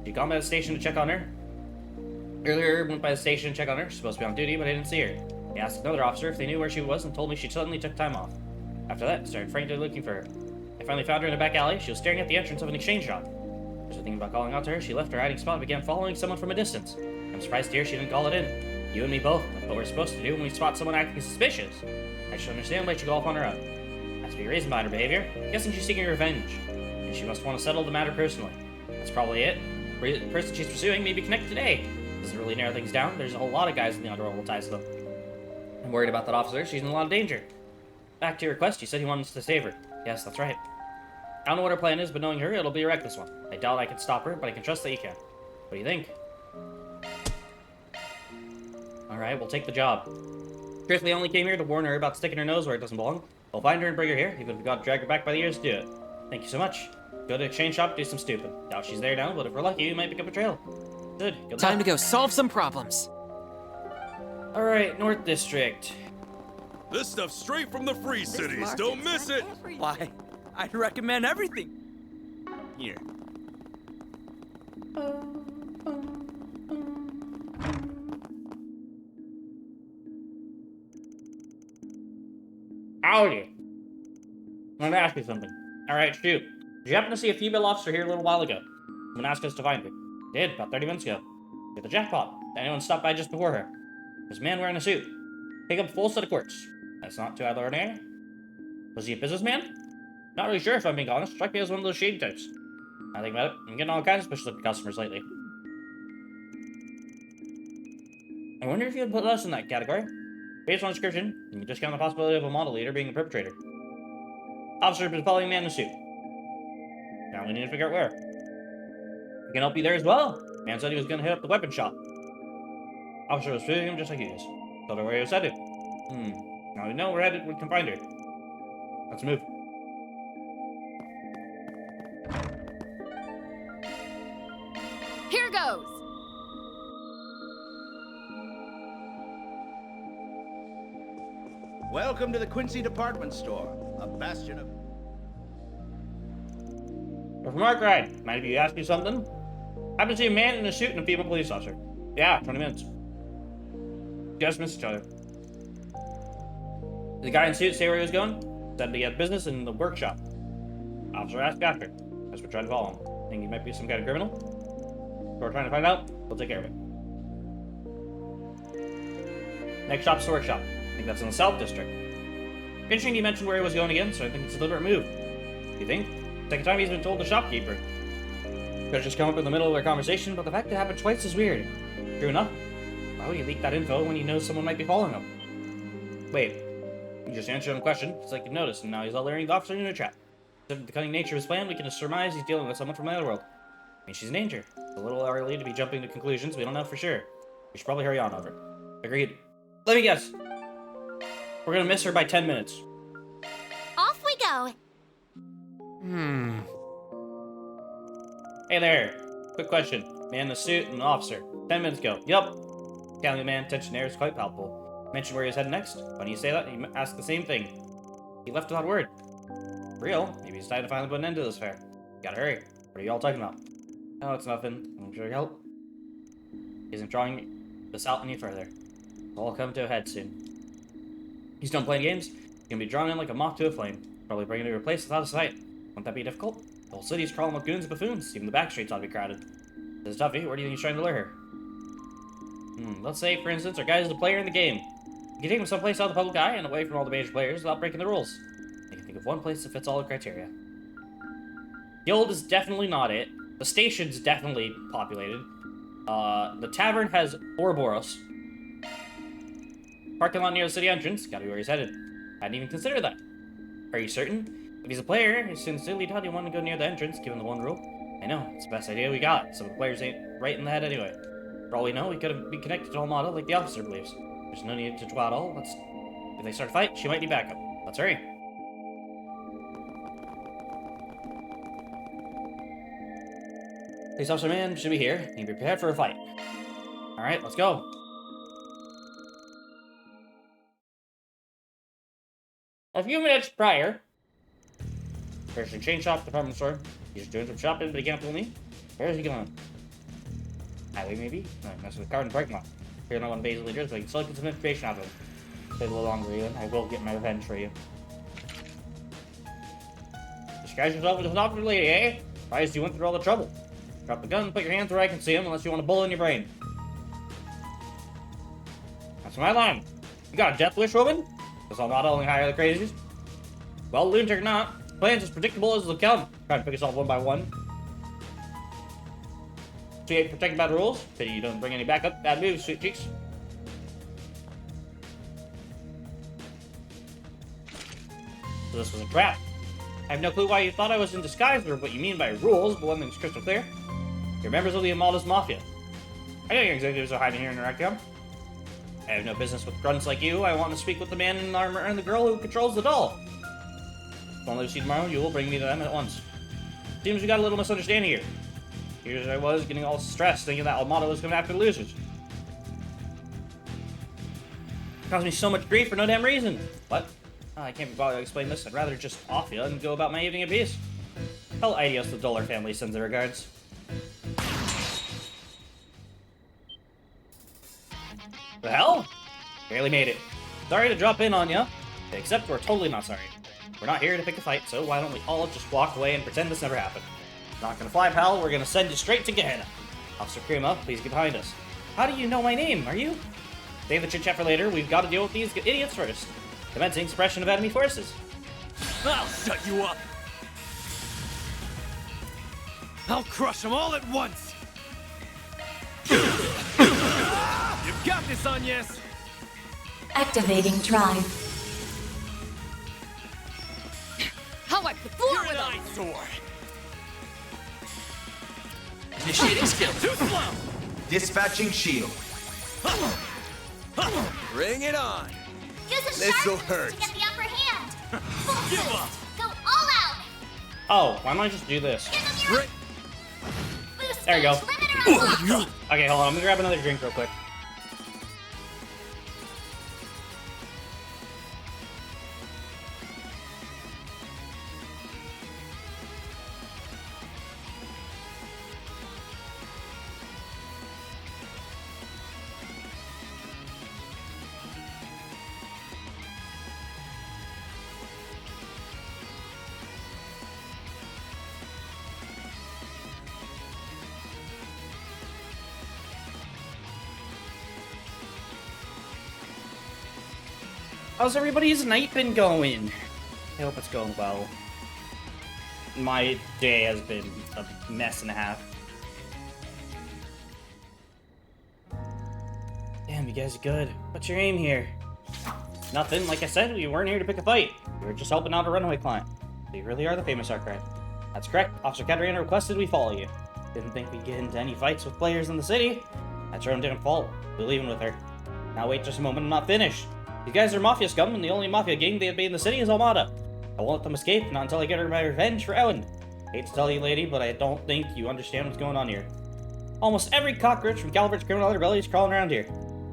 She'd gone by the station to check on her. Earlier, went by the station to check on her. She's supposed to be on duty, but I didn't see her. I asked another officer if they knew where she was and told me she suddenly took time off. After that, I started frantically looking for her. I finally found her in a back alley. She was staring at the entrance of an exchange shop. There's a thing about calling out to her. She left her hiding spot and began following someone from a distance. I'm surprised to hear she didn't call it in. You and me both. That's what we're supposed to do when we spot someone acting suspicious. I should understand why she go off on her own. Has to be a reason behind her behavior. I'm guessing she's seeking revenge. And she must want to settle the matter personally. That's probably it. The person she's pursuing may be connected to A. Doesn't really narrow things down. There's a whole lot of guys in the underworld with ties to them. I'm worried about that officer. She's in a lot of danger. Back to your request, you said you wanted us to save her. Yes, that's right. I don't know what her plan is, but knowing her, it'll be a reckless one. I doubt I can stop her, but I can trust that you can. What do you think? Alright, we'll take the job. Truthfully, I only came here to warn her about sticking her nose where it doesn't belong. We'll find her and bring her here, even if we gotta drag her back by the ears to do it. Thank you so much. Go to the exchange shop, do some stupid. Doubt she's there now, but if we're lucky, we might pick up a trail. Good. Time to go solve some problems. Alright, North District. This stuff's straight from the free cities. Don't miss it. Why, I'd recommend everything here. Howdy. I'm gonna ask you something. Alright, shoot. Did you happen to see a female officer here a little while ago? Someone asked us to find her. Did, about 30 minutes ago. Get the jackpot. Did anyone stop by just before her? There's a man wearing a suit. Pick up a full set of quartz. That's not too out of the ordinary. Was he a businessman? Not really sure if I'm being honest. Struck me as one of those shady types. I think about it. I'm getting all kinds of special customers lately. I wonder if you'd put us in that category. Based on description, you can discount the possibility of a model leader being the perpetrator. Officer is following a man in a suit. Now we need to figure out where. We can help you there as well. Man said he was going to hit up the weapon shop. Officer was following him just like he is. Told her where he was headed. Now we know we're headed, we can find her. Let's move. Here goes! Welcome to the Quincy Department Store, a bastion of... We're from Mark Ride. Mind if you ask you something? Happened to see a man in a suit and a female police officer. Yeah, 20 minutes. Just missed each other. Did the guy in suit say where he was going? Said he had business in the workshop. Officer asked after. As we're trying to follow him. Think he might be some kind of criminal? We're trying to find out. We'll take care of it. Next stop's the workshop. I think that's in the South District. Interesting you mentioned where he was going again, so I think it's a deliberate move. You think? Second time he's been told the shopkeeper. Could have just come up in the middle of their conversation, but the fact it happened twice is weird. True enough. Why would he leak that info when he knows someone might be following him? Wait. You just answered him a question, it's like you noticed, and now he's alerting the officer into a trap. Considering the cunning nature of his plan, we can just surmise he's dealing with someone from the other world. I mean, she's in danger. It's a little early to be jumping to conclusions, we don't know for sure. We should probably hurry on over. Agreed. Let me guess. We're gonna miss her by 10 minutes. Off we go. Hey there. Quick question. Man in a suit and an officer. 10 minutes ago. Yup. Counting the man, tension there is quite palpable. Mentioned where he's headed next. When you say that, he asked the same thing. He left without a word. Real? Maybe he's decided to finally put an end to this affair. Gotta hurry. What are you all talking about? Oh, it's nothing. I'm sure you help. He isn't drawing this out any further. It'll all come to a head soon. He's done playing games. He's gonna be drawn in like a moth to a flame. Probably bringing to your place without a sight. Won't that be difficult? The whole city's crawling with goons and buffoons. Even the back streets ought to be crowded. This is Tuffy. Where do you think he's trying to lure her? Let's say, for instance, our guy is the player in the game. You can take him someplace out of the public eye and away from all the major players without breaking the rules. I can think of one place that fits all the criteria. Guild is definitely not it. The station's definitely populated. The tavern has Ouroboros. Parking lot near the city entrance. Gotta be where he's headed. I hadn't even considered that. Are you certain? If he's a player, he sincerely thought he wanted to go near the entrance, given the one rule. I know, it's the best idea we got. Some of the players ain't right in the head anyway. For all we know, we could have been connected to Almada like the officer believes. There's no need to twaddle. If they start a fight, she might need backup. Let's hurry. Police officer man should be here. Be prepared for a fight. Alright, let's go. A few minutes prior, there's a chain shop department store. He's doing some shopping, but he can't fool me. Where is he going? Highway, maybe? No, mess with the car in the parking lot. Here, no one basically does, but I can still get some information out of him. Stay a little longer, Ian. I will get my revenge for you. Disguise yourself as an officer lady, eh? Surprised you went through all the trouble. Drop the gun, put your hands where I can see him, unless you want a bullet in your brain. That's my line. You got a death wish, woman? Guess I'll not only hire the crazies. Well, lunatic or not, plan's as predictable as they'll come. Try to pick us off one by one. So you ain't protected by the rules. Pity you don't bring any backup. Bad moves, sweet cheeks. So this was a trap. I have no clue why you thought I was in disguise or what you mean by rules, but one thing's crystal clear. You're members of the Amalda's Mafia. I know your executives are hiding here in the Rectum. I have no business with grunts like you. I want to speak with the man in armor and the girl who controls the doll. If only we see tomorrow, you will bring me to them at once. Seems we got a little misunderstanding here. Here I was, getting all stressed, thinking that Almada was coming after the losers. It caused me so much grief for no damn reason. What? Oh, I can't be bothered to explain this. I'd rather just off you and go about my evening in peace. Tell Idios the Dollar family sends their regards. The hell? Barely made it. Sorry to drop in on ya, except we're totally not sorry. We're not here to pick a fight, so why don't we all just walk away and pretend this never happened? Not gonna fly, pal. We're gonna send you straight to Gehenna. Officer Krima, please get behind us. How do you know my name? Are you? Save the chit-chat for later. We've got to deal with these idiots first. Commencing suppression of enemy forces. I'll shut you up! I'll crush them all at once! You've got this, Agnes! Activating drive. I'll wipe the floor with them. Initiating skill. Too slow. Dispatching shield. Bring it on. Use a This'll sharp hurt. to get the upper hand. Full Give tilt. up. Go all out. Oh, why don't I just do this? Boost There you go. stage limiter unlocked. Okay, hold on. I'm gonna grab another drink real quick. How's everybody's night been going? I hope it's going well. My day has been a mess and a half. Damn, you guys are good. What's your aim here? Nothing. Like I said, we weren't here to pick a fight. We were just helping out a runaway client. So you really are the famous Arcrat. That's correct. Officer Katarina requested we follow you. Didn't think we'd get into any fights with players in the city. That's your own damn fault. We're leaving with her. Now wait just a moment, I'm not finished. You guys are mafia scum, and the only mafia gang they'd be in the city is Armada. I won't let them escape, not until I get her my revenge for Ellen. Hate to tell you, lady, but I don't think you understand what's going on here. Almost every cockroach from Calvert's criminal underbelly is crawling around here.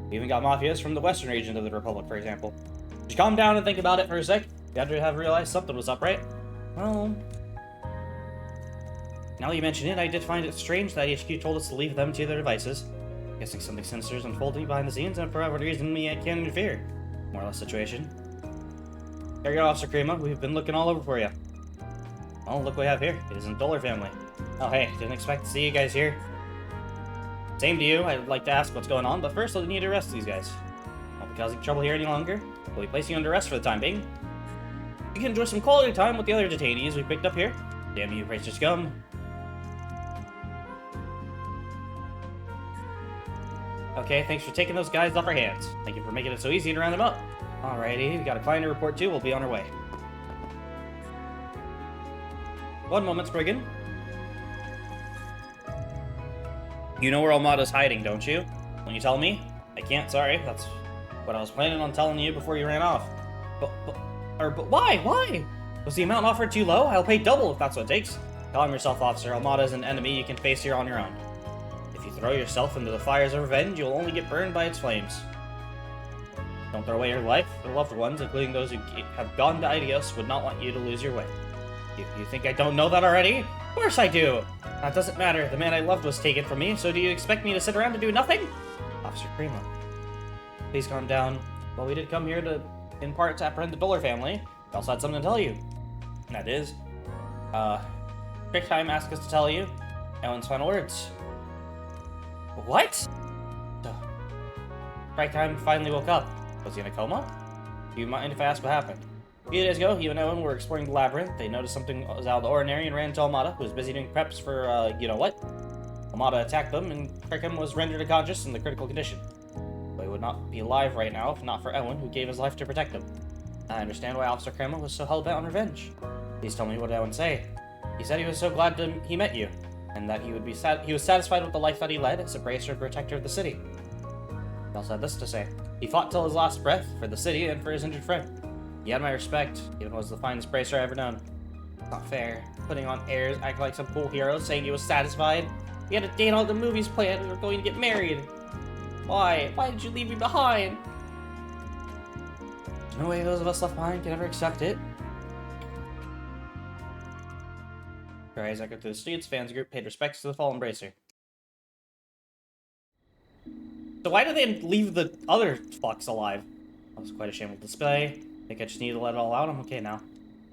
We even got mafias from the western region of the Republic, for example. Just calm down and think about it for a sec. You had to have realized something was up, right? Well... now that you mention it, I did find it strange that HQ told us to leave them to their devices. Guessing something sinister is unfolding behind the scenes, and for whatever reason, we can't interfere. More or less situation. There you go, Officer Krima. We've been looking all over for you. Well, look what we have here. It isn't Dollar family. Oh, hey, didn't expect to see you guys here. Same to you. I'd like to ask what's going on, but first I'll need to arrest these guys. Won't be causing trouble here any longer. We'll be placing you under arrest for the time being. You can enjoy some quality time with the other detainees we picked up here. Damn you, racist scum. Okay, thanks for taking those guys off our hands. Thank you for making it so easy to round them up. Alrighty, we got a client to report to. We'll be on our way. One moment, Spriggan. You know where Almada's hiding, don't you? Won't you tell me? I can't, sorry. That's what I was planning on telling you before you ran off. But why? Why? Was the amount offered too low? I'll pay double if that's what it takes. Calm yourself, officer. Almada is an enemy you can face here on your own. If you throw yourself into the fires of revenge, you'll only get burned by its flames. Don't throw away your life. Your loved ones, including those who have gone to Idios, would not want you to lose your way. You think I don't know that already? Of course I do! That doesn't matter. The man I loved was taken from me, so do you expect me to sit around and do nothing? Officer Primo, please calm down. Well, we did come here to, in part, to apprehend the Dollar family. We also had something to tell you. And that is, Quick Time asked us to tell you Ellen's final words. What? Quick Time finally woke up. Was he in a coma? Do you mind if I ask what happened? A few days ago, he and Owen were exploring the labyrinth. They noticed something was out of the ordinary and ran to Almada, who was busy doing preps for, you know what? Almada attacked them, and Crickham was rendered unconscious in the critical condition. But he would not be alive right now if not for Owen, who gave his life to protect him. I understand why Officer Kremlin was so hell-bent on revenge. Please tell me what Owen say. He said he was so glad he met you, and that he was satisfied with the life that he led as a bracer and protector of the city. He also had this to say. He fought till his last breath for the city and for his injured friend. He had my respect, even was the finest bracer I ever known. It's not fair. Putting on airs, acting like some cool hero, saying he was satisfied. He had a date on the movies planned, we were going to get married. Why? Why did you leave me behind? There's no way those of us left behind can ever accept it. As I go through the streets, fans group paid respects to the fallen bracer. So why did they leave the other fucks alive? That was quite a shameful display. I think I just need to let it all out. I'm okay now.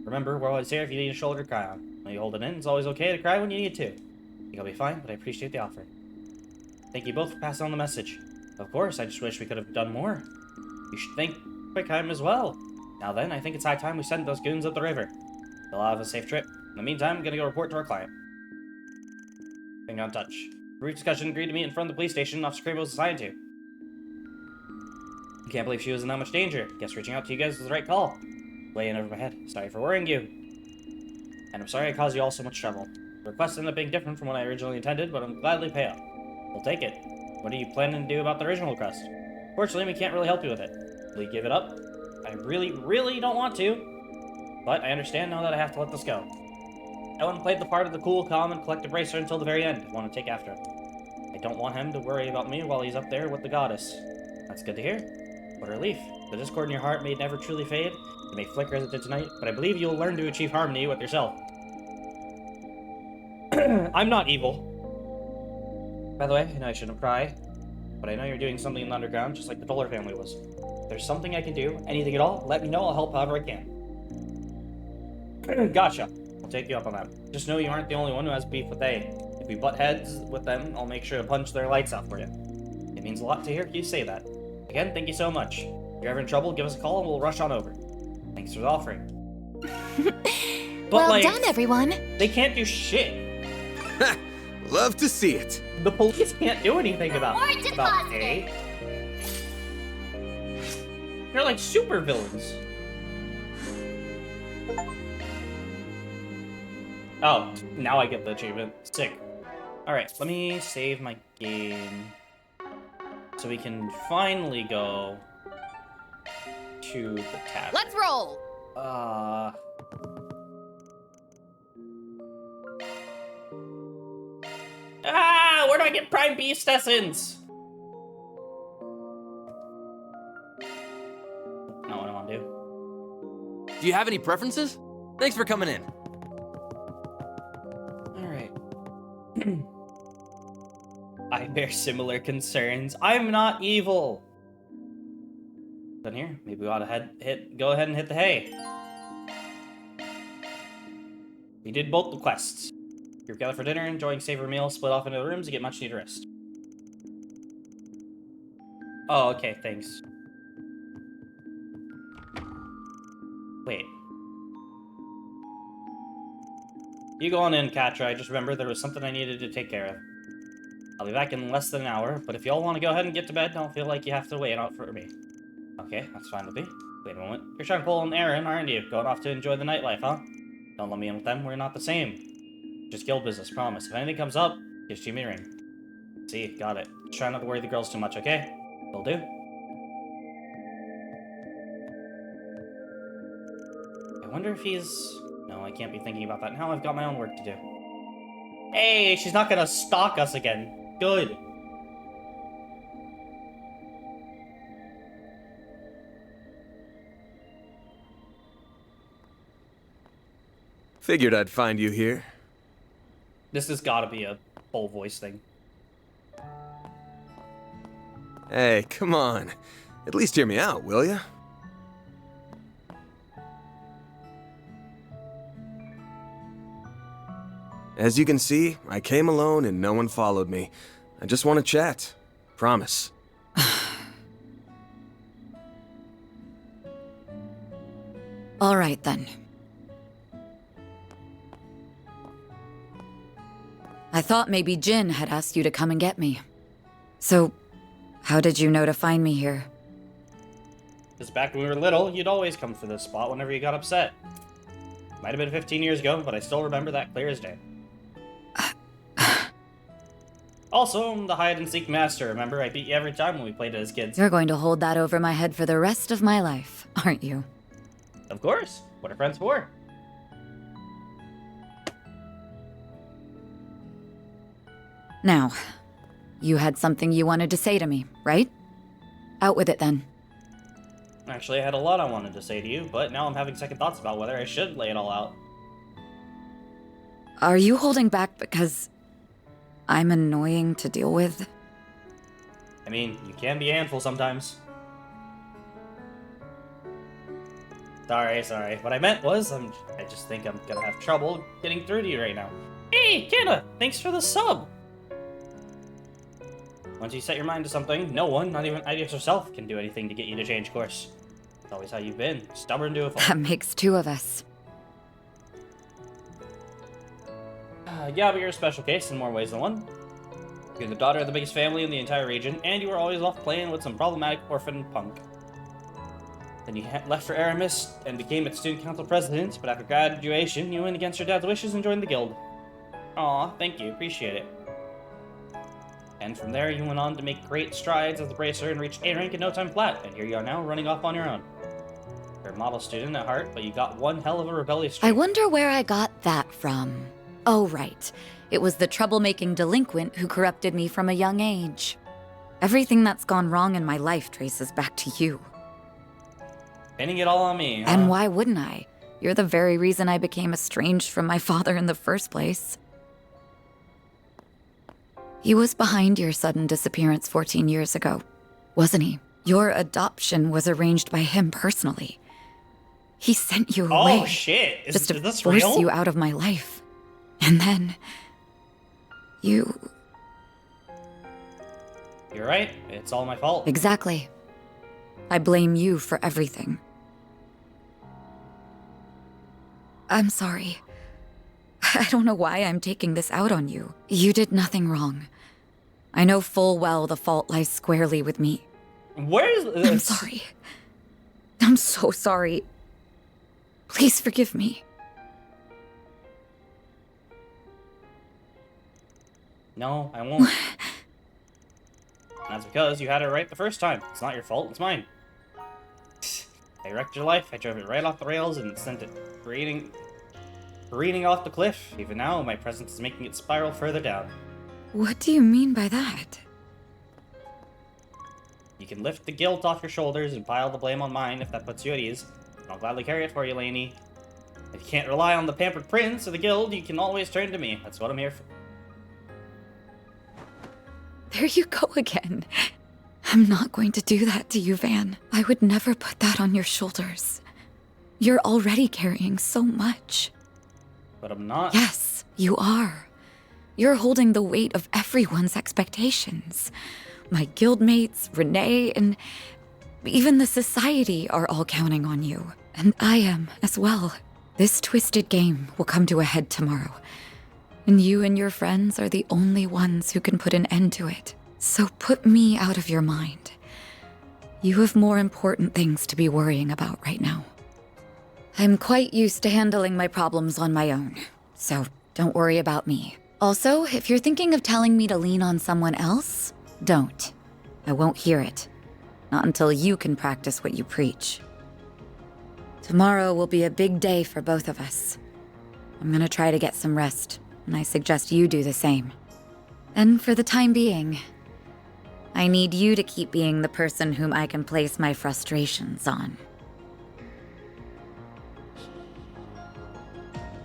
Remember, we're always here if you need a shoulder to cry on. When you hold it in, it's always okay to cry when you need to. I think I'll be fine, but I appreciate the offer. Thank you both for passing on the message. Of course, I just wish we could have done more. You should thank Quickheim as well. Now then, I think it's high time we send those goons up the river. They'll have a safe trip. In the meantime, I'm gonna go report to our client. Finger on touch. Brief discussion agreed to meet in front of the police station Officer Crane was assigned to. I can't believe she was in that much danger. Guess reaching out to you guys was the right call. Way in over my head. Sorry for worrying you. And I'm sorry I caused you all so much trouble. The request ended up being different from what I originally intended, but I'm gladly pay up. We'll take it. What are you planning to do about the original request? Fortunately, we can't really help you with it. Will you give it up? I really don't want to. But I understand now that I have to let this go. Owen played the part of the cool, calm, and collected racer until the very end. I want to take after him. I don't want him to worry about me while he's up there with the goddess. That's good to hear. What a relief. The discord in your heart may never truly fade. It may flicker as it did tonight, but I believe you'll learn to achieve harmony with yourself. I'm not evil. By the way, I know I shouldn't pry, but I know you're doing something in the underground, just like the Dollar family was. If there's something I can do, anything at all, let me know. I'll help however I can. Gotcha. I'll take you up on that. Just know you aren't the only one who has beef with A. If we butt heads with them, I'll make sure to punch their lights out for you. It means a lot to hear you say that. Again, thank you so much. If you're ever in trouble, give us a call and we'll rush on over. Thanks for the offering. Well done, everyone. They can't do shit. Love to see it. The police can't do anything about deposit A. They're like super villains. Oh, now I get the achievement. Sick. Alright, let me save my game. So we can finally go to the tab. Let's roll! Where do I get Prime Beast Essence? Not what I want to do. Do you have any preferences? Thanks for coming in. Alright. I bear similar concerns. I'm not evil. Done here. Maybe we ought to go ahead and hit the hay. We did both the quests. Group gather for dinner, enjoying savor meal, split off into the rooms to get much needed rest. Oh, okay, thanks. Wait. You go on in, Katra. I just remembered there was something I needed to take care of. I'll be back in less than an hour, but if y'all want to go ahead and get to bed, don't feel like you have to wait out for me. Okay, that's fine with me. Wait a moment. You're Shankle and Aaron, aren't you? Going off to enjoy the nightlife, huh? Don't let me in with them. We're not the same. Just guild business, promise. If anything comes up, just give me a ring. See, got it. Just try not to worry the girls too much, okay? Will do. I wonder if he's... No, I can't be thinking about that now. I've got my own work to do. Hey, she's not gonna stalk us again. Good. Figured I'd find you here. This has gotta be a whole voice thing. Hey, come on. At least hear me out, will ya? As you can see, I came alone and no one followed me. I just want to chat. Promise. All right, then. I thought maybe Jin had asked you to come and get me. So, how did you know to find me here? Because back when we were little, you'd always come for this spot whenever you got upset. Might have been 15 years ago, but I still remember that clear as day. Also, I'm the hide-and-seek master, remember? I beat you every time when we played as kids. You're going to hold that over my head for the rest of my life, aren't you? Of course. What are friends for? Now, you had something you wanted to say to me, right? Out with it then. Actually, I had a lot I wanted to say to you, but now I'm having second thoughts about whether I should lay it all out. Are you holding back because I'm annoying to deal with? I mean, you can be a handful sometimes. Sorry. What I meant was, I just think I'm gonna have trouble getting through to you right now. Hey, Kenna! Thanks for the sub! Once you set your mind to something, no one, not even Idiot herself, can do anything to get you to change course. It's always how you've been. Stubborn to a fault. That makes two of us. Yeah, but you're a special case in more ways than one. You're the daughter of the biggest family in the entire region, and you were always off playing with some problematic orphan punk. Then you left for Aramis and became its student council president, but after graduation, you went against your dad's wishes and joined the guild. Aw, thank you, appreciate it. And from there, you went on to make great strides as a bracer and reached A rank in no time flat, and here you are now, running off on your own. You're a model student at heart, but you got one hell of a rebellious streak. I wonder where I got that from. Oh, right. It was the troublemaking delinquent who corrupted me from a young age. Everything that's gone wrong in my life traces back to you. Pinning it all on me, huh? And why wouldn't I? You're the very reason I became estranged from my father in the first place. He was behind your sudden disappearance 14 years ago, wasn't he? Your adoption was arranged by him personally. He sent you away. Oh shit! Just to this force real? you out of my life. And then... you... You're right. It's all my fault. Exactly. I blame you for everything. I'm sorry. I don't know why I'm taking this out on you. You did nothing wrong. I know full well the fault lies squarely with me. Where's this? I'm sorry. I'm so sorry. Please forgive me. No, I won't. That's because you had it right the first time. It's not your fault, it's mine. I wrecked your life, I drove it right off the rails and sent it careening off the cliff. Even now, my presence is making it spiral further down. What do you mean by that? You can lift the guilt off your shoulders and pile the blame on mine if that puts you at ease. I'll gladly carry it for you, Lainey. If you can't rely on the pampered prince or the guild, you can always turn to me. That's what I'm here for. There you go again. I'm not going to do that to you, Van. I would never put that on your shoulders. You're already carrying so much. But I'm not. Yes, you are. You're holding the weight of everyone's expectations. My guildmates, Renee, and even the society are all counting on you. And I am as well. This twisted game will come to a head tomorrow. And you and your friends are the only ones who can put an end to it. So put me out of your mind. You have more important things to be worrying about right now. I'm quite used to handling my problems on my own, so don't worry about me. Also, if you're thinking of telling me to lean on someone else, don't. I won't hear it. Not until you can practice what you preach. Tomorrow will be a big day for both of us. I'm gonna try to get some rest, and I suggest you do the same. And for the time being, I need you to keep being the person whom I can place my frustrations on.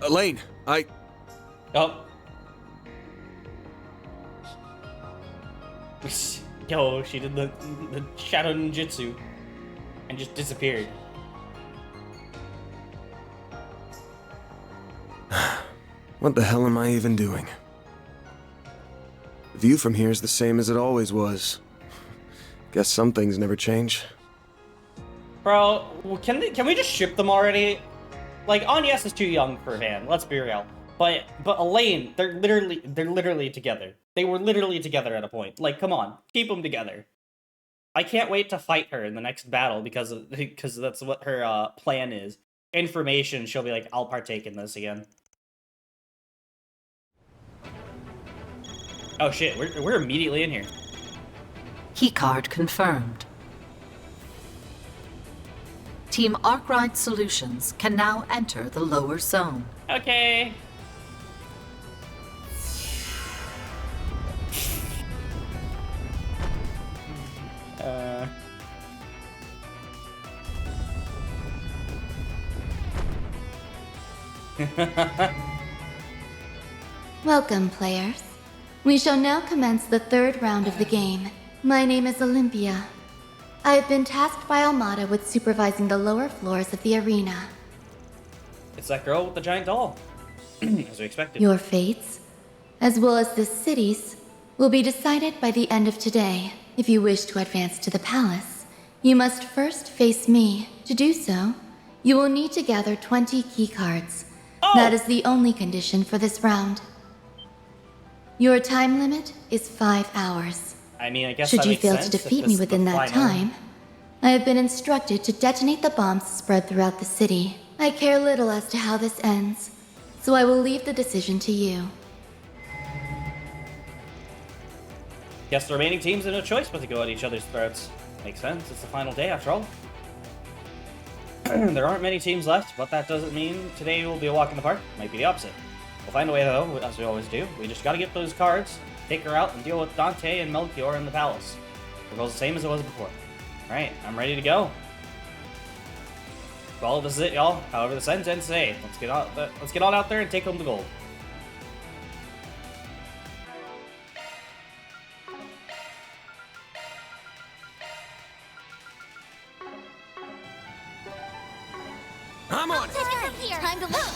Elaine, Oh. Yo, she did the shadow ninjutsu and just disappeared. What the hell am I even doing? The view from here is the same as it always was. Guess some things never change. Bro, can we just ship them already? Like, Agnes is too young for Van, let's be real. But Elaine, they're literally together. They were literally together at a point. Like, come on, keep them together. I can't wait to fight her in the next battle because that's what her plan is. Information, she'll be like, I'll partake in this again. Oh shit, we're immediately in here. Keycard confirmed. Team Arkwright Solutions can now enter the lower zone. Okay. Welcome, players. We shall now commence the third round of the game. My name is Olympia. I have been tasked by Almada with supervising the lower floors of the arena. It's that girl with the giant doll, as we expected. Your fates, as well as this city's, will be decided by the end of today. If you wish to advance to the palace, you must first face me. To do so, you will need to gather 20 keycards. Oh! That is the only condition for this round. Your time limit is 5 hours. I mean, I guess Should that you makes fail sense to if defeat this me is within the that final. time, I have been instructed to detonate the bombs spread throughout the city. I care little as to how this ends, so I will leave the decision to you. Guess the remaining teams have no choice but to go at each other's throats. Makes sense, it's the final day after all. There aren't many teams left, but that doesn't mean today will be a walk in the park. Might be the opposite. We'll find a way though, as we always do. We just gotta get those cards, take her out, and deal with Dante and Melchior in the palace. It goes the same as it was before. Alright, I'm ready to go. Well, this is it, y'all. However the sentence ends today. Let's get on out there and take home the gold. I'm on it. Time to look.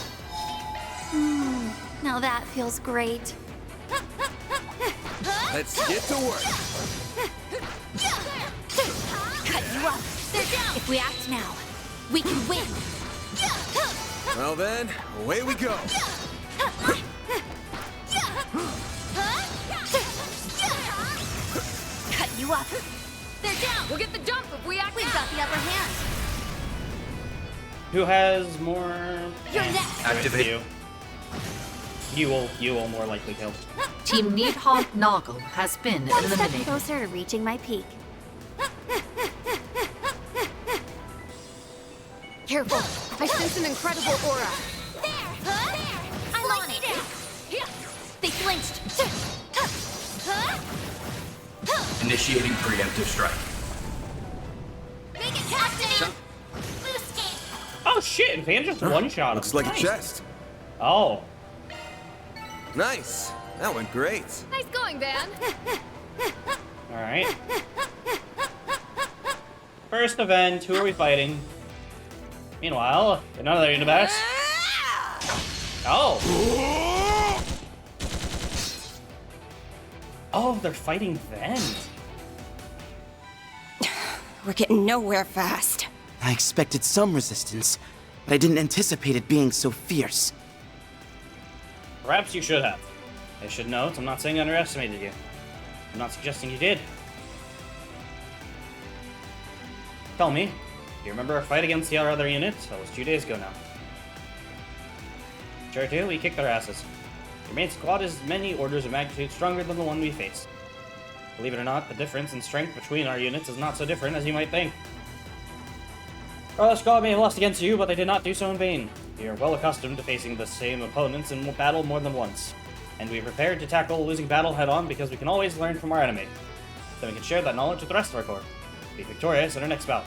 Now that feels great. Let's get to work. Cut you up. They're down. If we act now, we can win. Well then, away we go. Cut you up. They're down. We'll get the jump if we act. We've got the upper hand. Who has more? You're next. Activate. You will more likely kill. Team Needhawk Noggle has been One step eliminated. closer to reaching my peak. Careful. I sense an incredible aura. There. I'm on it. They flinched. Initiating preemptive strike. Make it captain. Oh shit! Van just one shot him. Looks like Nice. a chest. Oh. Nice. That went great. Nice going, Van. All right. First event. Who are we fighting? Meanwhile, another universe. Oh. Oh, they're fighting then. We're getting nowhere fast. I expected some resistance, but I didn't anticipate it being so fierce. Perhaps you should have. I should note, I'm not saying I underestimated you. I'm not suggesting you did. Tell me, do you remember our fight against the other unit? That was 2 days ago now. Sure do, we kicked their asses. Your main squad is many orders of magnitude stronger than the one we faced. Believe it or not, the difference in strength between our units is not so different as you might think. Our squad may have lost against you, but they did not do so in vain. We are well accustomed to facing the same opponents in battle more than once, and we are prepared to tackle a losing battle head-on because we can always learn from our enemy. Then we can share that knowledge with the rest of our corps. Be victorious in our next bout.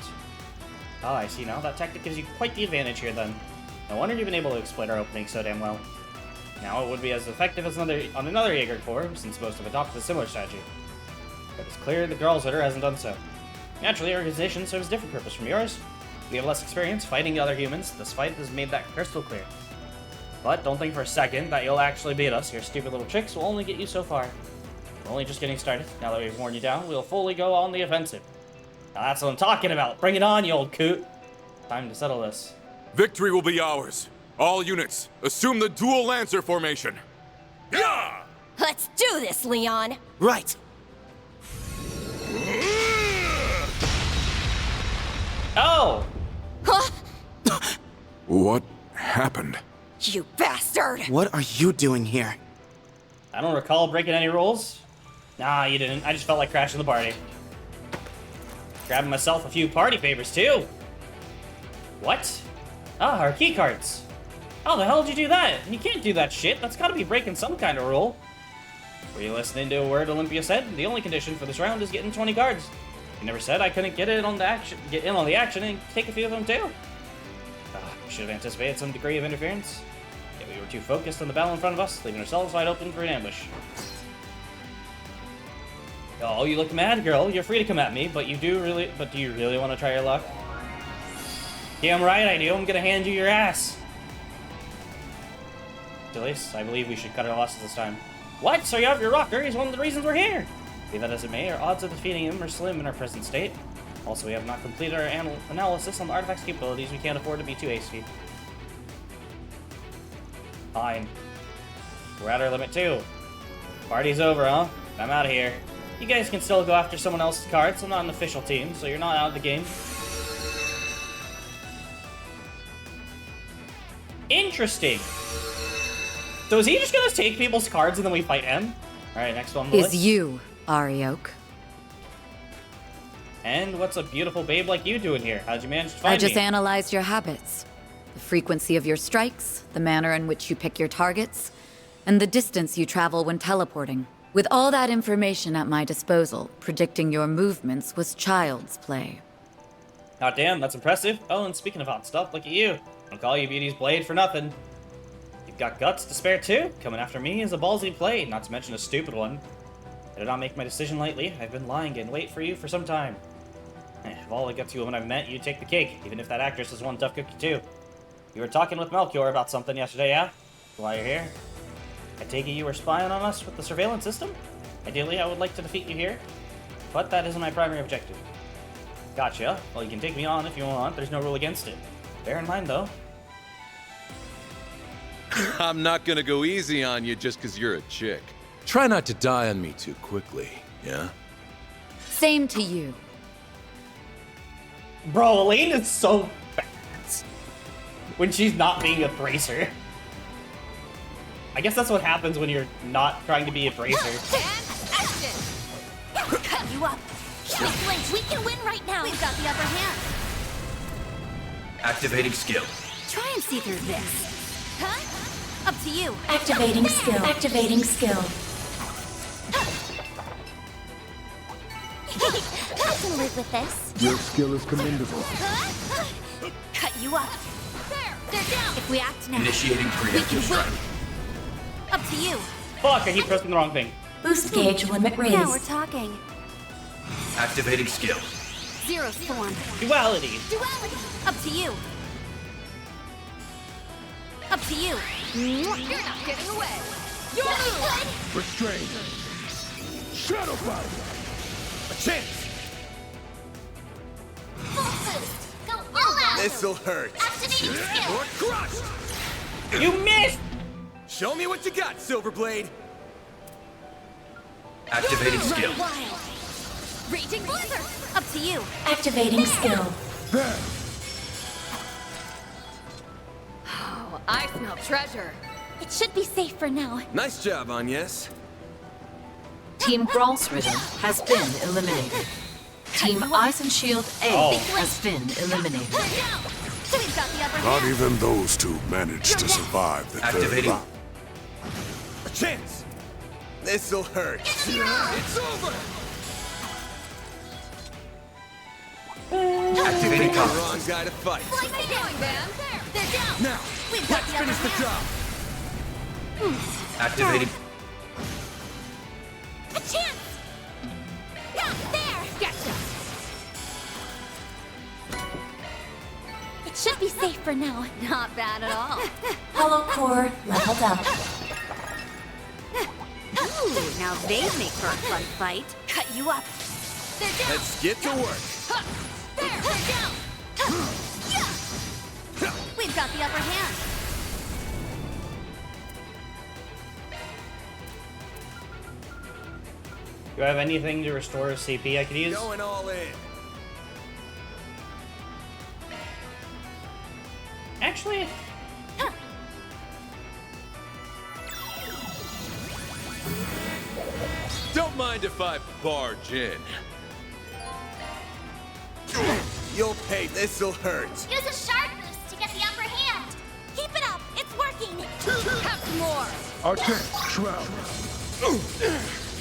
Ah, I see now. That tactic gives you quite the advantage here, then. No wonder you've been able to exploit our opening so damn well. Now it would be as effective as on another Jaeger corps, since most have adopted a similar strategy. But it's clear the Girls Hitter hasn't done so. Naturally, our organization serves a different purpose from yours. We have less experience fighting the other humans. This fight has made that crystal clear. But don't think for a second that you'll actually beat us. Your stupid little tricks will only get you so far. We're only just getting started. Now that we've worn you down, we'll fully go on the offensive. Now that's what I'm talking about. Bring it on, you old coot. Time to settle this. Victory will be ours. All units, assume the dual Lancer formation. Yeah! Let's do this, Leon. Right. Oh! Huh? What happened? You bastard! What are you doing here? I don't recall breaking any rules. Nah, you didn't. I just felt like crashing the party. Grabbing myself a few party favors, too. What? Ah, our key cards. How the hell did you do that? You can't do that shit. That's gotta be breaking some kind of rule. Were you listening to a word Olympia said? The only condition for this round is getting 20 cards. You never said I couldn't get in on the action and take a few of them too. We should have anticipated some degree of interference. Yet we were too focused on the battle in front of us, leaving ourselves wide open for an ambush. Oh, you look mad, girl. You're free to come at me, but do you really want to try your luck? Damn right I do. I'm gonna hand you your ass. Delise, I believe we should cut our losses this time. What? So you have your rocker? He's one of the reasons we're here. Be that as it may, our odds of defeating him are slim in our present state. Also, we have not completed our analysis on the artifact's capabilities. We can't afford to be too hasty. Fine. We're at our limit too. Party's over, huh? I'm out of here. You guys can still go after someone else's cards. I'm not an official team, so you're not out of the game. Interesting. So is he just gonna take people's cards and then we fight him? Alright, next one on the list. Is you, Ariok. And what's a beautiful babe like you doing here? How'd you manage to find I just me? analyzed your habits. The frequency of your strikes, the manner in which you pick your targets, and the distance you travel when teleporting. With all that information at my disposal, predicting your movements was child's play. Oh damn, that's impressive. Oh, and speaking of hot stuff, look at you. Don't call you Beauty's Blade for nothing. You've got guts to spare too. Coming after me is a ballsy play, not to mention a stupid one. I did not make my decision lightly. I've been lying in wait for you for some time. Of all the gutsy women I've met, you take the cake, even if that actress is one tough cookie too. You were talking with Melchior about something yesterday, yeah? Why you're here? I take it you were spying on us with the surveillance system? Ideally, I would like to defeat you here, but that isn't my primary objective. Gotcha. Well, you can take me on if you want. There's no rule against it. Bear in mind, though. I'm not gonna go easy on you just because you're a chick. Try not to die on me too quickly, yeah? Same to you. Bro, Elaine is so fast when she's not being a bracer. I guess that's what happens when you're not trying to be a bracer. Cut you up. Link, we can win right now. We've got the upper hand. Activating skill. Try and see through this. Huh? Up to you. Activating skill. Activating skill. I can live with this. Your skill is commendable. Cut you up. There, they're down. If we act now, Initiating we preemptive can strike. win. Up to you. Fuck, I keep pressing the wrong thing. Boost gauge limit raised. Now we're talking. Activating skill. Zero form. Duality. Duality. Up to you. Up to you. You're not getting away. Your move. Restrain. Shadow body. A chance. Full boost. Go all out. This'll hurt. Activating skill. Or crushed. You missed. Show me what you got, Silverblade. Activating skill. Wild. Raging blizzard. Up to you. Activating skill. There. Oh, I smell treasure. It should be safe for now. Nice job, Agnes. Team Gralsritter has been eliminated. Team Eisenshield A has been eliminated. So we've got the upper Not hand. even those two managed to survive the third Activating. round. A chance. This'll hurt. It's over. Activating Pick the combo. wrong guy to fight. Slice it down, man. They're down. Now, We've got let's the upper finish the hand. job. Activating. A chance. Yeah, there. Gotcha. It should be safe for now. Not bad at all. Hollow core leveled up. Ooh, now they make for a fun fight. Cut you up. They're down. Let's get to work. There, they're down. Yeah. We've got the upper hand. Do I have anything to restore CP I could use? Going all in. Actually, Don't mind if I barge in. You'll pay. This'll hurt. Use a shark boost to get the upper hand. Keep it up. It's working. Have some more. Archette, Shroud.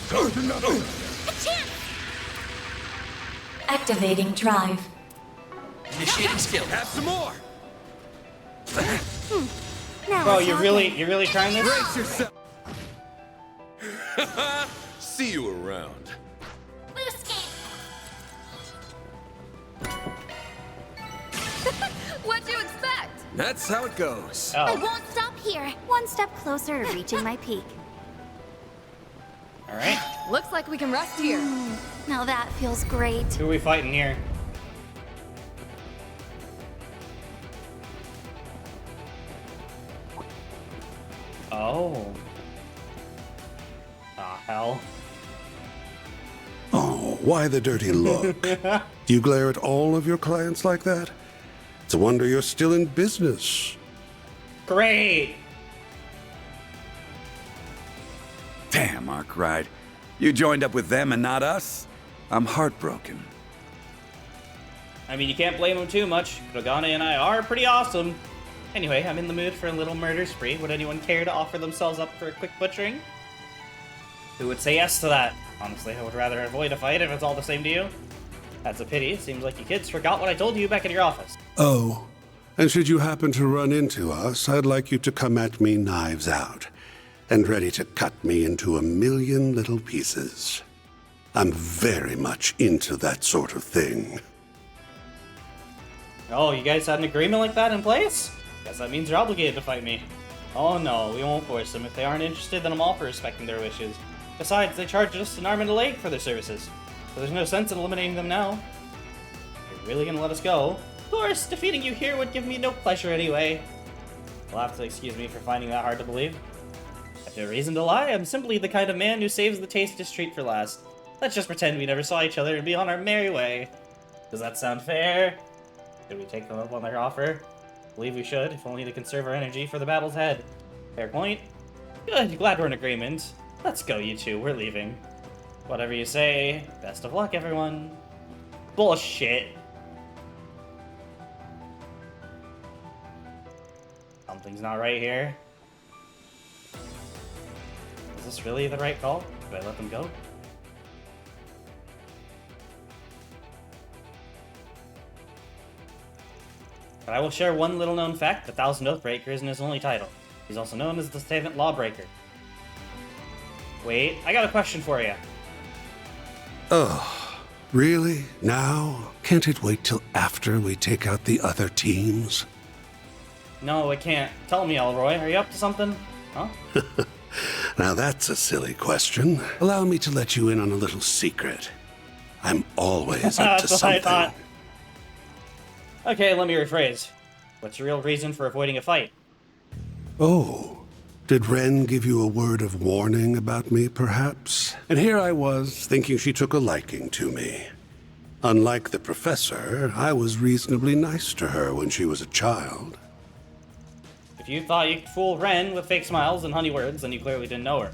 Turn to nothing. A chance. Activating drive. Initiating skill. Have some more. Now bro, we're you're talking. really trying this? Brace yourself. See you around. Boost game. What'd you expect? That's how it goes. I Oh, won't stop here. One step closer to reaching my peak. alright. Looks like we can rest here. Now that feels great. Who are we fighting here? Oh. Ah, hell. why the dirty look? Do you glare at all of your clients like that? It's a wonder you're still in business. Great! Damn, Arkwright. You joined up with them and not us? I'm heartbroken. I mean, you can't blame him too much. Dragane and I are pretty awesome. Anyway, I'm in the mood for a little murder spree. Would anyone care to offer themselves up for a quick butchering? Who would say yes to that? Honestly, I would rather avoid a fight if it's all the same to you. That's a pity. Seems like you kids forgot what I told you back at your office. Oh, and should you happen to run into us, I'd like you to come at me knives out and ready to cut me into a million little pieces. I'm very much into that sort of thing. Oh, you guys had an agreement like that in place? Guess that means you're obligated to fight me. Oh no, we won't force them. If they aren't interested, then I'm all for respecting their wishes. Besides, they charged us an arm and a leg for their services, so there's no sense in eliminating them now. You're really gonna let us go? Of course, defeating you here would give me no pleasure anyway. You'll have to excuse me for finding that hard to believe. I've no reason to lie. I'm simply the kind of man who saves the tastiest treat for last. Let's just pretend we never saw each other and be on our merry way. Does that sound fair? Should we take them up on their offer? I believe we should, if only to conserve our energy for the battle's ahead. Fair point. Good, glad we're in agreement. Let's go, you two. We're leaving. Whatever you say. Best of luck, everyone. Bullshit. Something's not right here. Is this really the right call? Should I let them go? But I will share one little known fact: the Thousand Oathbreaker isn't his only title. He's also known as the Seventh Lawbreaker. Wait, I got a question for you. Oh, really? Now? Can't it wait till after we take out the other teams? No, it can't. Tell me, Elroy, are you up to something? Huh? Now that's a silly question. Allow me to let you in on a little secret. I'm always up to That's what I something. thought. Okay, let me rephrase. What's your real reason for avoiding a fight? Oh, did Ren give you a word of warning about me, perhaps? And here I was, thinking she took a liking to me. Unlike the professor, I was reasonably nice to her when she was a child. If you thought you could fool Ren with fake smiles and honey words, then you clearly didn't know her.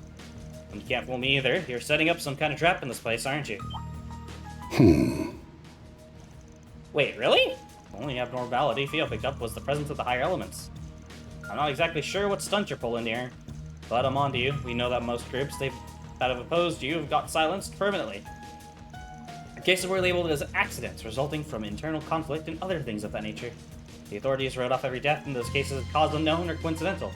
And you can't fool me either. You're setting up some kind of trap in this place, aren't you? Wait, really? The only abnormality Theo picked up was the presence of the higher elements. I'm not exactly sure what stunt you're pulling here, but I'm onto you. We know that most groups that have opposed you have got silenced permanently. Cases were labeled as accidents resulting from internal conflict and other things of that nature. The authorities wrote off every death in those cases as cause unknown or coincidental.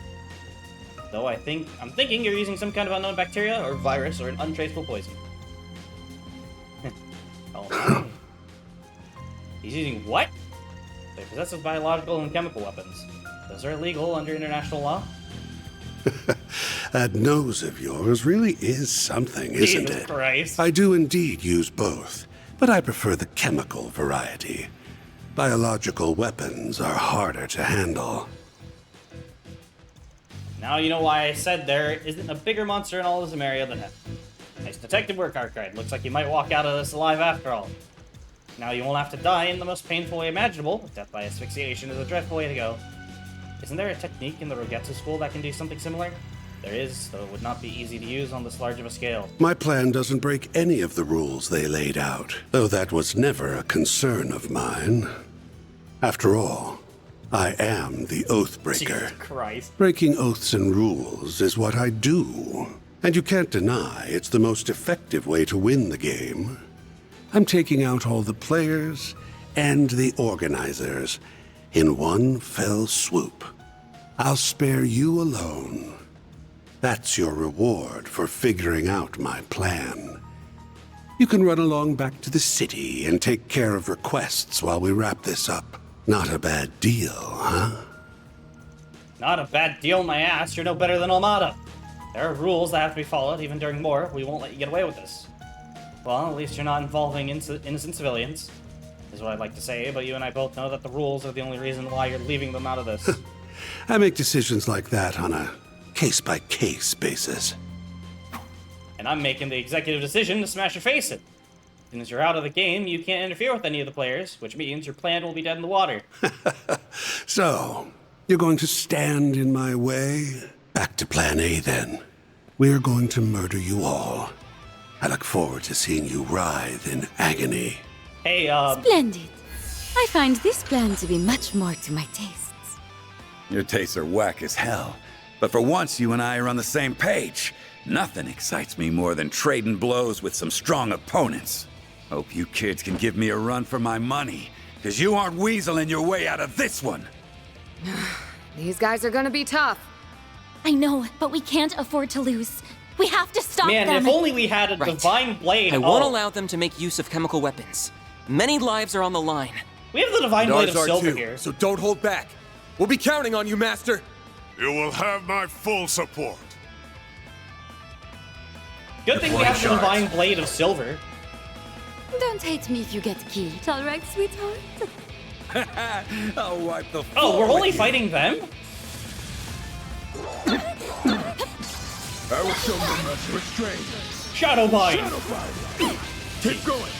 Though I'm thinking you're using some kind of unknown bacteria or virus or an untraceable poison. Oh no. He's using what? They possess biological and chemical weapons. Those are illegal under international law. That nose of yours really is something, isn't Jesus it? Christ. I do indeed use both, but I prefer the chemical variety. Biological weapons are harder to handle. Now you know why I said there isn't a bigger monster in all of Samaria than him. Nice detective work, Arkwright. Looks like you might walk out of this alive after all. Now you won't have to die in the most painful way imaginable. Death by asphyxiation is a dreadful way to go. Isn't there a technique in the Rogetsu school that can do something similar? There is, though it would not be easy to use on this large of a scale. My plan doesn't break any of the rules they laid out, though that was never a concern of mine. After all, I am the Oathbreaker. Jesus Christ. Breaking oaths and rules is what I do. And you can't deny it's the most effective way to win the game. I'm taking out all the players and the organizers in one fell swoop. I'll spare you alone. That's your reward for figuring out my plan. You can run along back to the city and take care of requests while we wrap this up. Not a bad deal, huh? Not a bad deal, my ass. You're no better than Almada. There are rules that have to be followed. Even during war, we won't let you get away with this. Well, at least you're not involving innocent civilians, is what I'd like to say, but you and I both know that the rules are the only reason why you're leaving them out of this. I make decisions like that on a case-by-case basis. And I'm making the executive decision to smash your face in. soon as you're out of the game, you can't interfere with any of the players, which means your plan will be dead in the water. So, you're going to stand in my way? Back to plan A then. We're going to murder you all. I look forward to seeing you writhe in agony. Hey, Splendid. I find this plan to be much more to my tastes. Your tastes are whack as hell. But for once, you and I are on the same page. Nothing excites me more than trading blows with some strong opponents. Hope you kids can give me a run for my money, because you aren't weaseling your way out of this one. These guys are gonna be tough. I know, but we can't afford to lose. We have to stop man, them. if only we had a divine blade. I won't allow them to make use of chemical weapons. Many lives are on the line. We have the divine blade of Ours are silver too, here. so don't hold back. We'll be counting on you, Master. You will have my full support. Good thing we have the divine blade of silver. Don't hate me if you get killed, all right, sweetheart? I'll wipe the Oh, floor we're only with you. fighting them? I will show no mercy. Restrain. Shadow Bind. Shadow Bind. Keep going.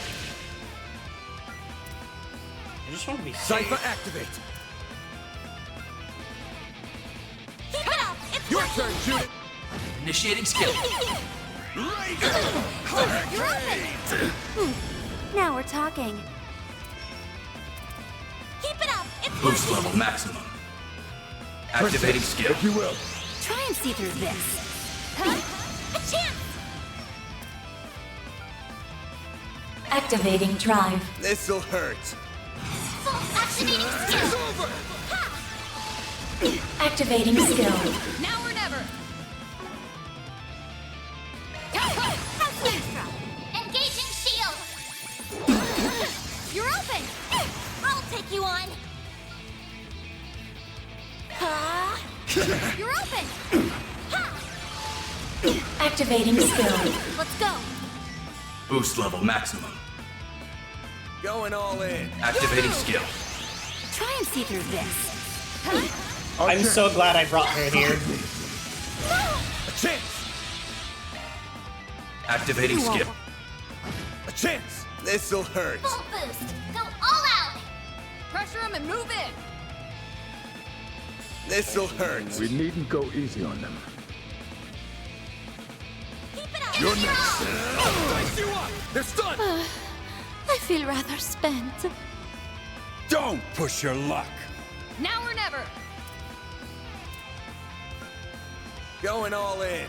I just want to be Cypher safe. activate. Keep it up! It's Your working. turn, shoot it. Initiating skill. You're open! Now we're talking. Keep it up! It's Boost working! level maximum. Activating skill. If you will. Try and see through this. Huh? A chance! Activating drive. This'll hurt. Full activating skill! Ha! Activating skill. Now or never! How's extra? Engaging shield! You're open! I'll take you on! You're open! Ha! Activating skill. Let's go! Boost level maximum. Going all in. Activating skill. Try and see through this. I'm so glad I brought her here. A chance. Activating skill. A chance. This'll hurt. Full boost! Go all out! Pressure them and move in. This'll hurt. We needn't go easy on them. Keep it up! You're next. Dice you up. They're stunned. I feel rather spent. Don't push your luck. Now or never. Going all in.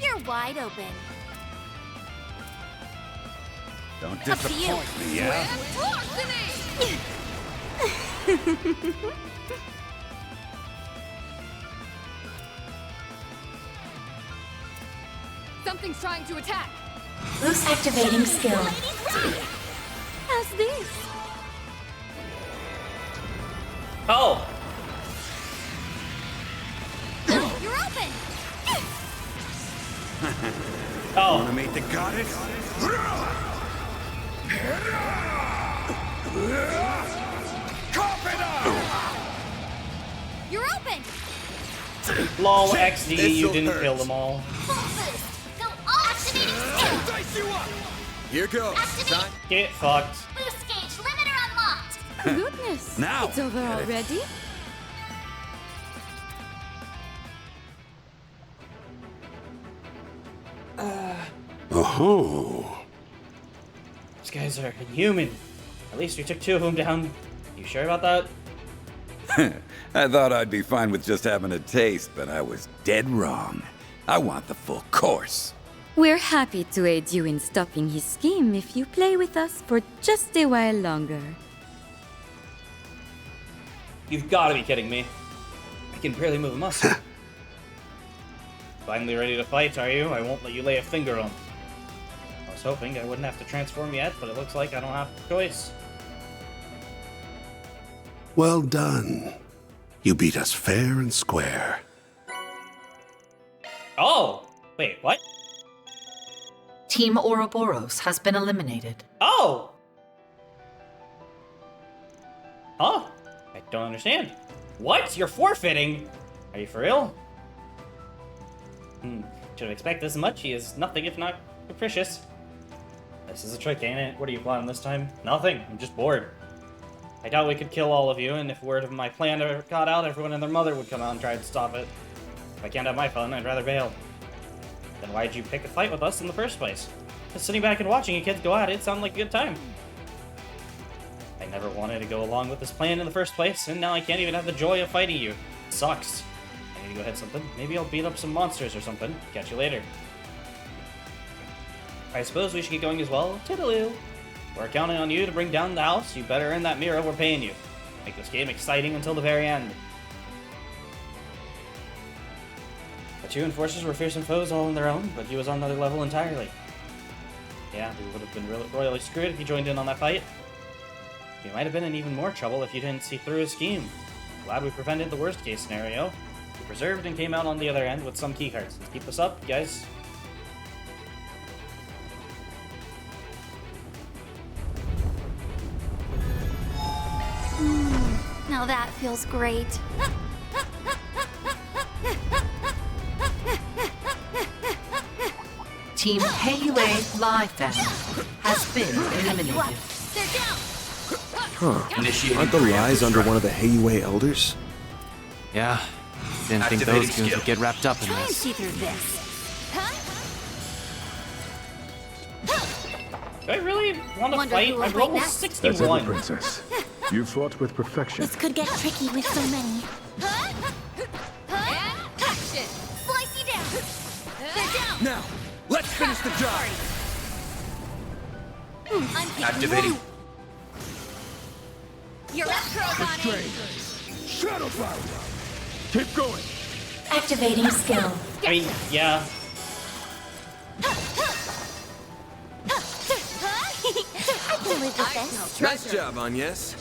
You're wide open. Don't Up to you. disappoint me, yeah? Something's trying to attack. Loose activating skill. How's this? Oh, You're open! oh. Wanna meet the goddess? Cough it up! You're open! Lol, Shit, XD, you this'll didn't hurt. kill them all. Full boost! Go all activating skill! Dice you up. Here goes. Activate. Get fucked. Boost gauge limiter unlocked! Goodness. Now, It's over get it. already? Oh. These guys are inhuman. At least we took 2 of them down. You sure about that? I thought I'd be fine with just having a taste, but I was dead wrong. I want the full course. We're happy to aid you in stopping his scheme if you play with us for just a while longer. You've got to be kidding me. I can barely move a muscle. Finally ready to fight, are you? I won't let you lay a finger on. I was hoping I wouldn't have to transform yet, but it looks like I don't have a choice. Well done. You beat us fair and square. Oh! Wait, what? Team Ouroboros has been eliminated. Oh! Huh? I don't understand. What? You're forfeiting? Are you for real? Should have expected this much. He is nothing if not Capricious. This is a trick, ain't it? What are you planning this time? Nothing. I'm just bored. I doubt we could kill all of you, and if word of my plan ever got out, everyone and their mother would come out and try to stop it. If I can't have my fun, I'd rather bail. Then why'd you pick a fight with us in the first place? Just sitting back and watching you kids go at it sounded like a good time. I never wanted to go along with this plan in the first place, and now I can't even have the joy of fighting you. It sucks. I need to go hit something. Maybe I'll beat up some monsters or something. Catch you later. I suppose we should get going as well. Toodaloo. We're counting on you to bring down the house. You better earn that mirror we're paying you. Make this game exciting until the very end. The two enforcers were fearsome foes all on their own, but he was on another level entirely. Yeah, we would have been royally screwed if you joined in on that fight. You might have been in even more trouble if you didn't see through his scheme. Glad we prevented the worst case scenario. We preserved and came out on the other end with some key cards. Let's keep this up, guys. Now that feels great. Team Heiyue Live has been eliminated. They're down. Huh. Aren't the lies under one of the Heiyue elders? Yeah. Didn't think those goons would get wrapped up in Try and this. see through this. Do I really want to Wonder fight? who will I'm fight level next. 61. As ever, princess. You fought with perfection. This could get tricky with so many. Action! Slicey down! They're down! Now, let's finish the job. I'm getting Activating. low. You're up, Kurogane! Shadow fire. Keep going. Activating skill. I mean, yeah. I can live with this. Nice job, Agnes.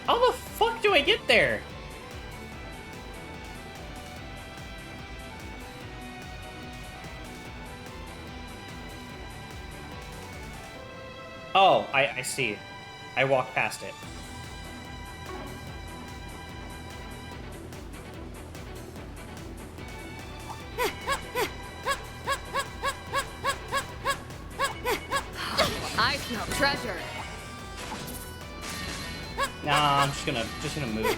How the fuck do I get there? Oh, I see. I walked past it. I smell treasure. Nah, I'm just gonna move.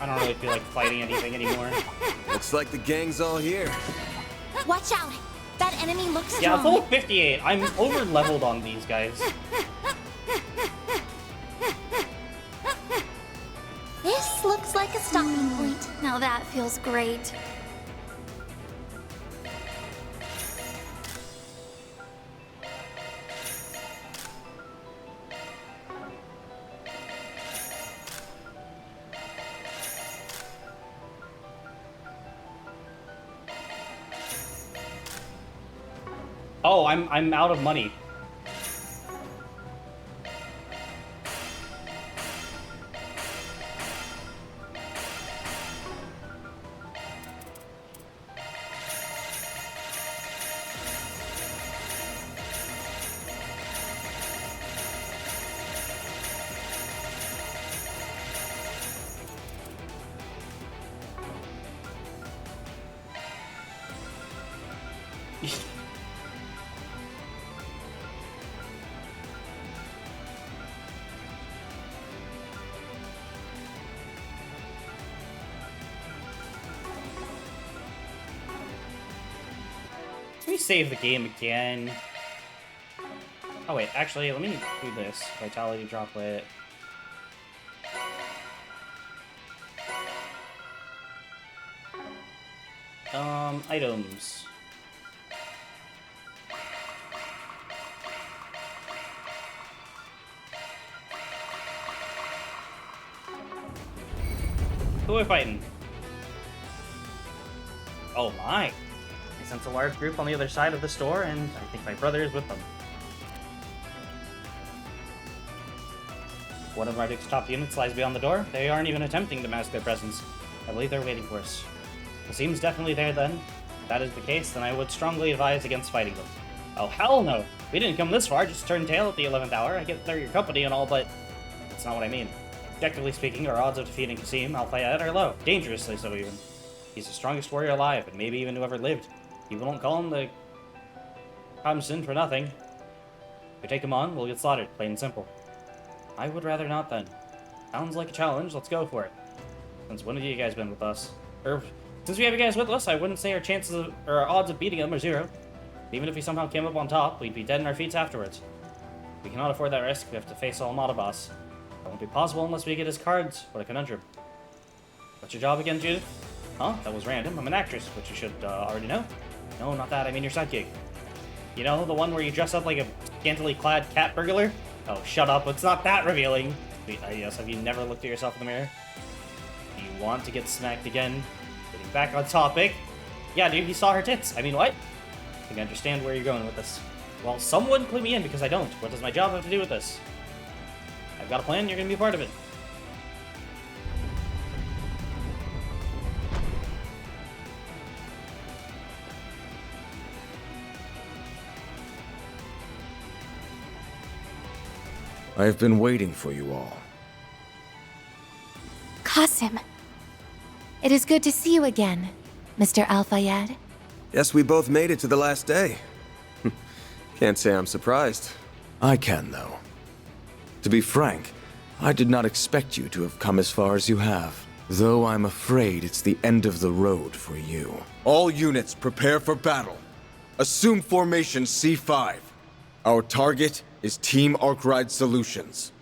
I don't really feel like fighting anything anymore. Looks like the gang's all here. Watch out! That enemy looks strong. Yeah, it's level 58. I'm over leveled on these guys. This looks like a stopping point. Now that feels great. Oh, I'm out of money. Let me save the game again. Oh wait, actually, let me do this. Vitality droplet. Items. Who am I fighting? Oh my. sense a large group on the other side of the store, and I think my brother is with them. One of Marduk's top units lies beyond the door. They aren't even attempting to mask their presence. I believe they're waiting for us. The seam's definitely there then. If that is the case, then I would strongly advise against fighting them. Oh, hell no! We didn't come this far just to turn tail at the 11th hour. I get they're your company and all, but that's not what I mean. Objectively speaking, our odds of defeating Kasim Al-Fayed are low. Dangerously so, even. He's the strongest warrior alive, and maybe even who ever lived. People don't call him the Khamsin for nothing. If we take him on, we'll get slaughtered, plain and simple. I would rather not, then. Sounds like a challenge, let's go for it. Since when have you guys been with us? Since we have you guys with us, I wouldn't say our chances of, or our odds of beating them are 0. Even if we somehow came up on top, we'd be dead in our feet afterwards. We cannot afford that risk. We have to face Almada boss. That won't be possible unless we get his cards. What a conundrum. What's your job again, Judith? Huh? That was random. I'm an actress, which you should already know. No, not that. I mean your sidekick. You know, the one where you dress up like a scantily clad cat burglar? Oh, shut up. It's not that revealing. Yes, have you never looked at yourself in the mirror? Do you want to get smacked again? Getting back on topic. Yeah, dude, he saw her tits. I mean, what? I think I understand where you're going with this. Well, someone clue me in because I don't. What does my job have to do with this? I've got a plan, you're gonna be a part of it. I've been waiting for you all. Qasim, it is good to see you again, Mr. Al-Fayed. Guess we both made it to the last day. Can't say I'm surprised. I can, though. To be frank, I did not expect you to have come as far as you have. Though I'm afraid it's the end of the road for you. All units, prepare for battle. Assume formation C5. Our target is Team Arkride Solutions.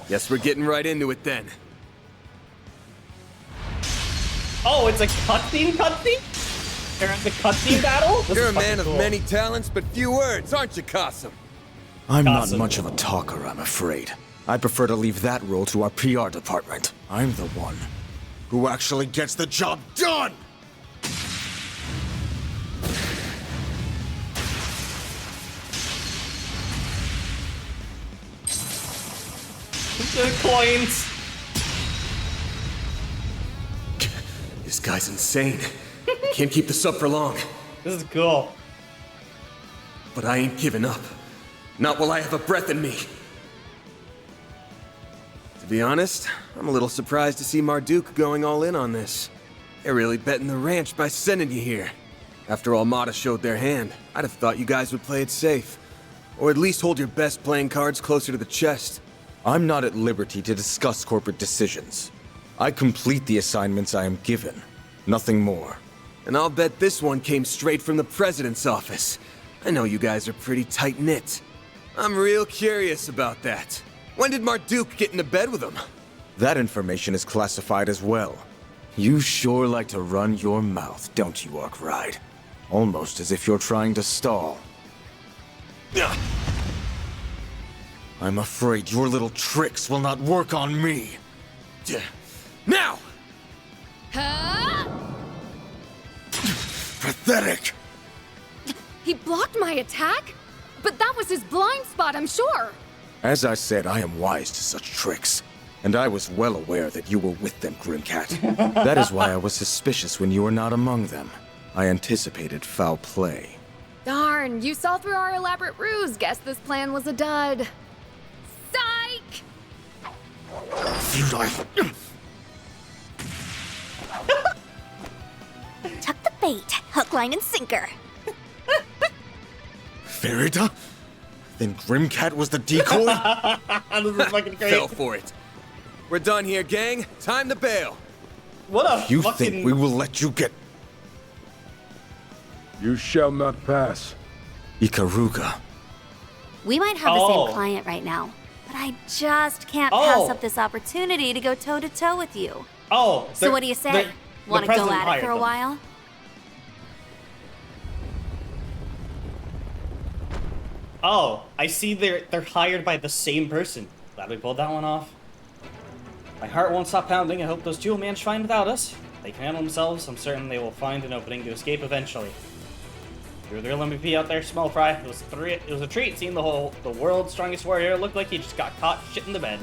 Guess we're getting right into it then. Oh, it's a cutscene? They're at the cutscene battle? You're a man of many talents, but few words, aren't you, Qasim? I'm not much of a talker, I'm afraid. I prefer to leave that role to our PR department. I'm the one who actually gets the job done! The coins! This guy's insane. Can't keep this up for long. This is cool. But I ain't giving up. Not while I have a breath in me. To be honest, I'm a little surprised to see Marduk going all in on this. They're really betting the ranch by sending you here. After Almada showed their hand, I'd have thought you guys would play it safe. Or at least hold your best playing cards closer to the chest. I'm not at liberty to discuss corporate decisions. I complete the assignments I am given. Nothing more. And I'll bet this one came straight from the president's office. I know you guys are pretty tight-knit. I'm real curious about that. When did Marduk get into bed with him? That information is classified as well. You sure like to run your mouth, don't you, Arkride? Almost as if you're trying to stall. I'm afraid your little tricks will not work on me. Now! Pathetic! He blocked my attack? But that was his blind spot, I'm sure. As I said, I am wise to such tricks. And I was well aware that you were with them, Grimcat. That is why I was suspicious when you were not among them. I anticipated foul play. Darn, you saw through our elaborate ruse. Guess this plan was a dud. Psych! Tuck the bait. Hook, line, and sinker. Farida? Then Grimcat was the decoy? This is fucking great. Fell for it. We're done here, gang. Time to bail. What a You fucking... think we will let you get... You shall not pass. Ikaruga. We might have the same client right now, but I just can't pass up this opportunity to go toe-to-toe with you. Oh. So what do you say? Want to go at it for a while? Oh, I see they're hired by the same person. Glad we pulled that one off. My heart won't stop pounding. I hope those jewel managed fine without us. They can handle themselves. I'm certain they will find an opening to escape eventually. You're the real MVP out there, small fry. It was a treat seeing the world's strongest warrior. It looked like he just got caught shit in the bed.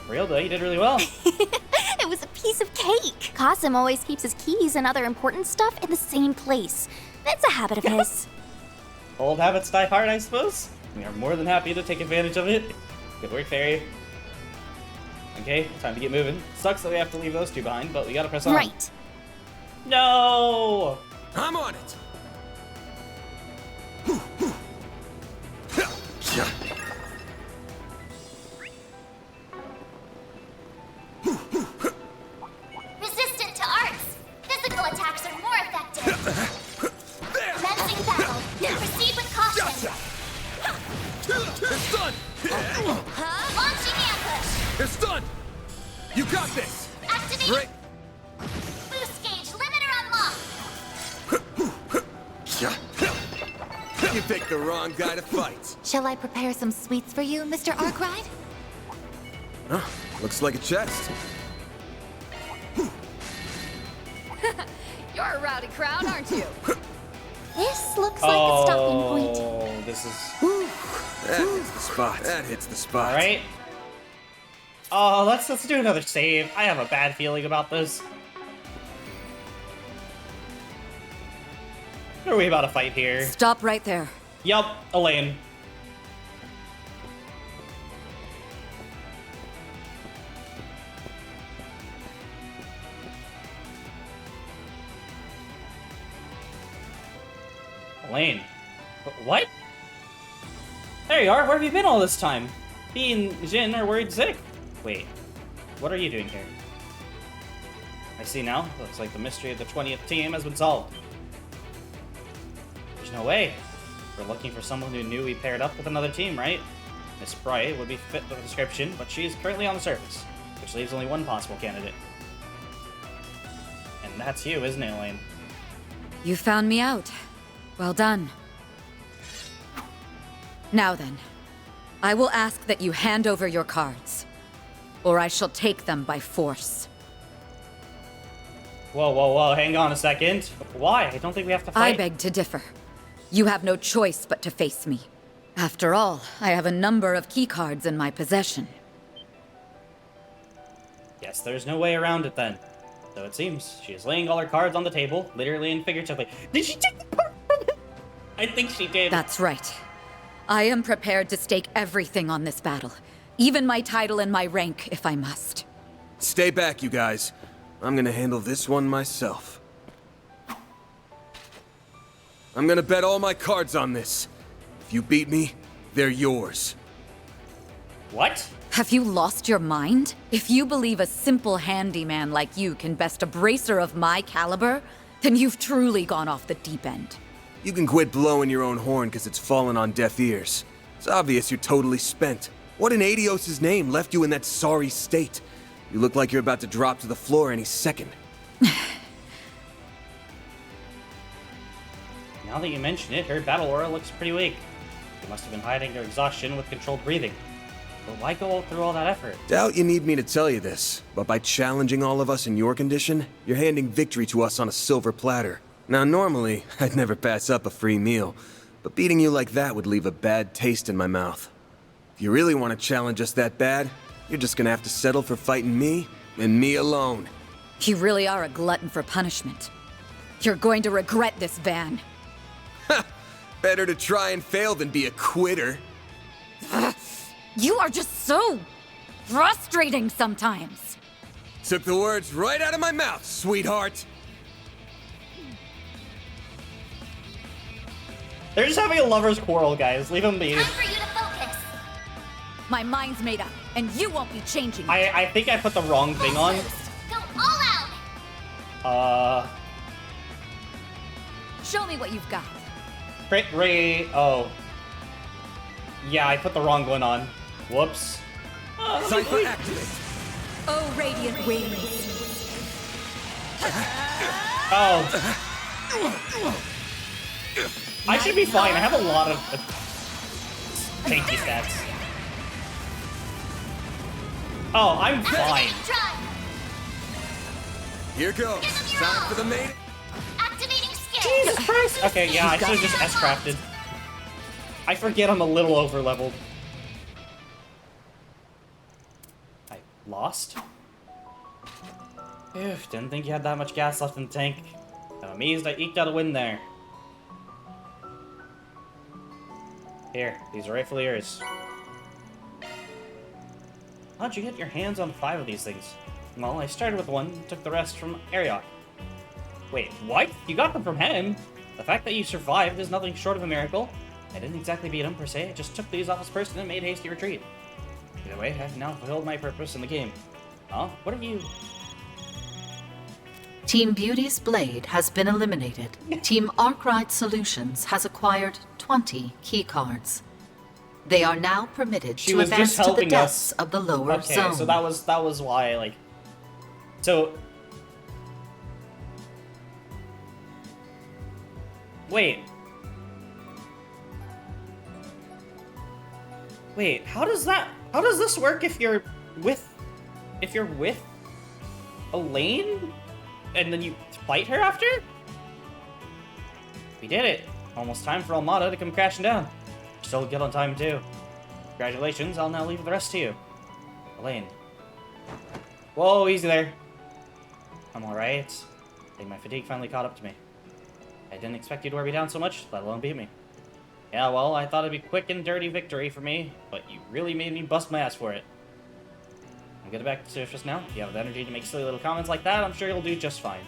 For real though, you did really well. It was a piece of cake. Qasim always keeps his keys and other important stuff in the same place. That's a habit of his. Old habits die hard, I suppose. We are more than happy to take advantage of it. Good work, Fairy. Okay, time to get moving. Sucks that we have to leave those two behind, but we gotta press on. Right. No! I'm on it! Resistant to arts. Physical attacks are more effective. Commencing battle. Proceed with caution. It's done! Launching ambush. It's done! You got this! Activating. Great. Boost gauge limiter unlocked. You picked the wrong guy to fight. Shall I prepare some sweets for you, Mr. Arkwright? Huh? Looks like a chest. You're a rowdy crowd, aren't you? This looks like a stopping point. Oh, this is... That hits the spot. That hits the spot. Alright. Oh, let's do another save. I have a bad feeling about this. What are we about to fight here? Stop right there. Yup, Elaine. Elaine. What? There you are. Where have you been all this time? He and Jin are worried sick. Wait, what are you doing here? I see now. Looks like the mystery of the 20th team has been solved. There's no way. We're looking for someone who knew we paired up with another team, right? Miss Bright would be fit for the description, but she is currently on the surface, which leaves only one possible candidate. And that's you, isn't it, Elaine? You found me out. Well done. Now then, I will ask that you hand over your cards, or I shall take them by force. Whoa, whoa, whoa, hang on a second. Why? I don't think we have to fight. I beg to differ. You have no choice but to face me. After all, I have a number of keycards in my possession. Yes, there's no way around it then. So it seems she is laying all her cards on the table, literally and figuratively. Did she take the card from it? I think she did. That's right. I am prepared to stake everything on this battle, even my title and my rank, if I must. Stay back, you guys. I'm gonna handle this one myself. I'm gonna bet all my cards on this. If you beat me, they're yours. What? Have you lost your mind? If you believe a simple handyman like you can best a bracer of my caliber, then you've truly gone off the deep end. You can quit blowing your own horn because it's fallen on deaf ears. It's obvious you're totally spent. What in Adios' name left you in that sorry state? You look like you're about to drop to the floor any second. Now that you mention it, her battle aura looks pretty weak. She must have been hiding her exhaustion with controlled breathing. But why go through all that effort? Doubt you need me to tell you this, but by challenging all of us in your condition, you're handing victory to us on a silver platter. Now normally, I'd never pass up a free meal, but beating you like that would leave a bad taste in my mouth. If you really want to challenge us that bad, you're just gonna have to settle for fighting me, and me alone. You really are a glutton for punishment. You're going to regret this ban. Better to try and fail than be a quitter. You are just so frustrating sometimes. Took the words right out of my mouth, sweetheart. They're just having a lover's quarrel, guys. Leave them be. Time for you to focus. My mind's made up, and you won't be changing it. I think I put the wrong thing on. Go all out. Show me what you've got. Crit Ray. Oh. Yeah, I put the wrong one on. Whoops. Cypher activate. Oh, radiant wings. Oh. I should be fine. I have a lot of tanky stats. Oh, I'm fine. Here goes. Time for the main. Activating skill. Jesus Christ! Okay, yeah, I should have just S-crafted. I forget I'm a little over-leveled. I lost? Phew, didn't think you had that much gas left in the tank. I'm amazed I eked out a win there. Here, these are rightfully yours. How'd you get your hands on 5 of these things? Well, I started with one and took the rest from Ariok. Wait, what? You got them from him? The fact that you survived is nothing short of a miracle. I didn't exactly beat him, per se. I just took these off his person and made hasty retreat. Either way, I've now fulfilled my purpose in the game. Huh? What have you... Team Beauty's blade has been eliminated. Team Arkwright Solutions has acquired 20 keycards. They are now permitted to advance to the depths of the lower zone. Okay, so that was why, like... So... Wait. Wait, how does this work if you're with Elaine? And then you fight her after? We did it. Almost time for Almada to come crashing down. Still good on time too. Congratulations, I'll now leave the rest to you. Elaine. Whoa, easy there. I'm alright. I think my fatigue finally caught up to me. I didn't expect you to wear me down so much, let alone beat me. Yeah, well, I thought it'd be quick and dirty victory for me, but you really made me bust my ass for it. I'm getting back to surface now. If you have the energy to make silly little comments like that, I'm sure you'll do just fine.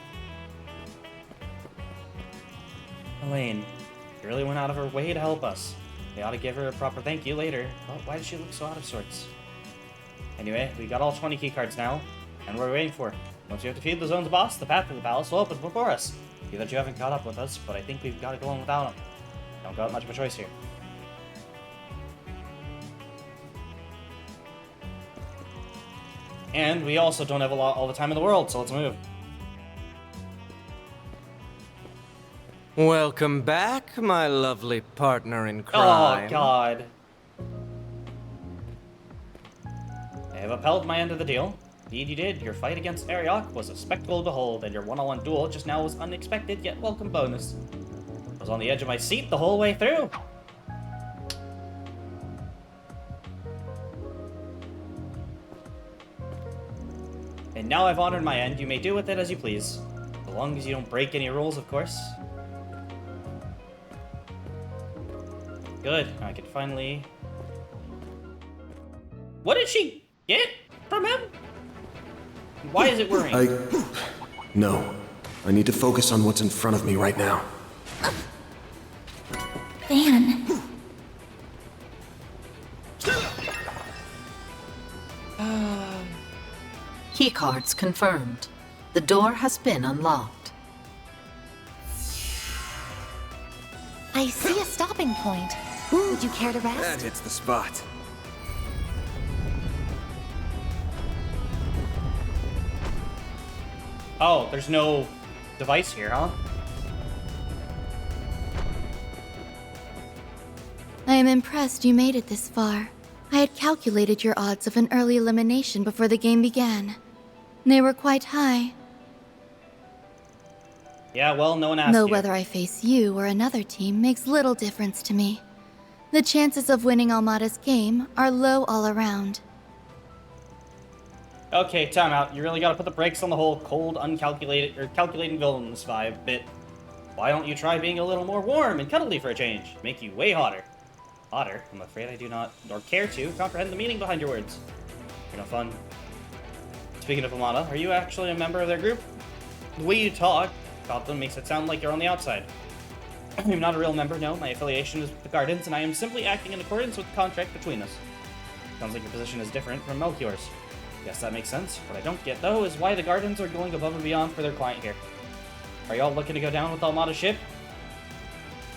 Elaine, she really went out of her way to help us. They ought to give her a proper thank you later, but why does she look so out of sorts? Anyway, we got all 20 keycards now, and what are we waiting for? Once you have defeated the zone's boss, the path to the palace will open before us. See that you haven't caught up with us, but I think we've got to go on without him. Don't got much of a choice here. And we also don't have all the time in the world, so let's move. Welcome back, my lovely partner in crime. Oh, God. I have upheld my end of the deal. Indeed you did. Your fight against Ariok was a spectacle to behold, and your one-on-one duel just now was unexpected, yet welcome bonus. I was on the edge of my seat the whole way through. And now I've honored my end, you may do with it as you please. So long as you don't break any rules, of course. Good, I can finally... What did she get from him? Why is it worrying? No. I need to focus on what's in front of me right now. Van. Keycards confirmed. The door has been unlocked. I see a stopping point. Would you care to rest? That hits the spot. Oh, there's no device here, huh? I am impressed you made it this far. I had calculated your odds of an early elimination before the game began. They were quite high. Yeah, well, no one asked Though you. whether I face you or another team makes little difference to me. The chances of winning Almada's game are low all around. Okay, time out. You really gotta put the brakes on the whole cold, uncalculated, or calculating villains vibe bit. Why don't you try being a little more warm and cuddly for a change? Make you way hotter. Hotter? I'm afraid I do not, nor care to, comprehend the meaning behind your words. You're no fun. Speaking of Amada, are you actually a member of their group? The way you talk about them makes it sound like you're on the outside. I'm not a real member, no. My affiliation is with the Gardens, and I am simply acting in accordance with the contract between us. Sounds like your position is different from Melchior's. Guess that makes sense. What I don't get, though, is why the Gardens are going above and beyond for their client here. Are y'all looking to go down with Almada's ship?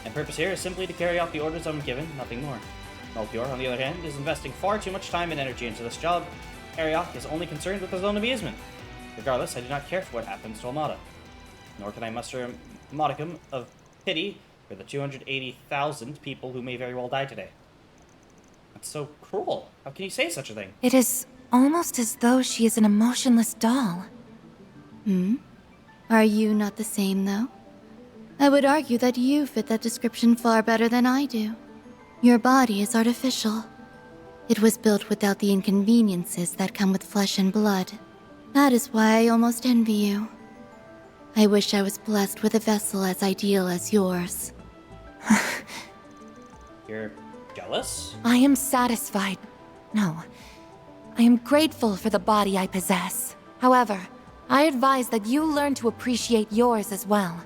My purpose here is simply to carry out the orders I'm given, nothing more. Melchior, on the other hand, is investing far too much time and energy into this job. Ariok is only concerned with his own amusement. Regardless, I do not care for what happens to Almada. Nor can I muster a modicum of pity for the 280,000 people who may very well die today. That's so cruel. How can you say such a thing? It is almost as though she is an emotionless doll. Hmm? Are you not the same, though? I would argue that you fit that description far better than I do. Your body is artificial. It was built without the inconveniences that come with flesh and blood. That is why I almost envy you. I wish I was blessed with a vessel as ideal as yours. You're jealous? I am satisfied. No. I am grateful for the body I possess. However, I advise that you learn to appreciate yours as well.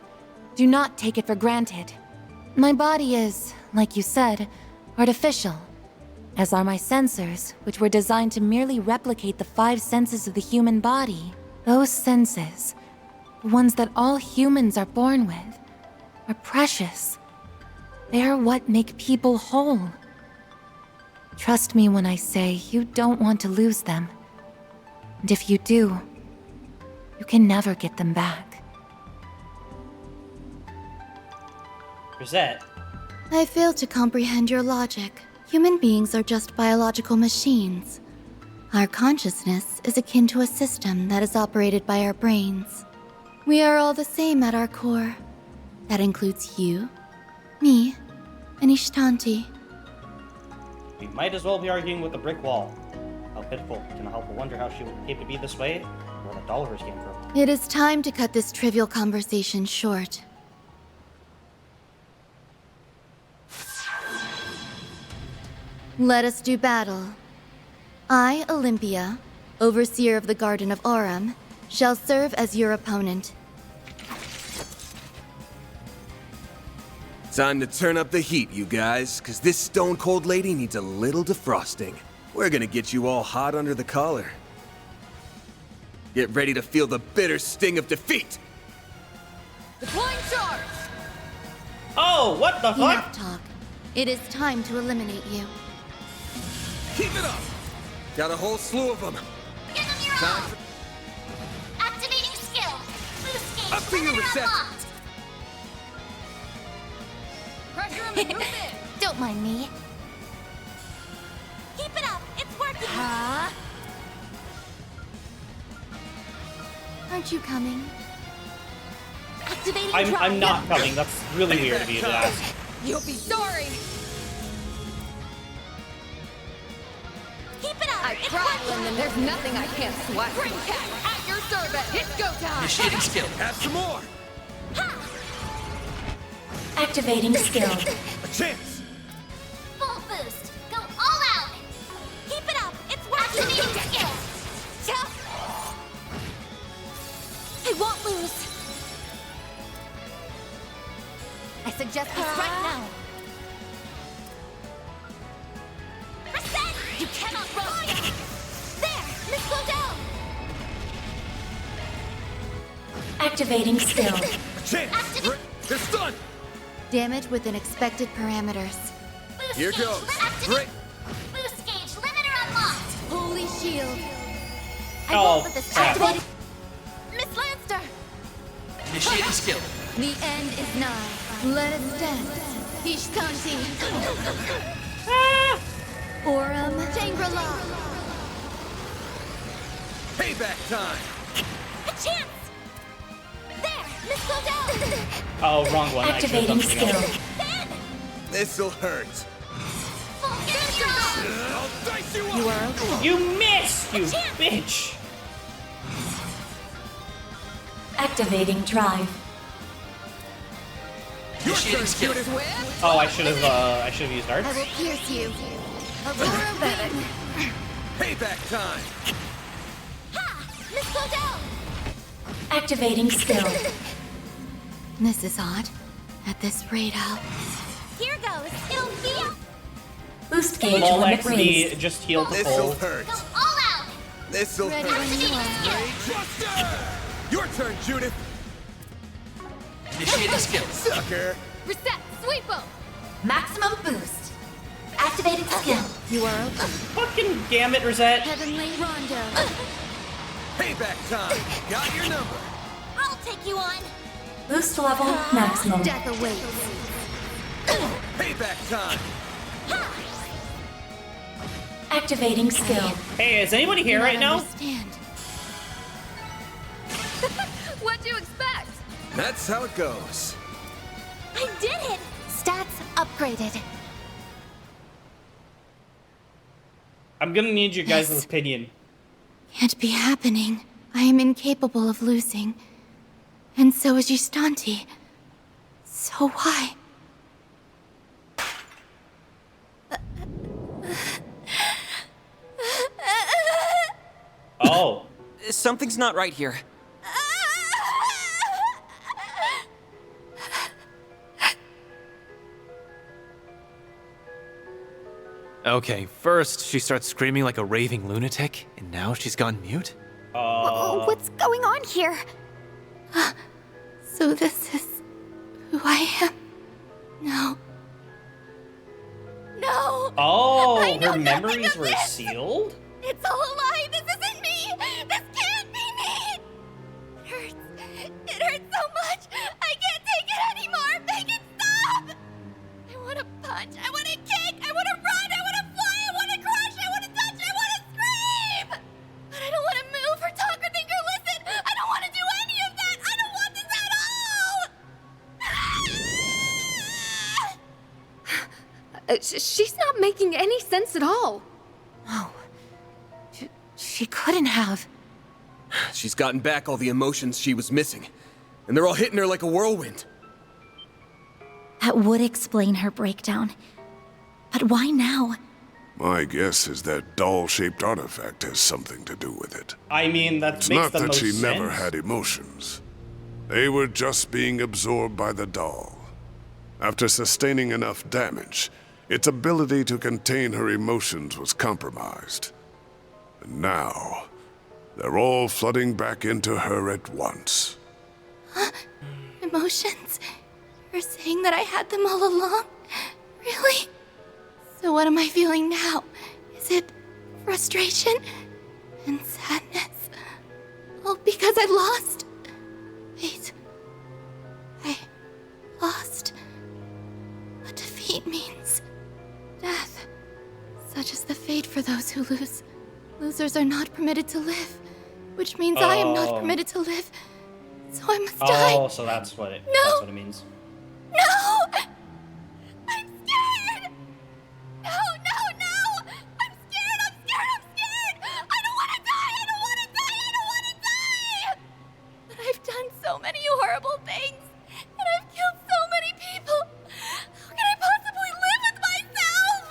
Do not take it for granted. My body is, like you said, artificial, as are my sensors, which were designed to merely replicate the 5 senses of the human body. Those senses, the ones that all humans are born with, are precious. They are what make people whole. Trust me when I say you don't want to lose them. And if you do, you can never get them back. Rosette. I fail to comprehend your logic. Human beings are just biological machines. Our consciousness is akin to a system that is operated by our brains. We are all the same at our core. That includes you, me, and Ishtanti. We might as well be arguing with a brick wall. How pitiful. Can I help but wonder how she came to be this way? Where the dollars came from. It is time to cut this trivial conversation short. Let us do battle. I, Olympia, overseer of the Garden of Aurum, shall serve as your opponent. Time to turn up the heat, you guys, because this stone-cold lady needs a little defrosting. We're gonna get you all hot under the collar. Get ready to feel the bitter sting of defeat! Deploying charge! Oh, what the fuck? Enough talk. It is time to eliminate you. Keep it up! Got a whole slew of them. Give them your all! Activating skill. Boost gauge. Up to you, Limiter Reset. unlocked. Pressure him and move in! Don't mind me. Keep it up. It's working. Huh? Aren't you coming? Activating I'm not coming. That's really weird of you to ask. You'll be sorry! Keep it up. I tried, Lyndon. There's nothing I can't sweat. Green Cat, at your service. It's go time. Initiating skill. Have some more! Activating skill. A chance! Full boost. Go all out. Keep it up. It's working. Activating skill. I won't lose. I suggest we strike now. Reset! You cannot run! There! Missile down! Activating skill. A chance! They're stunned! Damage within expected parameters. Boost Here gauge goes. activated. Great. Boost gauge limiter unlocked. Holy shield. I Oh, won't let this crap. activated. Miss Lanster! Initiating skill. The end is nigh. Let us dance. Ishtanti. Aurum. Shangri-La. Payback time! A chance! There! Missile down! Oh, wrong one. Activating skill. This'll hurt. I'll dice you up! You are okay. You missed, you bitch! Activating drive. Your turn, Judith! Oh, I should have used I darts. will pierce you. Aurora weapon. Payback time! Ha! Missile down! Activating skill. This is odd. At this rate, I'll... Here goes. It'll feel. Boost gauge Lol limit XD raised. just healed the This'll full. hurt. Go all out. This'll Ready hurt. when you are. Buster! Your turn, Judith! Initiating skill. Sucker! Reset, sweep 'em! Maximum boost. Activating skill. You are okay. Fucking damn it, Rosette. Heavenly Rondo. Payback time! Got your number! I'll take you on. Boost level maximum. Death awaits. Payback time! Activating skill. Hey, is anybody here right now? Understand. What'd you expect? That's how it goes. I did it! Stats upgraded. I'm gonna need you guys' This opinion. can't be happening. I am incapable of losing. And so is Gistanti. So why? Oh. Something's not right here. Okay, first she starts screaming like a raving lunatic, and now she's gone mute? What's going on here? So this is who I am? No. No! Oh, I know her nothing memories of were this. sealed? It's all a lie! This isn't me! This can't be me! It hurts. It hurts so much! I can't take it anymore! Make it stop! I wanna punch, I wanna kick, I wanna run, I wanna fly, I wanna crush, I wanna touch, I wanna scream! But I don't wanna move or talk or think or listen! I don't wanna do any of that! I don't want this at all! She's not making any sense at all. No. She couldn't have. She's gotten back all the emotions she was missing, and they're all hitting her like a whirlwind. That would explain her breakdown. But why now? My guess is that doll-shaped artifact has something to do with it. I mean, that It's makes not the that most she sense. never had emotions. They were just being absorbed by the doll. After sustaining enough damage, its ability to contain her emotions was compromised. And now, they're all flooding back into her at once. Emotions? You're saying that I had them all along? Really? So what am I feeling now? Is it frustration and sadness? All because I lost? Wait. I lost. What defeat means? Death. Such is the fate for those who lose. Losers are not permitted to live, which means I am not Oh. permitted to live. So I must die. Oh, so that's what it, No! that's what it means. No! I'm scared! No, no, no! I'm scared, I'm scared, I'm scared! I don't want to die! I don't want to die! I don't want to die! But I've done so many horrible things, and I've killed so many people. How can I possibly live with myself?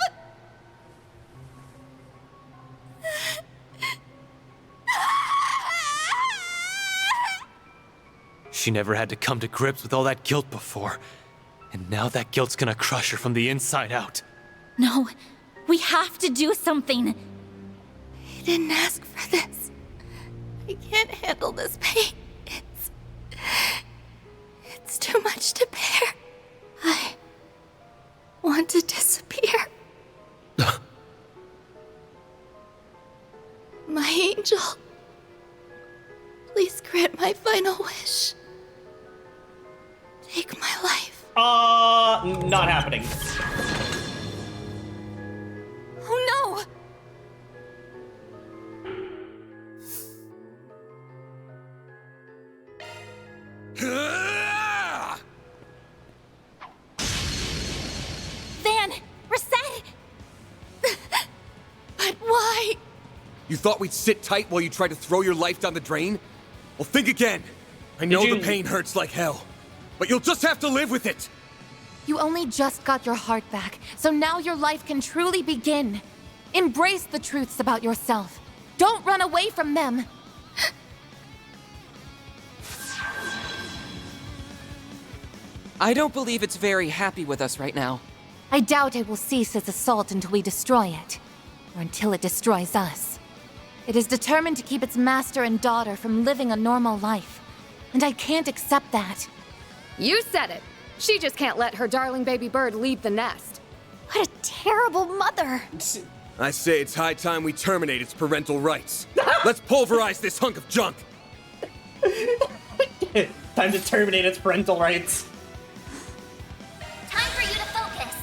She never had to come to grips with all that guilt before. And now that guilt's gonna crush her from the inside out. No, we have to do something. I didn't ask for this. I can't handle this pain. It's too much to bear. I want to disappear. My angel, please grant my final wish. Take my life. Not happening. Oh Ah! Van, reset! But why? You thought we'd sit tight while you tried to throw your life down the drain? Well, think again. I know the pain hurts like hell, but you'll just have to live with it. You only just got your heart back, so now your life can truly begin. Embrace the truths about yourself. Don't run away from them. I don't believe it's very happy with us right now. I doubt it will cease its assault until we destroy it, or until it destroys us. It is determined to keep its master and daughter from living a normal life, and I can't accept that. You said it. She just can't let her darling baby bird leave the nest. What a terrible mother. I say it's high time we terminate its parental rights. Let's pulverize this hunk of junk. Time to terminate its parental rights. Time for you to focus.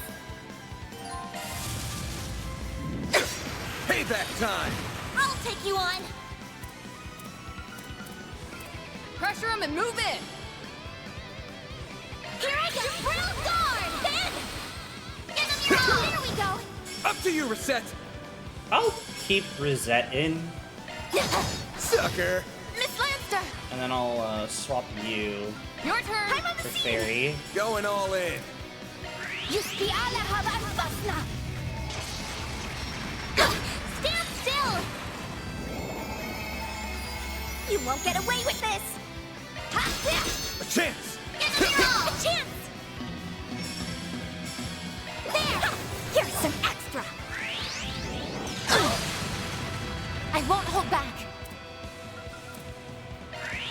Payback time. I'll take you on. Pressure him and move in. Up to you, Reset! I'll keep Reset in. Sucker! Miss Lancer! And then I'll swap you Your turn! I'm on the for scene! Fairy. Going all in. Yuski ala hava fasna! Stand still! You won't get away with this! A chance! A chance! There! Here's some extra! I won't hold back!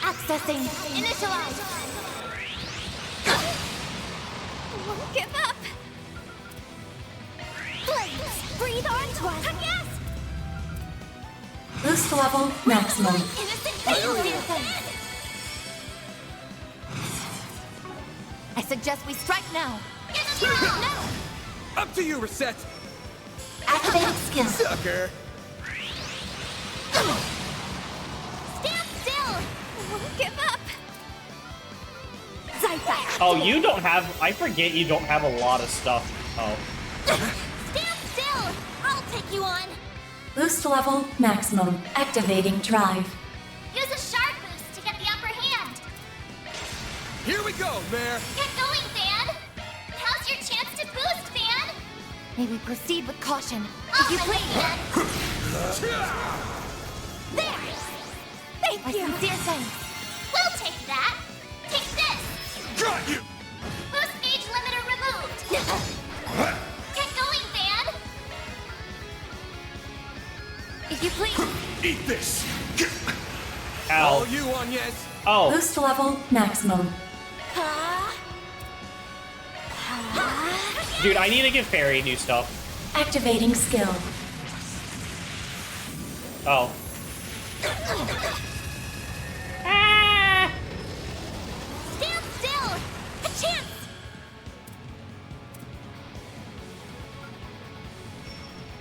Accessing! Initialize! Won't give up! Flames! Breathe onto us! Yes! Boost level maximum. Innocent things! I suggest we strike now! No! Up to you, Reset! Activating skill. Sucker! Stand still! Won't give up! Oh, you don't have... I forget you don't have a lot of stuff. Oh. Stand still! I'll take you on! Boost level maximum. Activating drive. Use a shard boost to get the upper hand! Here we go, Mare! Get going, Fan! How's your chance to boost, Fan? May we proceed with caution. If you please! There! Thank you! Sincere thanks! We'll take that! Take this! Got you! Boost gauge limiter removed! Get going, Van! If you please! Eat this! Ow. All you, Agnes! Oh. Boost level maximum. Dude, I need to give Fairy new stuff. Activating skill. Oh. Stand still! A chance!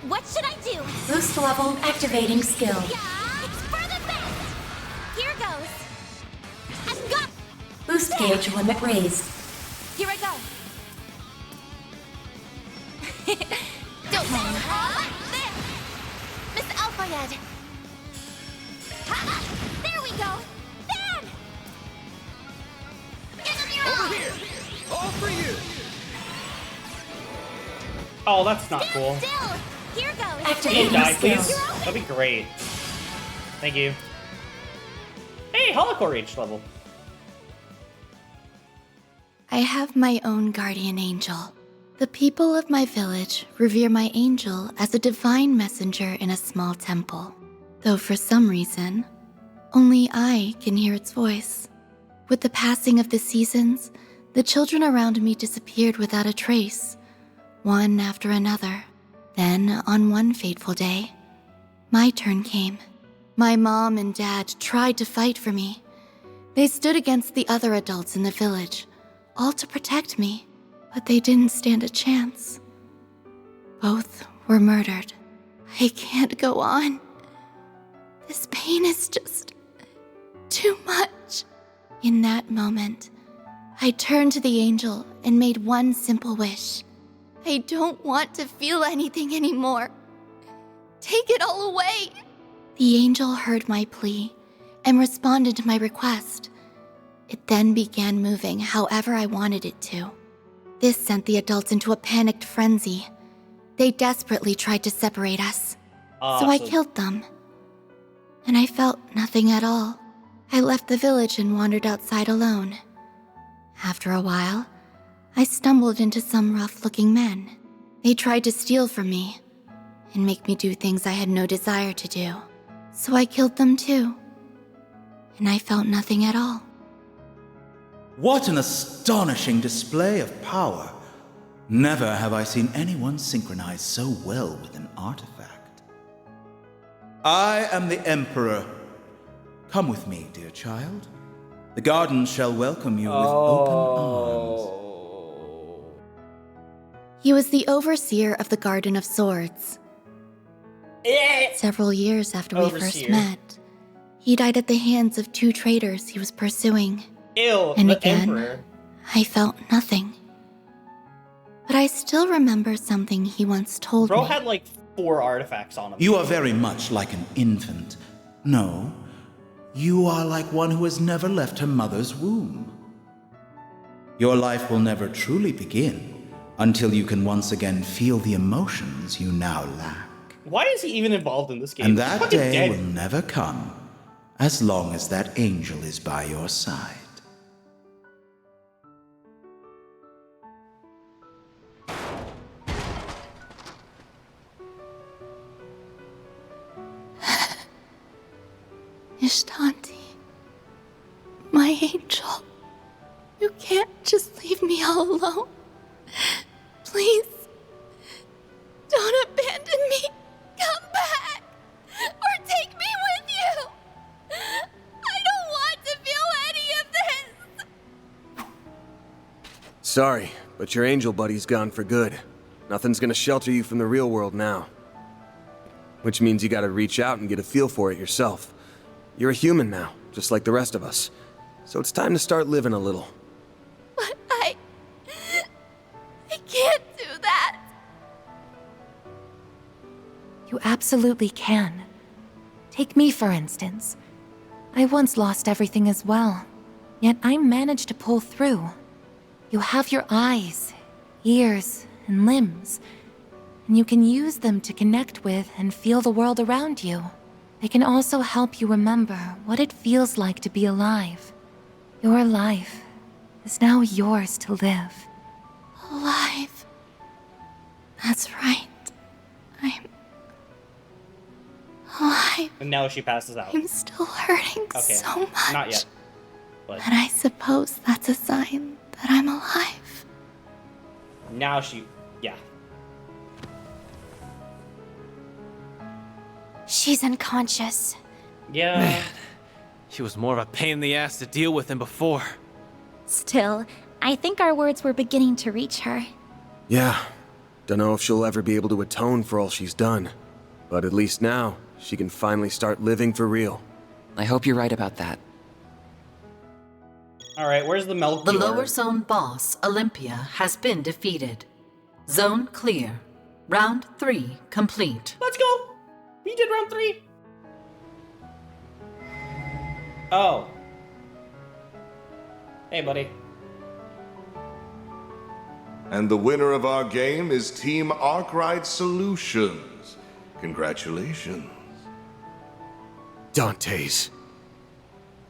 What should I do? Boost level activating skill. It's for the best! Here goes! I've got... Boost gauge limit raised. Here I go! Don't mind. There! Miss Alphayed! There we go! Fan! Give them your Over here! All for you! Oh, that's not cool. Still! Here goes! Can you die, please? That'd be great. Thank you. Hey, Holocore reached level. I have my own guardian angel. The people of my village revere my angel as a divine messenger in a small temple. Though for some reason, only I can hear its voice. With the passing of the seasons, the children around me disappeared without a trace, one after another. Then, on one fateful day, my turn came. My mom and dad tried to fight for me. They stood against the other adults in the village, all to protect me, but they didn't stand a chance. Both were murdered. I can't go on. This pain is just too much. In that moment, I turned to the angel and made one simple wish. I don't want to feel anything anymore. Take it all away. The angel heard my plea and responded to my request. It then began moving however I wanted it to. This sent the adults into a panicked frenzy. They desperately tried to separate us. So I killed them. And I felt nothing at all. I left the village and wandered outside alone. After a while, I stumbled into some rough-looking men. They tried to steal from me and make me do things I had no desire to do. So I killed them too. And I felt nothing at all. What an astonishing display of power. Never have I seen anyone synchronize so well with an artifact. I am the Emperor. Come with me, dear child. The garden shall welcome you with open arms. He was the overseer of the Garden of Swords. Several years after we first met, he died at the hands of 2 traitors he was pursuing. Ew, and the again, Emperor. I felt nothing. but I still remember something he once told Bro me. had like 4 artifacts on him. You are very much like an infant. No, you are like one who has never left her mother's womb. Your life will never truly begin until you can once again feel the emotions you now lack. Why is he even involved in this game? And He's that fucking day dead. will never come as long as that angel is by your side. Ishtanti, my angel, you can't just leave me all alone. Please, don't abandon me. Come back, or take me with you. I don't want to feel any of this. Sorry, but your angel buddy's gone for good. Nothing's gonna shelter you from the real world now. Which means you gotta reach out and get a feel for it yourself. You're a human now, just like the rest of us. So it's time to start living a little. But I can't do that. You absolutely can. Take me, for instance. I once lost everything as well, yet I managed to pull through. You have your eyes, ears, and limbs, and you can use them to connect with and feel the world around you. They can also help you remember what it feels like to be alive. Your life is now yours to live. Alive. That's right. I'm alive. And now she passes out. I'm still hurting Okay, so much. not yet. But And I suppose that's a sign that I'm alive. now she, yeah. She's unconscious. Yeah. Man, she was more of a pain in the ass to deal with than before. Still, I think our words were beginning to reach her. Yeah. Dunno if she'll ever be able to atone for all she's done. But at least now, she can finally start living for real. I hope you're right about that. Alright, where's the Melchior? The lower zone boss, Olympia, has been defeated. Zone clear. Round 3 complete. Let's go! We did round 3! Oh. Hey, buddy. And the winner of our game is Team Arkwright Solutions. Congratulations. Dante's.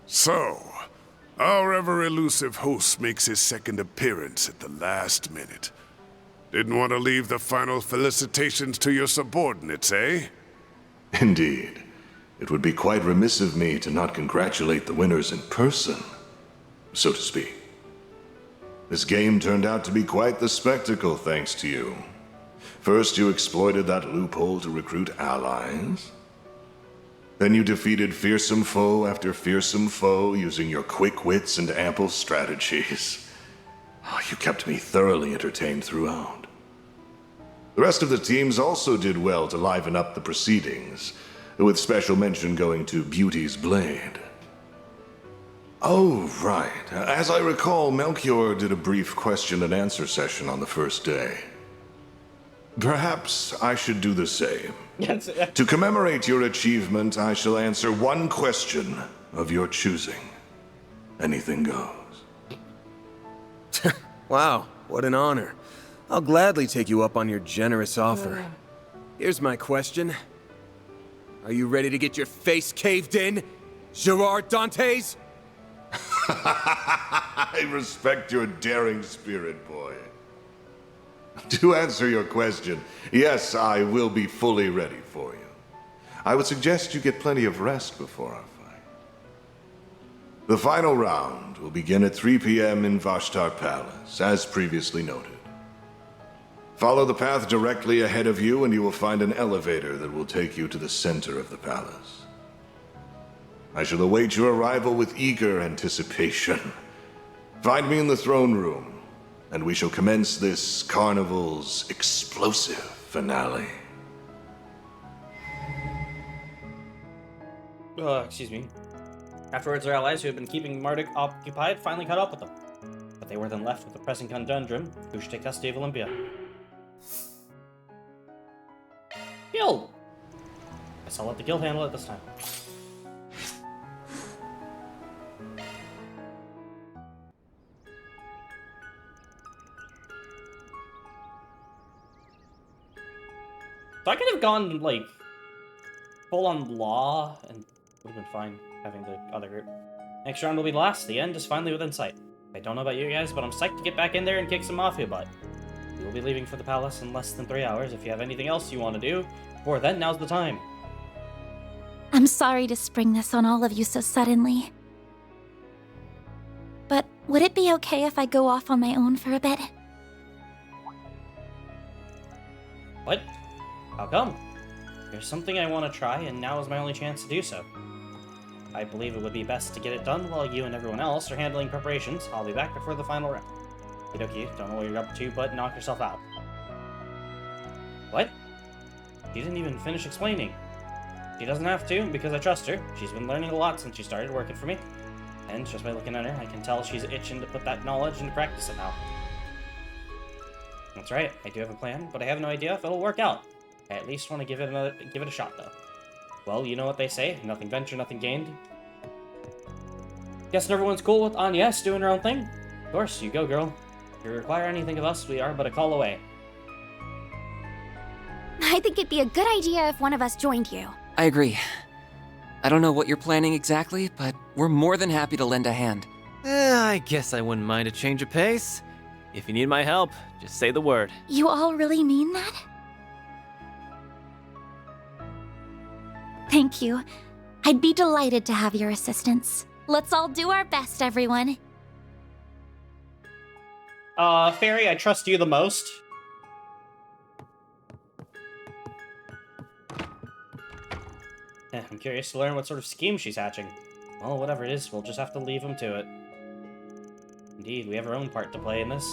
So, our ever-elusive host makes his second appearance at the last minute. Didn't want to leave the final felicitations to your subordinates, eh? Indeed. It would be quite remiss of me to not congratulate the winners in person, so to speak. This game turned out to be quite the spectacle thanks to you. First, you exploited that loophole to recruit allies. Then you defeated fearsome foe after fearsome foe using your quick wits and ample strategies. You kept me thoroughly entertained throughout. The rest of the teams also did well to liven up the proceedings, with special mention going to Beauty's Blade. Oh, right. As I recall, Melchior did a brief question and answer session on the first day. Perhaps I should do the same. To commemorate your achievement, I shall answer one question of your choosing. Anything goes. Wow, what an honor. I'll gladly take you up on your generous offer. Here's my question. Are you ready to get your face caved in, Gerard Dantes? I respect your daring spirit, boy. To answer your question, yes, I will be fully ready for you. I would suggest you get plenty of rest before our fight. The final round will begin at 3 p.m. in Vashtar Palace, as previously noted. Follow the path directly ahead of you and you will find an elevator that will take you to the center of the palace. I shall await your arrival with eager anticipation. Find me in the throne room, and we shall commence this carnival's explosive finale. Excuse me. Afterwards, our allies who had been keeping Marduk occupied finally caught up with them. But they were then left with the pressing conundrum: who should take custody of Olympia? Guild! Guess I'll let the guild handle it this time. So I could have gone, like, full-on law, and would have been fine having the other group. Next round will be the last. The end is finally within sight. I don't know about you guys, but I'm psyched to get back in there and kick some Mafia butt. We will be leaving for the palace in less than 3 hours. If you have anything else you want to do, before then, now's the time. I'm sorry to spring this on all of you so suddenly. But would it be okay if I go off on my own for a bit? What? How come? There's something I want to try, and now is my only chance to do so. I believe it would be best to get it done while you and everyone else are handling preparations. I'll be back before the final round. Okie don't know what you're up to, but knock yourself out. What? She didn't even finish explaining. She doesn't have to, because I trust her. She's been learning a lot since she started working for me. And just by looking at her, I can tell she's itching to put that knowledge into practice now. That's right, I do have a plan, but I have no idea if it'll work out. I at least want to give it a shot, though. Well, you know what they say, nothing ventured, nothing gained. Guess everyone's cool with Agnes doing her own thing? Of course, you go, girl. If you require anything of us, we are but a call away. I think it'd be a good idea if one of us joined you. I agree. I don't know what you're planning exactly, but we're more than happy to lend a hand. I guess I wouldn't mind a change of pace. If you need my help, just say the word. You all really mean that? Thank you. I'd be delighted to have your assistance. Let's all do our best, everyone. Fairy, I trust you the most. I'm curious to learn what sort of scheme she's hatching. Well, whatever it is, we'll just have to leave them to it. Indeed, we have our own part to play in this.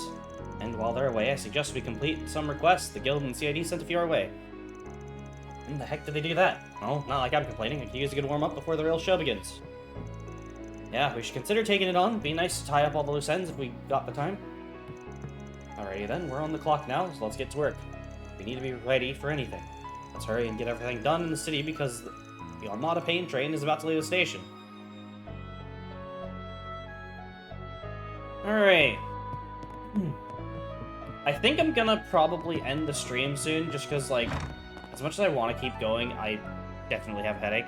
And while they're away, I suggest we complete some requests the Guild and CID sent a few our way. When the heck did they do that? Well, not like I'm complaining. I could use a good warm-up before the real show begins. Yeah, we should consider taking it on. Be nice to tie up all the loose ends if we got the time. Alrighty then, we're on the clock now, so let's get to work. We need to be ready for anything. Let's hurry and get everything done in the city because the Armada Pain train is about to leave the station. Alright. I think I'm gonna probably end the stream soon, just because, like, as much as I want to keep going, I definitely have a headache.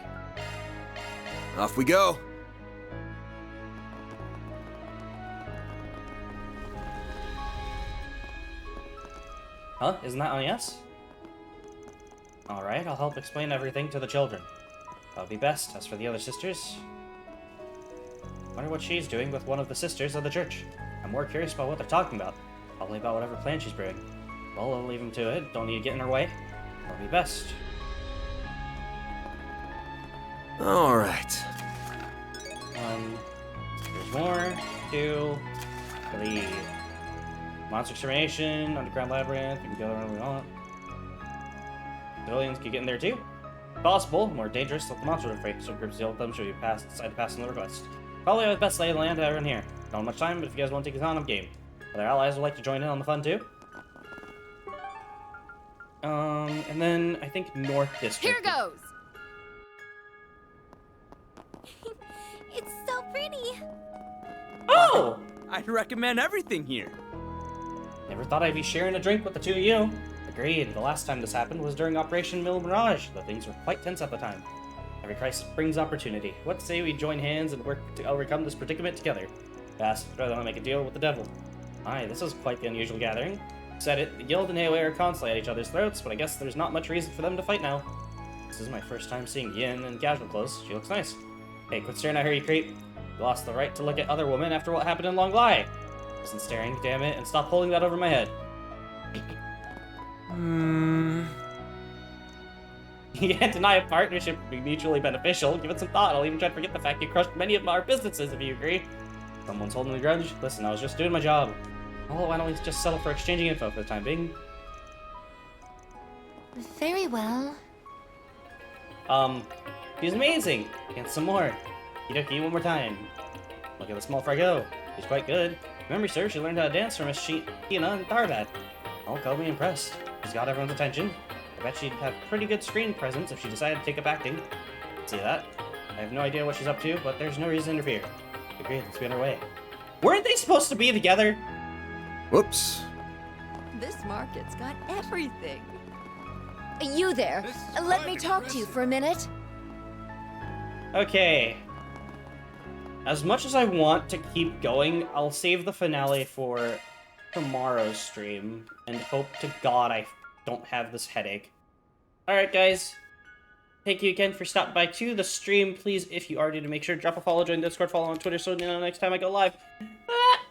Off we go! Huh? Isn't that on yes? Alright, I'll help explain everything to the children. That'll be best. As for the other sisters... wonder what she's doing with one of the sisters of the church. I'm more curious about what they're talking about. Probably about whatever plan she's brewing. Well, I'll leave them to it. Don't need to get in her way. That'll be best. Alright. There's more. 2. 3. Monster extermination, underground labyrinth, we can go wherever we want. Civilians can get in there too. Possible, more dangerous, let the monster afraid. Some groups deal with them should be decide to pass on the request. Probably the best lay of the land around here. Don't have much time, but if you guys want to take this on, I'm game. Other allies would like to join in on the fun too. And then I think North District. Here goes! It's so pretty. Oh! I'd recommend everything here. Never thought I'd be sharing a drink with the two of you. Agreed. The last time this happened was during Operation Mill Mirage, though things were quite tense at the time. Every crisis brings opportunity. What say we join hands and work to overcome this predicament together? Fast, rather than make a deal with the devil. Aye, this is quite the unusual gathering. Said it, the Guild and AOA are constantly at each other's throats, but I guess there's not much reason for them to fight now. This is my first time seeing Yin in casual clothes. She looks nice. Hey, quit staring at her, you creep. You lost the right to look at other women after what happened in Long Lai. Wasn't staring, damn it, and stop holding that over my head. You can't deny a partnership would be mutually beneficial. Give it some thought. I'll even try to forget the fact you crushed many of our businesses, if you agree. Someone's holding the grudge? Listen, I was just doing my job. Oh, why don't we just settle for exchanging info for the time being? Very well. He's amazing. And some more. Kidoki, one more time. Look at the small fry go. She's quite good. Memory serves, she learned how to dance from Miss Tina and Tharbad. Oh, call me impressed. She's got everyone's attention. I bet she'd have pretty good screen presence if she decided to take up acting. See that? I have no idea what she's up to, but there's no reason to interfere. Agreed, let's be on our way. Weren't they supposed to be together? Whoops. This market's got everything. You there. Let me talk to you for a minute. Okay. As much as I want to keep going, I'll save the finale for tomorrow's stream and hope to God I don't have this headache. Alright, guys. Thank you again for stopping by to the stream. Please, if you are new, to make sure to drop a follow, join Discord, follow on Twitter, so you know next time I go live. Ah!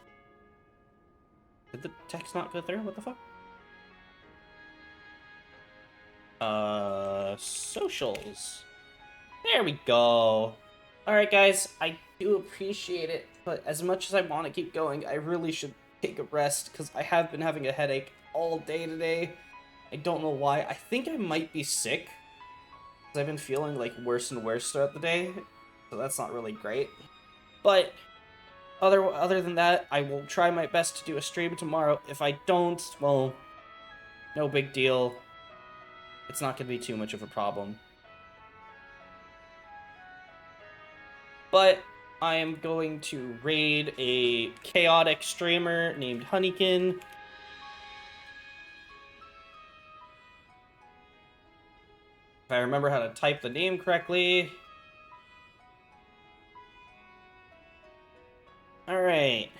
Did the text not go through? What the fuck? Socials. There we go. Alright, guys, I do appreciate it, but as much as I want to keep going, I really should take a rest, because I have been having a headache all day today. I don't know why. I think I might be sick. I've been feeling like worse and worse throughout the day, so that's not really great. But other than that, I will try my best to do a stream tomorrow. If I don't, well, no big deal. It's not going to be too much of a problem. But I am going to raid a chaotic streamer named Honeykin. If I remember how to type the name correctly. Alright.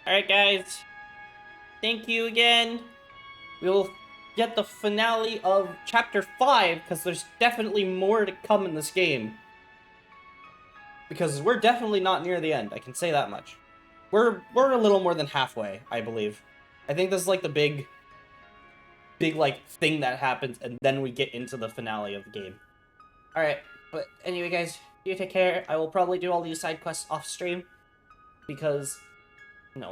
Alright, guys. Thank you again. We'll get the finale of Chapter 5, because there's definitely more to come in this game. Because we're definitely not near the end, I can say that much. We're a little more than halfway, I believe. I think this is like the big like thing that happens, and then we get into the finale of the game. Alright, but anyway guys, you take care. I will probably do all these side quests off stream, because